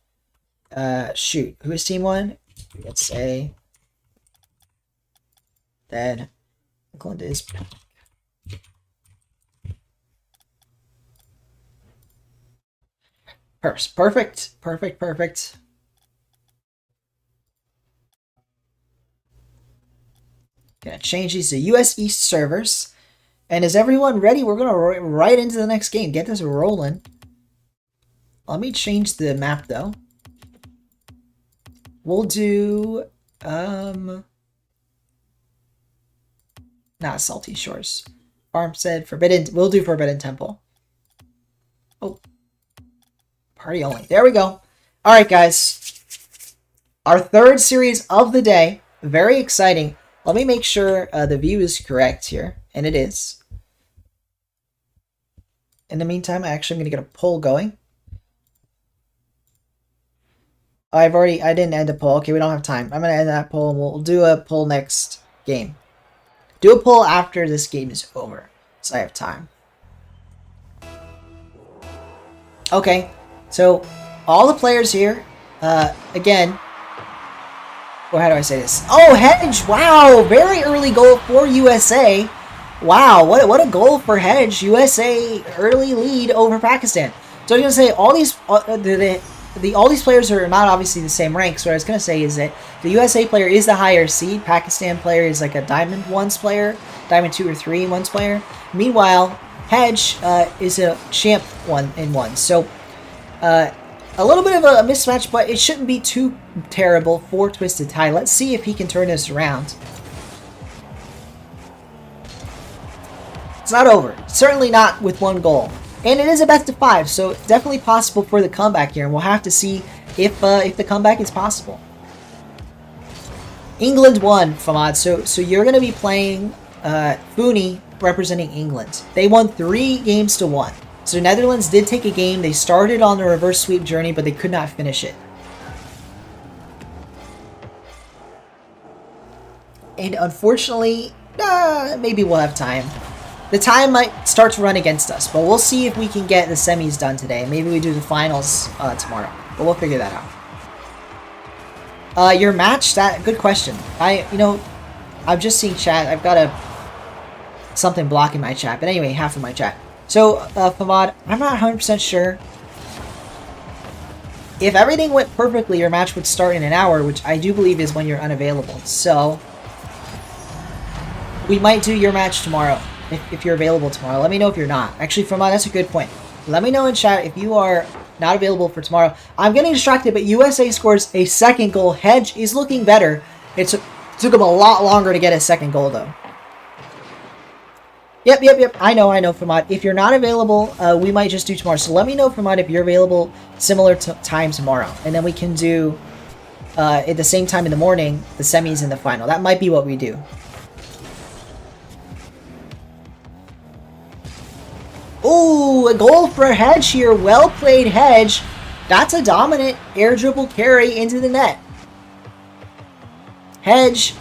Shoot. Who is team 1? Let's say. Then England is... Perfect. Perfect. Perfect. Gonna change these to US East servers. And is everyone ready? We're gonna right into the next game. Get this rolling. Let me change the map though. We'll do not Salty Shores. Farmstead, Forbidden. We'll do Forbidden Temple. Oh. Party only. There we go. All right, guys. Our third series of the day. Very exciting. Let me make sure the view is correct here. And it is. In the meantime, I'm going to get a poll going. I didn't end a poll. Okay, we don't have time. I'm going to end that poll and we'll do a poll next game. Do a poll after this game is over. So I have time. Okay. So, all the players here, again, or how do I say this? Oh, Hedge! Wow! Very early goal for USA. Wow, what a goal for Hedge. USA early lead over Pakistan. So I was going to say, all these players are not obviously the same rank, so what I was going to say is that the USA player is the higher seed. Pakistan player is like a Diamond 1s player, Diamond 2 or 3 1s player. Meanwhile, Hedge is a Champ 1 in 1. So, a little bit of a mismatch, but it shouldn't be too terrible for Twisted Tie. Let's see if he can turn this around. It's not over. Certainly not with 1 goal. And it is a best of 5, so definitely possible for the comeback here. And we'll have to see if the comeback is possible. England won, Famad. So you're going to be playing Fooney representing England. They won 3 games to 1. So Netherlands did take a game. They started on the reverse sweep journey, but they could not finish it. And unfortunately, maybe we'll have time. The time might start to run against us, but we'll see if we can get the semis done today. Maybe we do the finals tomorrow, but we'll figure that out. Your match? Good question. I'm just seeing chat. I've got something blocking my chat, but anyway, half of my chat. So, Famad, I'm not 100% sure. If everything went perfectly, your match would start in an hour, which I do believe is when you're unavailable. So, we might do your match tomorrow, if you're available tomorrow. Let me know if you're not. Actually, Famad, that's a good point. Let me know in chat if you are not available for tomorrow. I'm getting distracted, but USA scores a second goal. Hedge is looking better. It took him a lot longer to get his second goal, though. Yep. I know, Famad. If you're not available, we might just do tomorrow. So let me know, Famad, if you're available similar time tomorrow. And then we can do, at the same time in the morning, the semis and the final. That might be what we do. Oh, a goal for Hedge here. Well played, Hedge. That's a dominant air dribble carry into the net. Hedge,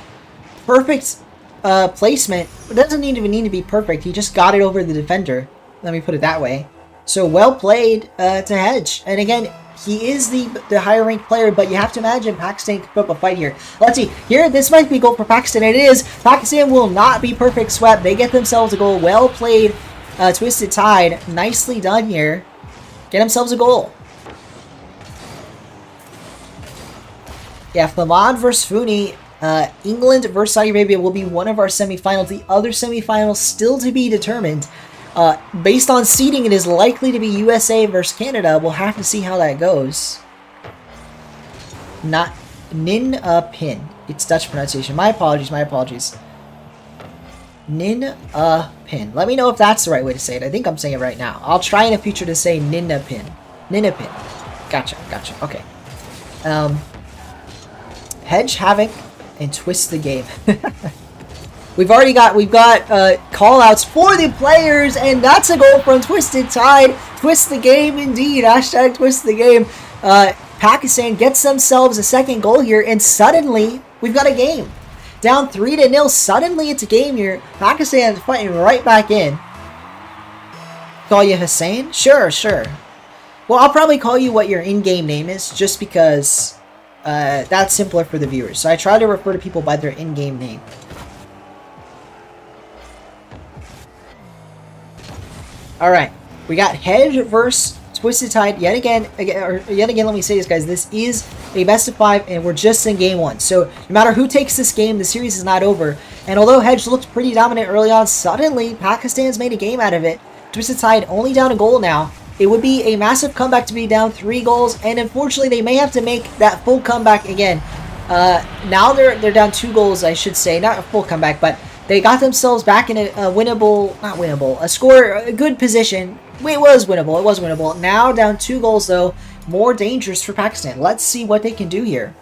perfect placement. It doesn't even need to be perfect. He just got it over the defender. Let me put it that way. So well played to Hedge. And again, he is the higher ranked player, but you have to imagine Pakistan could put up a fight here. Let's see. Here, this might be a goal for Pakistan. It is. Pakistan will not be perfect swept. They get themselves a goal. Well played, Twisted Tide. Nicely done here. Get themselves a goal. Yeah, Flamand versus Funi. England versus Saudi Arabia will be one of our semifinals. The other semifinals still to be determined. Based on seeding, it is likely to be USA versus Canada. We'll have to see how that goes. Not Nin Pin. It's Dutch pronunciation. My apologies. My apologies. Nin Pin. Let me know if that's the right way to say it. I think I'm saying it right now. I'll try in the future to say Nina Pin. Nina Pin. Gotcha. Gotcha. Okay. Hedge Havoc and Twist the Game. We've got call outs for the players, and that's a goal from Twisted Tide. Twist the game indeed. Hashtag twist the game. Pakistan gets themselves a second goal here, and suddenly we've got a game. Down 3-0. Suddenly it's a game here. Pakistan is fighting right back in. Call you Hussein? Sure, sure. Well, I'll probably call you what your in-game name is, just because that's simpler for the viewers. So I try to refer to people by their in-game name. Alright, we got Hedge versus Twisted Tide yet again, let me say this, guys. This is a best of 5, and we're just in game 1. So, no matter who takes this game, the series is not over. And although Hedge looked pretty dominant early on, suddenly, Pakistan's made a game out of it. Twisted Tide only down a goal now. It would be a massive comeback to be down 3 goals, and unfortunately, they may have to make that full comeback again. Now they're down 2 goals, I should say. Not a full comeback, but they got themselves back in a a good position. It was winnable. Now down 2 goals, though. More dangerous for Pakistan. Let's see what they can do here.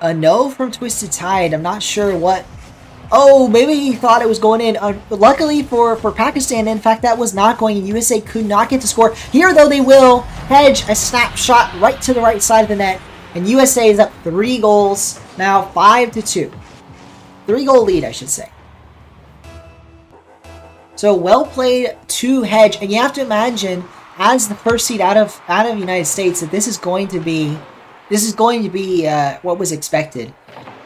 A no from Twisted Tide. I'm not sure what... Oh, maybe he thought it was going in. Luckily for Pakistan, in fact, that was not going in. USA could not get to score. Here, though, they will. Hedge, a snapshot right to the right side of the net. And USA is up 3 goals. Now 5-2. 3-goal lead, I should say. So, well played to Hedge. And you have to imagine, as the first seed out of United States, that this is going to be what was expected.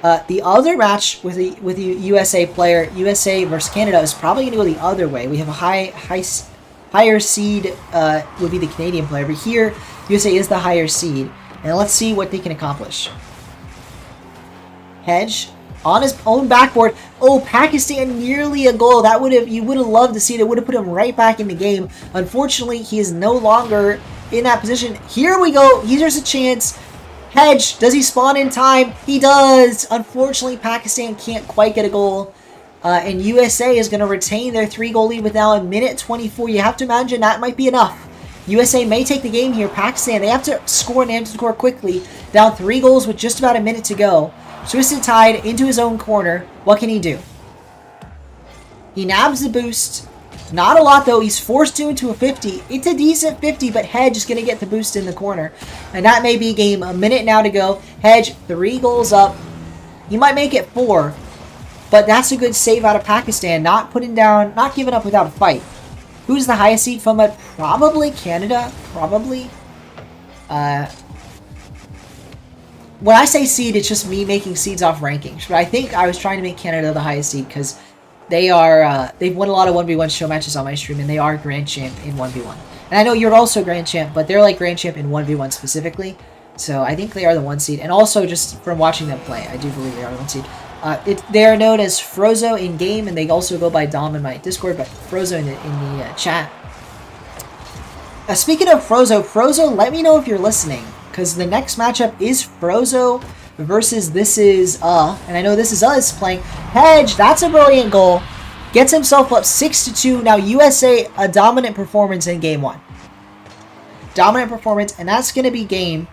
The other match with the USA player, USA versus Canada, is probably going to go the other way. We have a higher seed would be the Canadian player, but here USA is the higher seed, and let's see what they can accomplish. Hedge on his own backboard. Oh, Pakistan nearly a goal. You would have loved to see it. It would have put him right back in the game. Unfortunately, he is no longer in that position. Here we go. Here's a chance. Hedge, does he spawn in time? He does! Unfortunately, Pakistan can't quite get a goal. And USA is going to retain their 3-goal lead with now a minute 24. You have to imagine that might be enough. USA may take the game here. Pakistan, they have to score and score quickly. Down 3 goals with just about a minute to go. Twisted Tide into his own corner. What can he do? He nabs the boost. Not a lot, though. He's forced into a 50. It's a decent 50, but Hedge is going to get the boost in the corner. And that may be game. A minute now to go. Hedge, 3 goals up. He might make it 4. But that's a good save out of Pakistan. Not putting down, not giving up without a fight. Who's the highest seed from it? Probably Canada. Probably. When I say seed, it's just me making seeds off rankings. But I think I was trying to make Canada the highest seed because... they've won a lot of 1v1 show matches on my stream, and they are Grand Champ in 1v1. And I know you're also Grand Champ, but they're like Grand Champ in 1v1 specifically. So I think they are the 1 seed. And also, just from watching them play, I do believe they are the 1 seed. They are known as Frozo in-game, and they also go by Dom in my Discord, but Frozo in the chat. Speaking of Frozo, let me know if you're listening, because the next matchup is Frozo versus This Is and I know This Is is playing. Hedge, that's a brilliant goal. Gets himself up 6-2. Now USA, a dominant performance in game 1. Dominant performance, and that's going to be game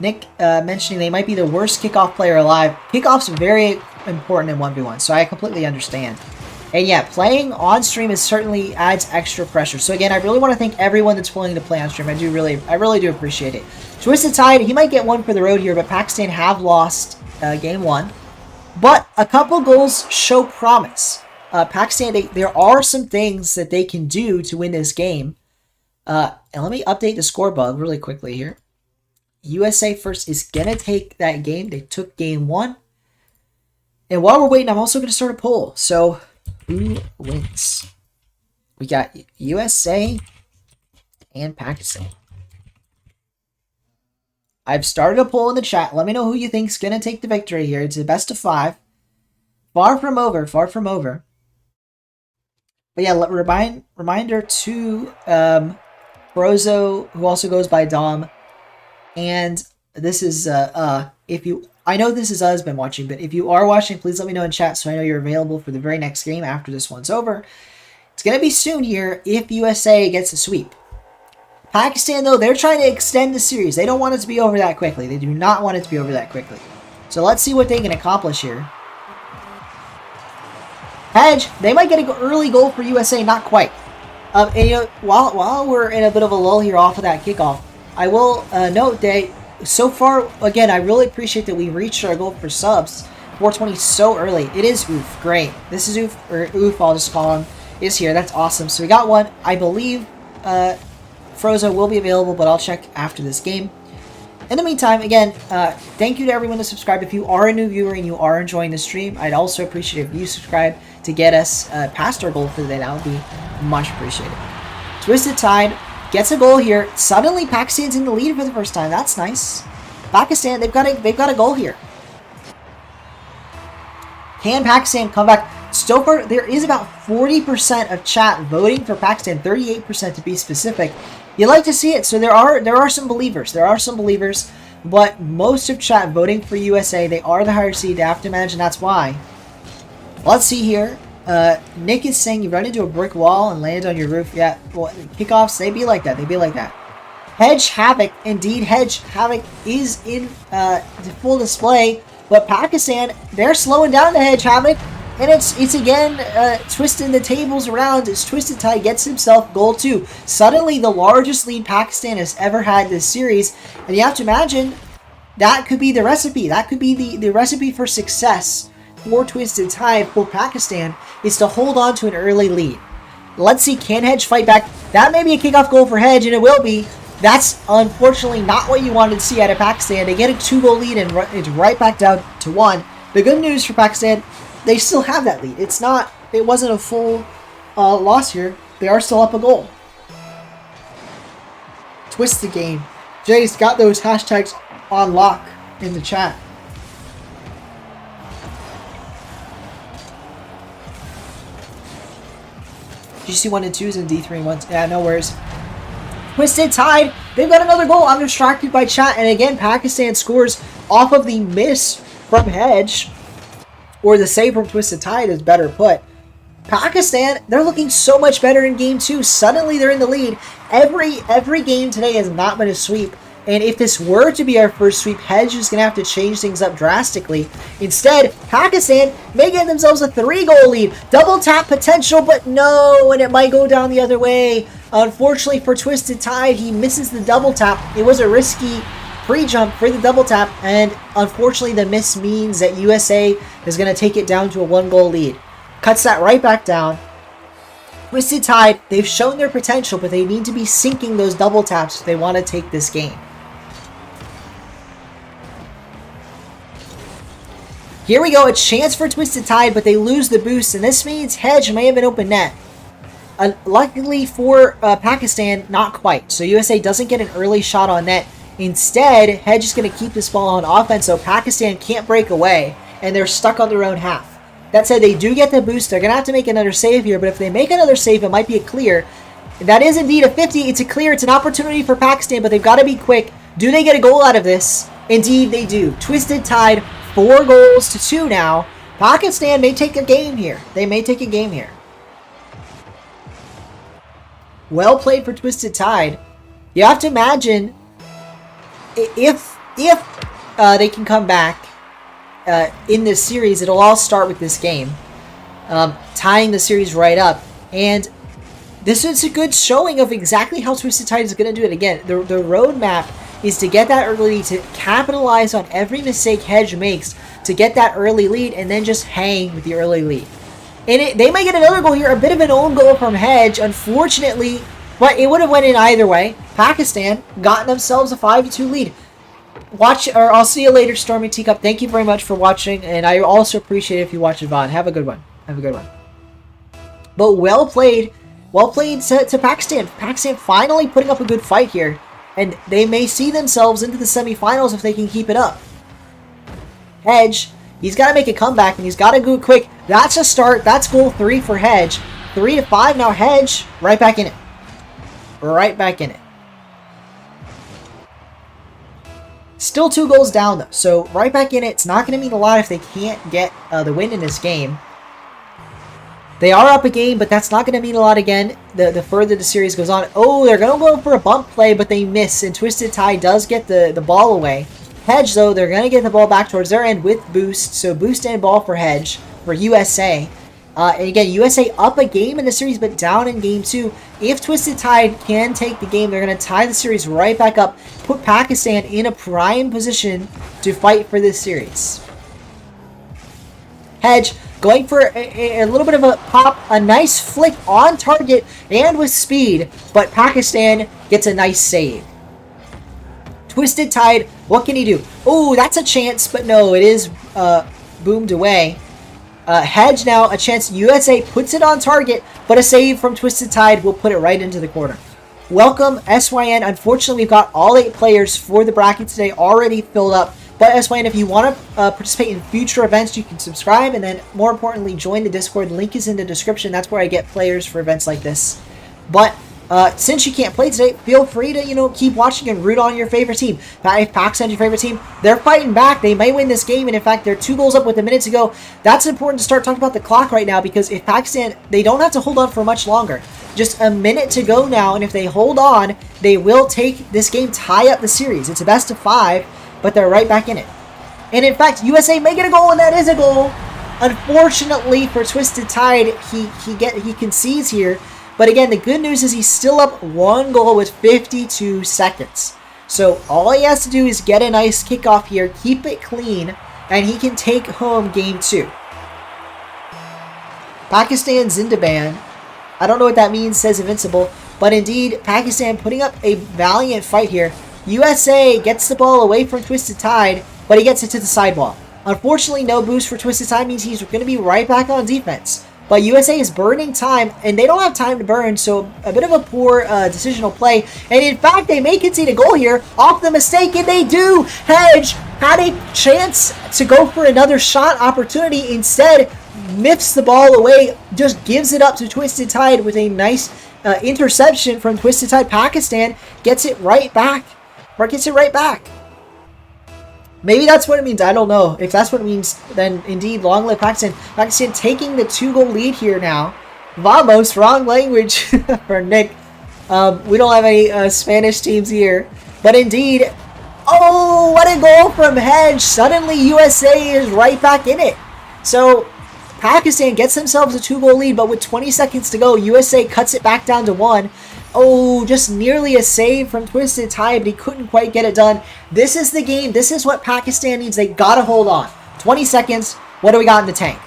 Nick mentioning they might be the worst kickoff player alive. Kickoff's very important in 1v1, so I completely understand. And yeah, playing on stream is certainly adds extra pressure. So again, I really want to thank everyone that's willing to play on stream. I really do appreciate it. Twisted Tide, he might get one for the road here, but Pakistan have lost game 1. But a couple goals show promise. Pakistan, there are some things that they can do to win this game. And let me update the score bug really quickly here. USA first is going to take that game. They took game 1. And while we're waiting, I'm also going to start a poll. So, who wins? We got USA and Pakistan. I've started a poll in the chat. Let me know who you think's going to take the victory here. It's a best of 5. Far from over. Far from over. But yeah, reminder to Brozo, who also goes by Dom. And this is, I know this is us been watching, but if you are watching, please let me know in chat so I know you're available for the very next game after this one's over. It's going to be soon here if USA gets a sweep. Pakistan, though, they're trying to extend the series. They don't want it to be over that quickly. They do not want it to be over that quickly. So let's see what they can accomplish here. Hedge, they might get an early goal for USA, not quite. And you know, while we're in a bit of a lull here off of that kickoff, I will note that so far, again, I really appreciate that we reached our goal for subs. 420 so early. It is Oof. Great. This is Oof, or Oof, I'll just call him, is here. That's awesome. So we got one. I believe Frozo will be available, but I'll check after this game. In the meantime, again, thank you to everyone that subscribed. If you are a new viewer and you are enjoying the stream, I'd also appreciate if you subscribe to get us past our goal for the day. That would be much appreciated. Twisted Tide gets a goal here. Suddenly, Pakistan's in the lead for the first time. That's nice. Pakistan, they've got a goal here. Can Pakistan come back? So far, there is about 40% of chat voting for Pakistan, 38% to be specific. You like to see it, so there are some believers. There are some believers, but most of chat voting for USA. They are the higher seed. They have to manage, and that's why. Let's see here. Nick is saying you run into a brick wall and landed on your roof. Yeah, well, kickoffs, they be like that. They be like that. Hedge Havoc, indeed, Hedge Havoc is in full display, but Pakistan, they're slowing down the Hedge Havoc. And it's again twisting the tables around as Twisted Tide gets himself goal 2. Suddenly the largest lead Pakistan has ever had this series. And you have to imagine that could be the recipe. That could be the recipe for success for Twisted Tide for Pakistan is to hold on to an early lead. Let's see, can Hedge fight back? That may be a kickoff goal for Hedge, and it will be. That's unfortunately not what you wanted to see out of Pakistan. They get a 2-goal lead and it's right back down to 1. The good news for Pakistan, they still have that lead. It wasn't a full loss here. They are still up a goal. Twist the game. Jay's got those hashtags on lock in the chat. GC 1 and 2s and D3 and 1s. Yeah, no worries. Twisted Tide. They've got another goal. I'm distracted by chat. And again, Pakistan scores off of the miss from Hedge. Or the save from Twisted Tide is better put. Pakistan, they're looking so much better in game 2. Suddenly they're in the lead. Every game today has not been a sweep. And if this were to be our first sweep, Hedge is going to have to change things up drastically. Instead, Pakistan may get themselves a 3-goal lead. Double tap potential, but no, and it might go down the other way. Unfortunately for Twisted Tide, he misses the double tap. It was a risky pre-jump for the double tap, and unfortunately the miss means that USA is going to take it down to a 1-goal lead. Cuts that right back down. Twisted Tide, they've shown their potential, but they need to be sinking those double taps if they want to take this game. Here we go, a chance for Twisted Tide, but they lose the boost, and this means Hedge may have an open net. Luckily for Pakistan, not quite. So USA doesn't get an early shot on net. Instead, Hedge is going to keep this ball on offense, so Pakistan can't break away, and they're stuck on their own half. That said, they do get the boost. They're going to have to make another save here, but if they make another save, it might be a clear. That is indeed a 50. It's a clear. It's an opportunity for Pakistan, but they've got to be quick. Do they get a goal out of this? Indeed, they do. Twisted Tide, 4 goals to 2 now. Pakistan may take a game here. They may take a game here. Well played for Twisted Tide. You have to imagine if if they can come back in this series, it'll all start with this game, tying the series right up. And this is a good showing of exactly how Twisted Tide is going to do it. Again, the roadmap is to get that early lead, to capitalize on every mistake Hedge makes, to get that early lead, and then just hang with the early lead. And they might get another goal here, a bit of an own goal from Hedge, unfortunately, but it would have went in either way. Pakistan got themselves a 5-2 lead. I'll see you later, Stormy Teacup. Thank you very much for watching, and I also appreciate it if you watch it, Vaughn. Have a good one. Have a good one. But well played to Pakistan. Pakistan finally putting up a good fight here, and they may see themselves into the semifinals if they can keep it up. Hedge, he's got to make a comeback, and he's got to go quick. That's a start. That's goal 3 for Hedge. 3-5 now. Hedge right back in it. Right back in it. Still 2 goals down, though. So, right back in it. It's not going to mean a lot if they can't get the win in this game. They are up a game, but that's not going to mean a lot again the further the series goes on. Oh, they're going to go for a bump play, but they miss. And Twisted Tide does get the ball away. Hedge, though, they're going to get the ball back towards their end with boost. So, boost and ball for Hedge for USA. And again, USA up a game in the series, but down in game 2. If Twisted Tide can take the game, they're going to tie the series right back up, put Pakistan in a prime position to fight for this series. Hedge going for a little bit of a pop, a nice flick on target and with speed, but Pakistan gets a nice save. Twisted Tide, what can he do? Oh, that's a chance, but no, it is boomed away. Hedge now, a chance. USA puts it on target, but a save from Twisted Tide will put it right into the corner. Welcome, SYN. Unfortunately, we've got all 8 players for the bracket today already filled up. But SYN, if you want to participate in future events, you can subscribe. And then, more importantly, join the Discord. The link is in the description. That's where I get players for events like this. But since you can't play today, feel free to, keep watching and root on your favorite team. If Pakistan's your favorite team, they're fighting back. They may win this game, and in fact, they're 2 goals up with a minute to go. That's important to start talking about the clock right now, because if Pakistan, they don't have to hold on for much longer. Just a minute to go now, and if they hold on, they will take this game, tie up the series. It's a best of 5, but they're right back in it. And in fact, USA may get a goal, and that is a goal. Unfortunately for Twisted Tide, he concedes here. But again, the good news is he's still up 1 goal with 52 seconds. So all he has to do is get a nice kickoff here, keep it clean, and he can take home game 2. Pakistan Zindaban. I don't know what that means, says Invincible. But indeed, Pakistan putting up a valiant fight here. USA gets the ball away from Twisted Tide, but he gets it to the sidewall. Unfortunately, no boost for Twisted Tide means he's going to be right back on defense. But USA is burning time, and they don't have time to burn, so a bit of a poor decisional play. And in fact, they may concede a goal here off the mistake, and they do! Hedge had a chance to go for another shot opportunity. Instead, miffs the ball away, just gives it up to Twisted Tide with a nice interception from Twisted Tide. Pakistan gets it right back. Maybe that's what it means. I don't know. If that's what it means, then indeed, long live Pakistan. Pakistan taking the 2-goal lead here now. Vamos, wrong language for Nick. We don't have any Spanish teams here. But indeed, oh, what a goal from Hedge. Suddenly, USA is right back in it. So, Pakistan gets themselves a 2-goal lead, but with 20 seconds to go, USA cuts it back down to 1. Oh, just nearly a save from Twisted Tide, but he couldn't quite get it done. This is the game. This is what Pakistan needs. They gotta hold on. 20 seconds. What do we got in the tank?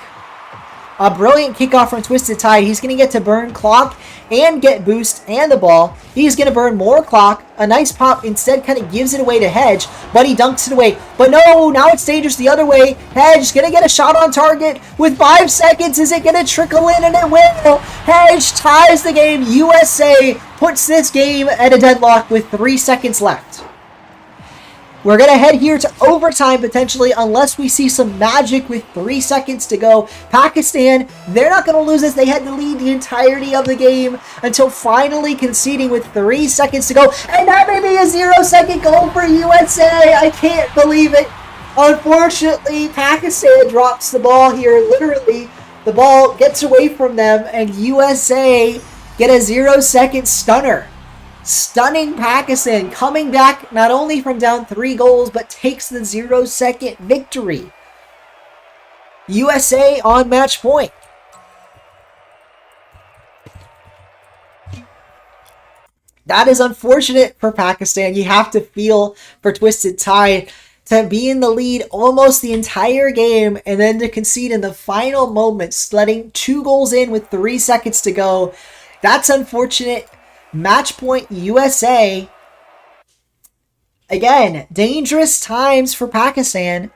A brilliant kickoff from Twisted Tide. He's going to get to burn clock and get boost and the ball. He's going to burn more clock. A nice pop instead kind of gives it away to Hedge, but he dunks it away. But no, now it's dangerous the other way. Hedge going to get a shot on target with 5 seconds. Is it going to trickle in? And it will. Hedge ties the game. USA puts this game at a deadlock with 3 seconds left. We're going to head here to overtime potentially unless we see some magic with 3 seconds to go. Pakistan, they're not going to lose this. They had to lead the entirety of the game until finally conceding with 3 seconds to go. And that may be a 0-second goal for USA. I can't believe it. Unfortunately, Pakistan drops the ball here. Literally, the ball gets away from them and USA get a 0-second stunner. Stunning Pakistan, coming back not only from down 3 goals, but takes the 0-second victory. USA on match point. That is unfortunate for Pakistan. You have to feel for Twisted Tide to be in the lead almost the entire game and then to concede in the final moments, letting 2 goals in with 3 seconds to go. That's unfortunate. Match point USA. Again, dangerous times for Pakistan.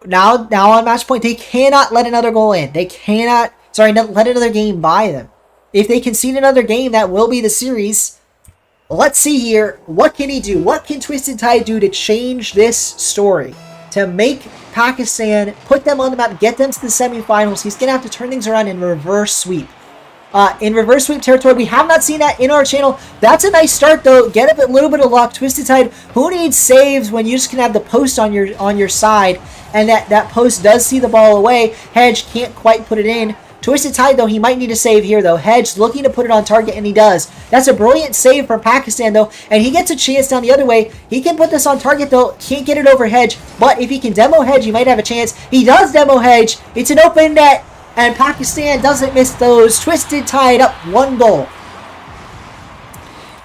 Now on match point, they cannot let another goal in. They cannot, let another game by them. If they concede another game, that will be the series. Let's see here. What can he do? What can Twisted Tide do to change this story? To make Pakistan, put them on the map, get them to the semifinals. He's going to have to turn things around in reverse sweep. In reverse sweep territory, we have not seen that in our channel. That's a nice start, though. Get a little bit of luck. Twisted Tide, who needs saves when you just can have the post on your side, and that post does see the ball away. Hedge can't quite put it in. Twisted Tide, though, he might need a save here, though. Hedge looking to put it on target, and he does. That's a brilliant save from Pakistan, though, and he gets a chance down the other way. He can put this on target, though. Can't get it over Hedge, but if he can demo Hedge, he might have a chance. He does demo Hedge. It's an open net, and Pakistan doesn't miss those. Twisted Tide up 1 goal.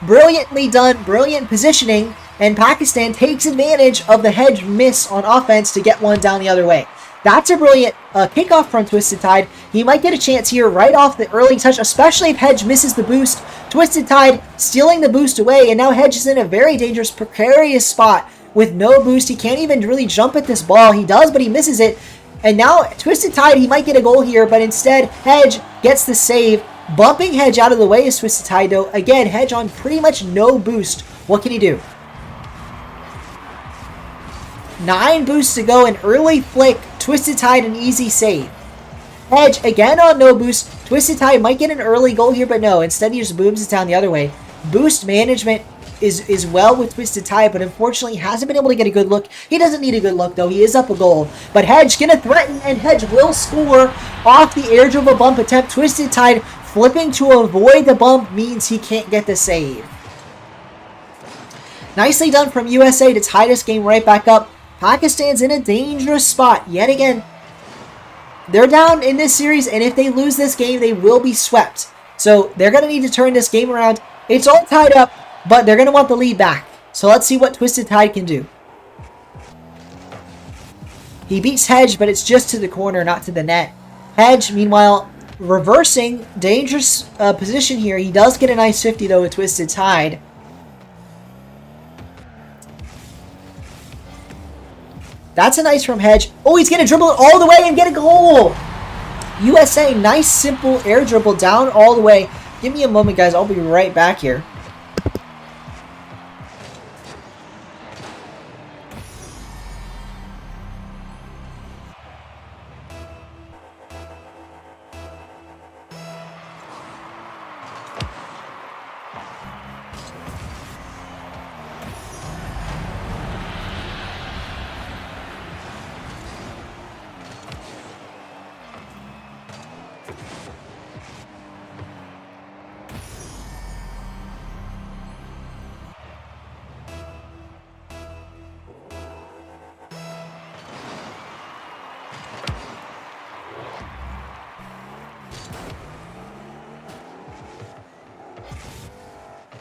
Brilliantly done, brilliant positioning, and Pakistan takes advantage of the Hedge miss on offense to get one down the other way. That's a brilliant kickoff from Twisted Tide. He might get a chance here right off the early touch, especially if Hedge misses the boost. Twisted Tide stealing the boost away, and now Hedge is in a very dangerous, precarious spot with no boost. He can't even really jump at this ball. He does, but he misses it. And now Twisted Tide, he might get a goal here, but instead Hedge gets the save. Bumping Hedge out of the way is Twisted Tide, though. Again, Hedge on pretty much no boost. What can he do? 9 boosts to go, an early flick. Twisted Tide, an easy save. Hedge, again on no boost. Twisted Tide might get an early goal here, but no. Instead, he just booms it down the other way. Boost management is well with Twisted Tide, but unfortunately hasn't been able to get a good look. He doesn't need a good look, though. He is up a goal. But Hedge gonna threaten, and Hedge will score off the air dribble bump attempt. Twisted Tide flipping to avoid the bump means he can't get the save. Nicely done from USA to tie this game right back up. Pakistan's in a dangerous spot yet again. They're down in this series, and if they lose this game, they will be swept. So they're going to need to turn this game around. It's all tied up, but they're going to want the lead back. So let's see what Twisted Tide can do. He beats Hedge, but it's just to the corner, not to the net. Hedge, meanwhile, reversing. Dangerous position here. He does get a nice 50, though, with Twisted Tide. That's a nice from Hedge. Oh, he's going to dribble it all the way and get a goal. USA, nice simple air dribble down all the way. Give me a moment, guys. I'll be right back here.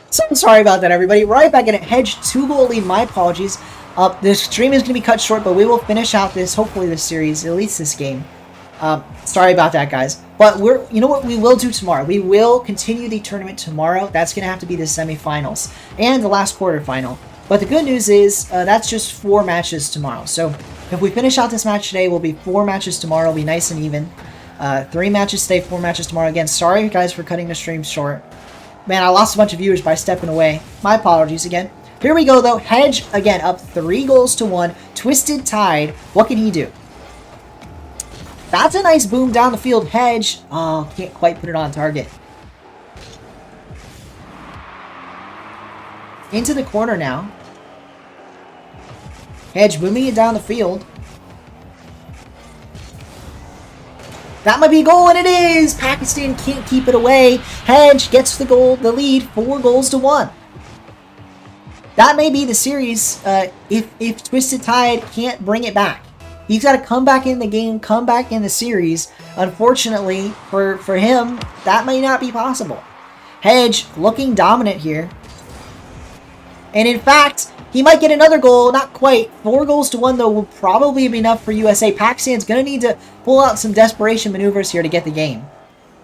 So I'm sorry about that, everybody. Right back in it. Hedge 2-goal lead. My apologies. This stream is going to be cut short, but we will finish out this, hopefully this series, at least this game. Sorry about that, guys. But you know what we will do tomorrow? We will continue the tournament tomorrow. That's going to have to be the semifinals and the last quarterfinal. But the good news is that's just 4 matches tomorrow. So if we finish out this match today, we'll be 4 matches tomorrow. It'll be nice and even. 3 matches today, 4 matches tomorrow. Again, sorry, guys, for cutting the stream short. Man, I lost a bunch of viewers by stepping away. My apologies again. Here we go, though. Hedge, again, up 3-1. Twisted Tide. What can he do? That's a nice boom down the field. Hedge. Oh, can't quite put it on target. Into the corner now. Hedge booming it down the field. That might be a goal, and it is! Pakistan can't keep it away. Hedge gets the lead, 4-1. That may be the series if Twisted Tide can't bring it back. He's got to come back in the game, come back in the series. Unfortunately, for him, that may not be possible. Hedge looking dominant here. And in fact, he might get another goal. Not quite. 4-1, though, will probably be enough for USA. Pakistan's going to need to pull out some desperation maneuvers here to get the game.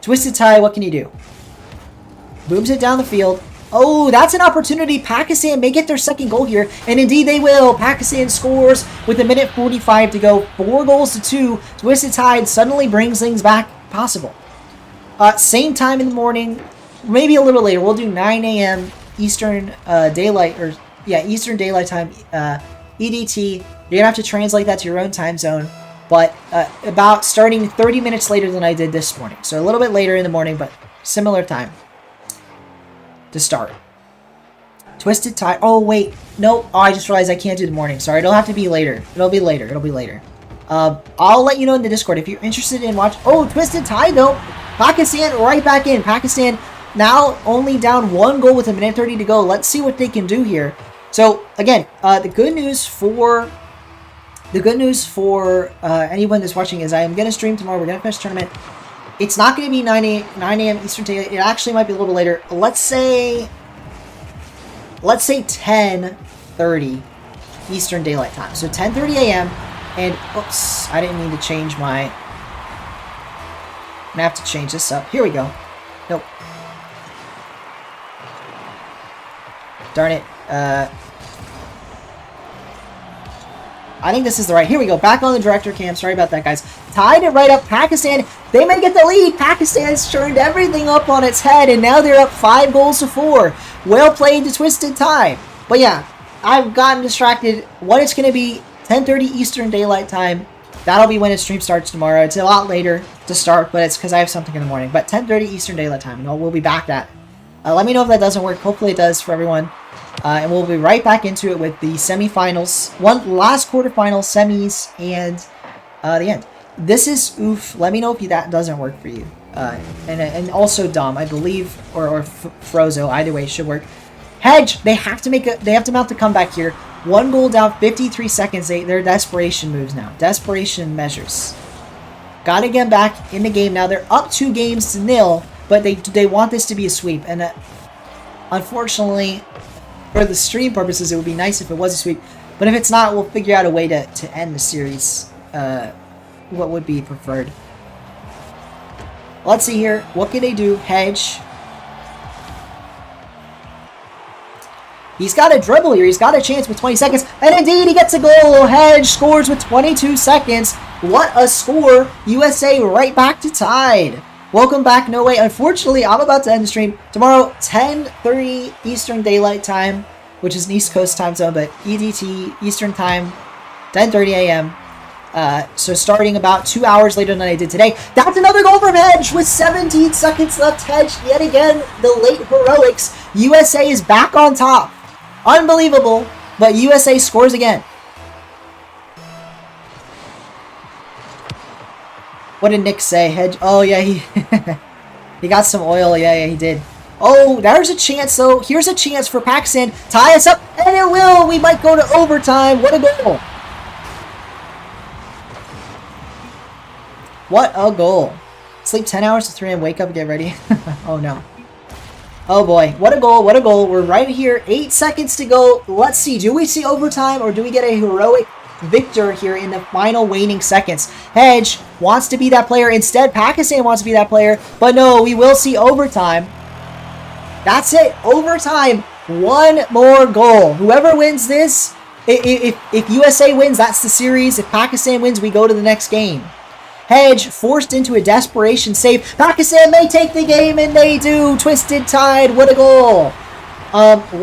Twisted Tide, what can you do? Booms it down the field. Oh, that's an opportunity. Pakistan may get their second goal here, and indeed they will. Pakistan scores with 1:45 to go. 4-2. Twisted Tide suddenly brings things back possible. Same time in the morning, maybe a little later. We'll do 9 a.m. Eastern Eastern Daylight Time, EDT. You're gonna have to translate that to your own time zone, but about starting 30 minutes later than I did this morning. So a little bit later in the morning, but similar time to start. Twisted Tide. Oh, wait. Nope. Oh, I just realized I can't do the morning. Sorry. It'll have to be later. It'll be later. I'll let you know in the Discord if you're interested in watching. Oh, Twisted Tide, though. Pakistan right back in. Pakistan now only down 1 goal with 1:30 to go. Let's see what they can do here. So, again, the good news for anyone that's watching is I am going to stream tomorrow. We're going to finish the tournament. It's not going to be 9 a.m. Eastern Daylight. It actually might be a little later. Let's say 10:30 Eastern Daylight Time. So 10:30 a.m. And, oops, I didn't mean to change my... I'm going to have to change this up. Here we go. Nope. Darn it. I think this is the right. Here we go. Back on the director cam. Sorry about that, guys. Tied it right up. Pakistan, they may get the lead. Pakistan's turned everything up on its head, and now they're up 5-4. Well played to Twisted Tide. But yeah, I've gotten distracted. What it's going to be, 10:30 Eastern Daylight Time. That'll be when its stream starts tomorrow. It's a lot later to start, but it's because I have something in the morning. But 10:30 Eastern Daylight Time, and we'll be back at it. Let me know if that doesn't work. Hopefully it does for everyone. And we'll be right back into it with the semifinals. Last quarterfinals, semis, and the end. This is oof. Let me know if that doesn't work for you. And also Dom, I believe, or Frozo. Either way, should work. Hedge. They have to mount the comeback here. 1 goal down, 53 seconds. They're desperation moves now. Desperation measures. Got to get back in the game now. They're up 2-0, but they want this to be a sweep. And unfortunately, for the stream purposes, it would be nice if it was a sweep. But if it's not, we'll figure out a way to end the series. What would be preferred? Let's see here. What can they do? Hedge. He's got a dribble here. He's got a chance with 20 seconds. And indeed, he gets a goal. Hedge scores with 22 seconds. What a score. USA right back to tied. Welcome back, No Way. Unfortunately, I'm about to end the stream. Tomorrow, 10:30 Eastern Daylight Time, which is an East Coast time zone, but EDT, Eastern Time, 10:30 a.m. So starting about 2 hours later than I did today. That's another goal from Hedge with 17 seconds left. Hedge, yet again, the late heroics. USA is back on top. Unbelievable, but USA scores again. What did Nick say? Hedge. Oh, yeah, he got some oil. Yeah, he did. Oh, there's a chance, though. Here's a chance for Pakistan. Tie us up, and it will. We might go to overtime. What a goal. What a goal. Sleep 10 hours to 3 and wake up and get ready. Oh, no. Oh, boy. What a goal. What a goal. We're right here. 8 seconds to go. Let's see. Do we see overtime, or do we get a heroic victor here in the final waning seconds? Hedge wants to be that player. Instead, Pakistan wants to be that player. But no, we will see overtime. That's it. Overtime. 1 more goal. Whoever wins this, if USA wins, that's the series. If Pakistan wins, we go to the next game. Hedge forced into a desperation save. Pakistan may take the game, and they do. Twisted Tide. What a goal.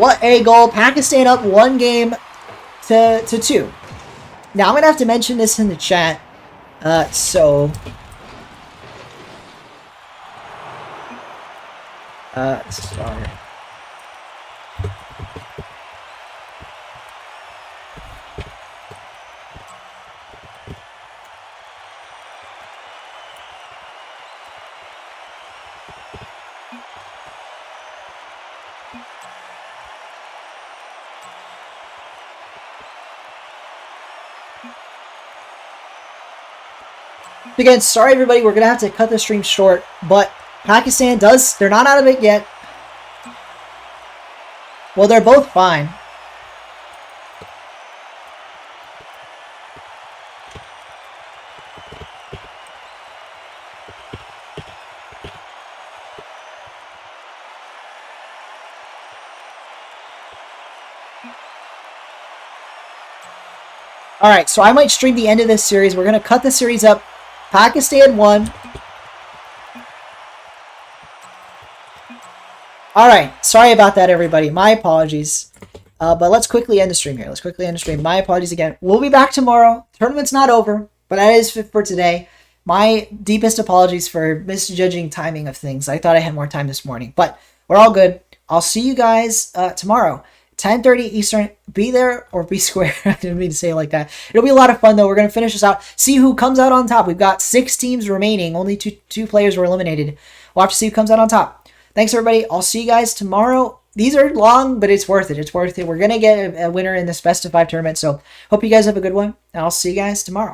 What a goal. Pakistan up 1 game to 2. Now, I'm going to have to mention this in the chat. Sorry. Again, sorry everybody, we're going to have to cut the stream short, but Pakistan they're not out of it yet. Well, they're both fine. Alright, so I might stream the end of this series. We're going to cut the series up. Pakistan won. Alright, sorry about that, everybody. My apologies. But let's quickly end the stream here. Let's quickly end the stream. My apologies again. We'll be back tomorrow. Tournament's not over, but that is it for today. My deepest apologies for misjudging timing of things. I thought I had more time this morning, but we're all good. I'll see you guys tomorrow. 10:30 Eastern. Be there or be square. I didn't mean to say it like that. It'll be a lot of fun, though. We're going to finish this out. See who comes out on top. We've got 6 teams remaining. Only two players were eliminated. We'll have to see who comes out on top. Thanks, everybody. I'll see you guys tomorrow. These are long, but it's worth it. It's worth it. We're going to get a winner in this best of 5 tournament. So hope you guys have a good one. And I'll see you guys tomorrow.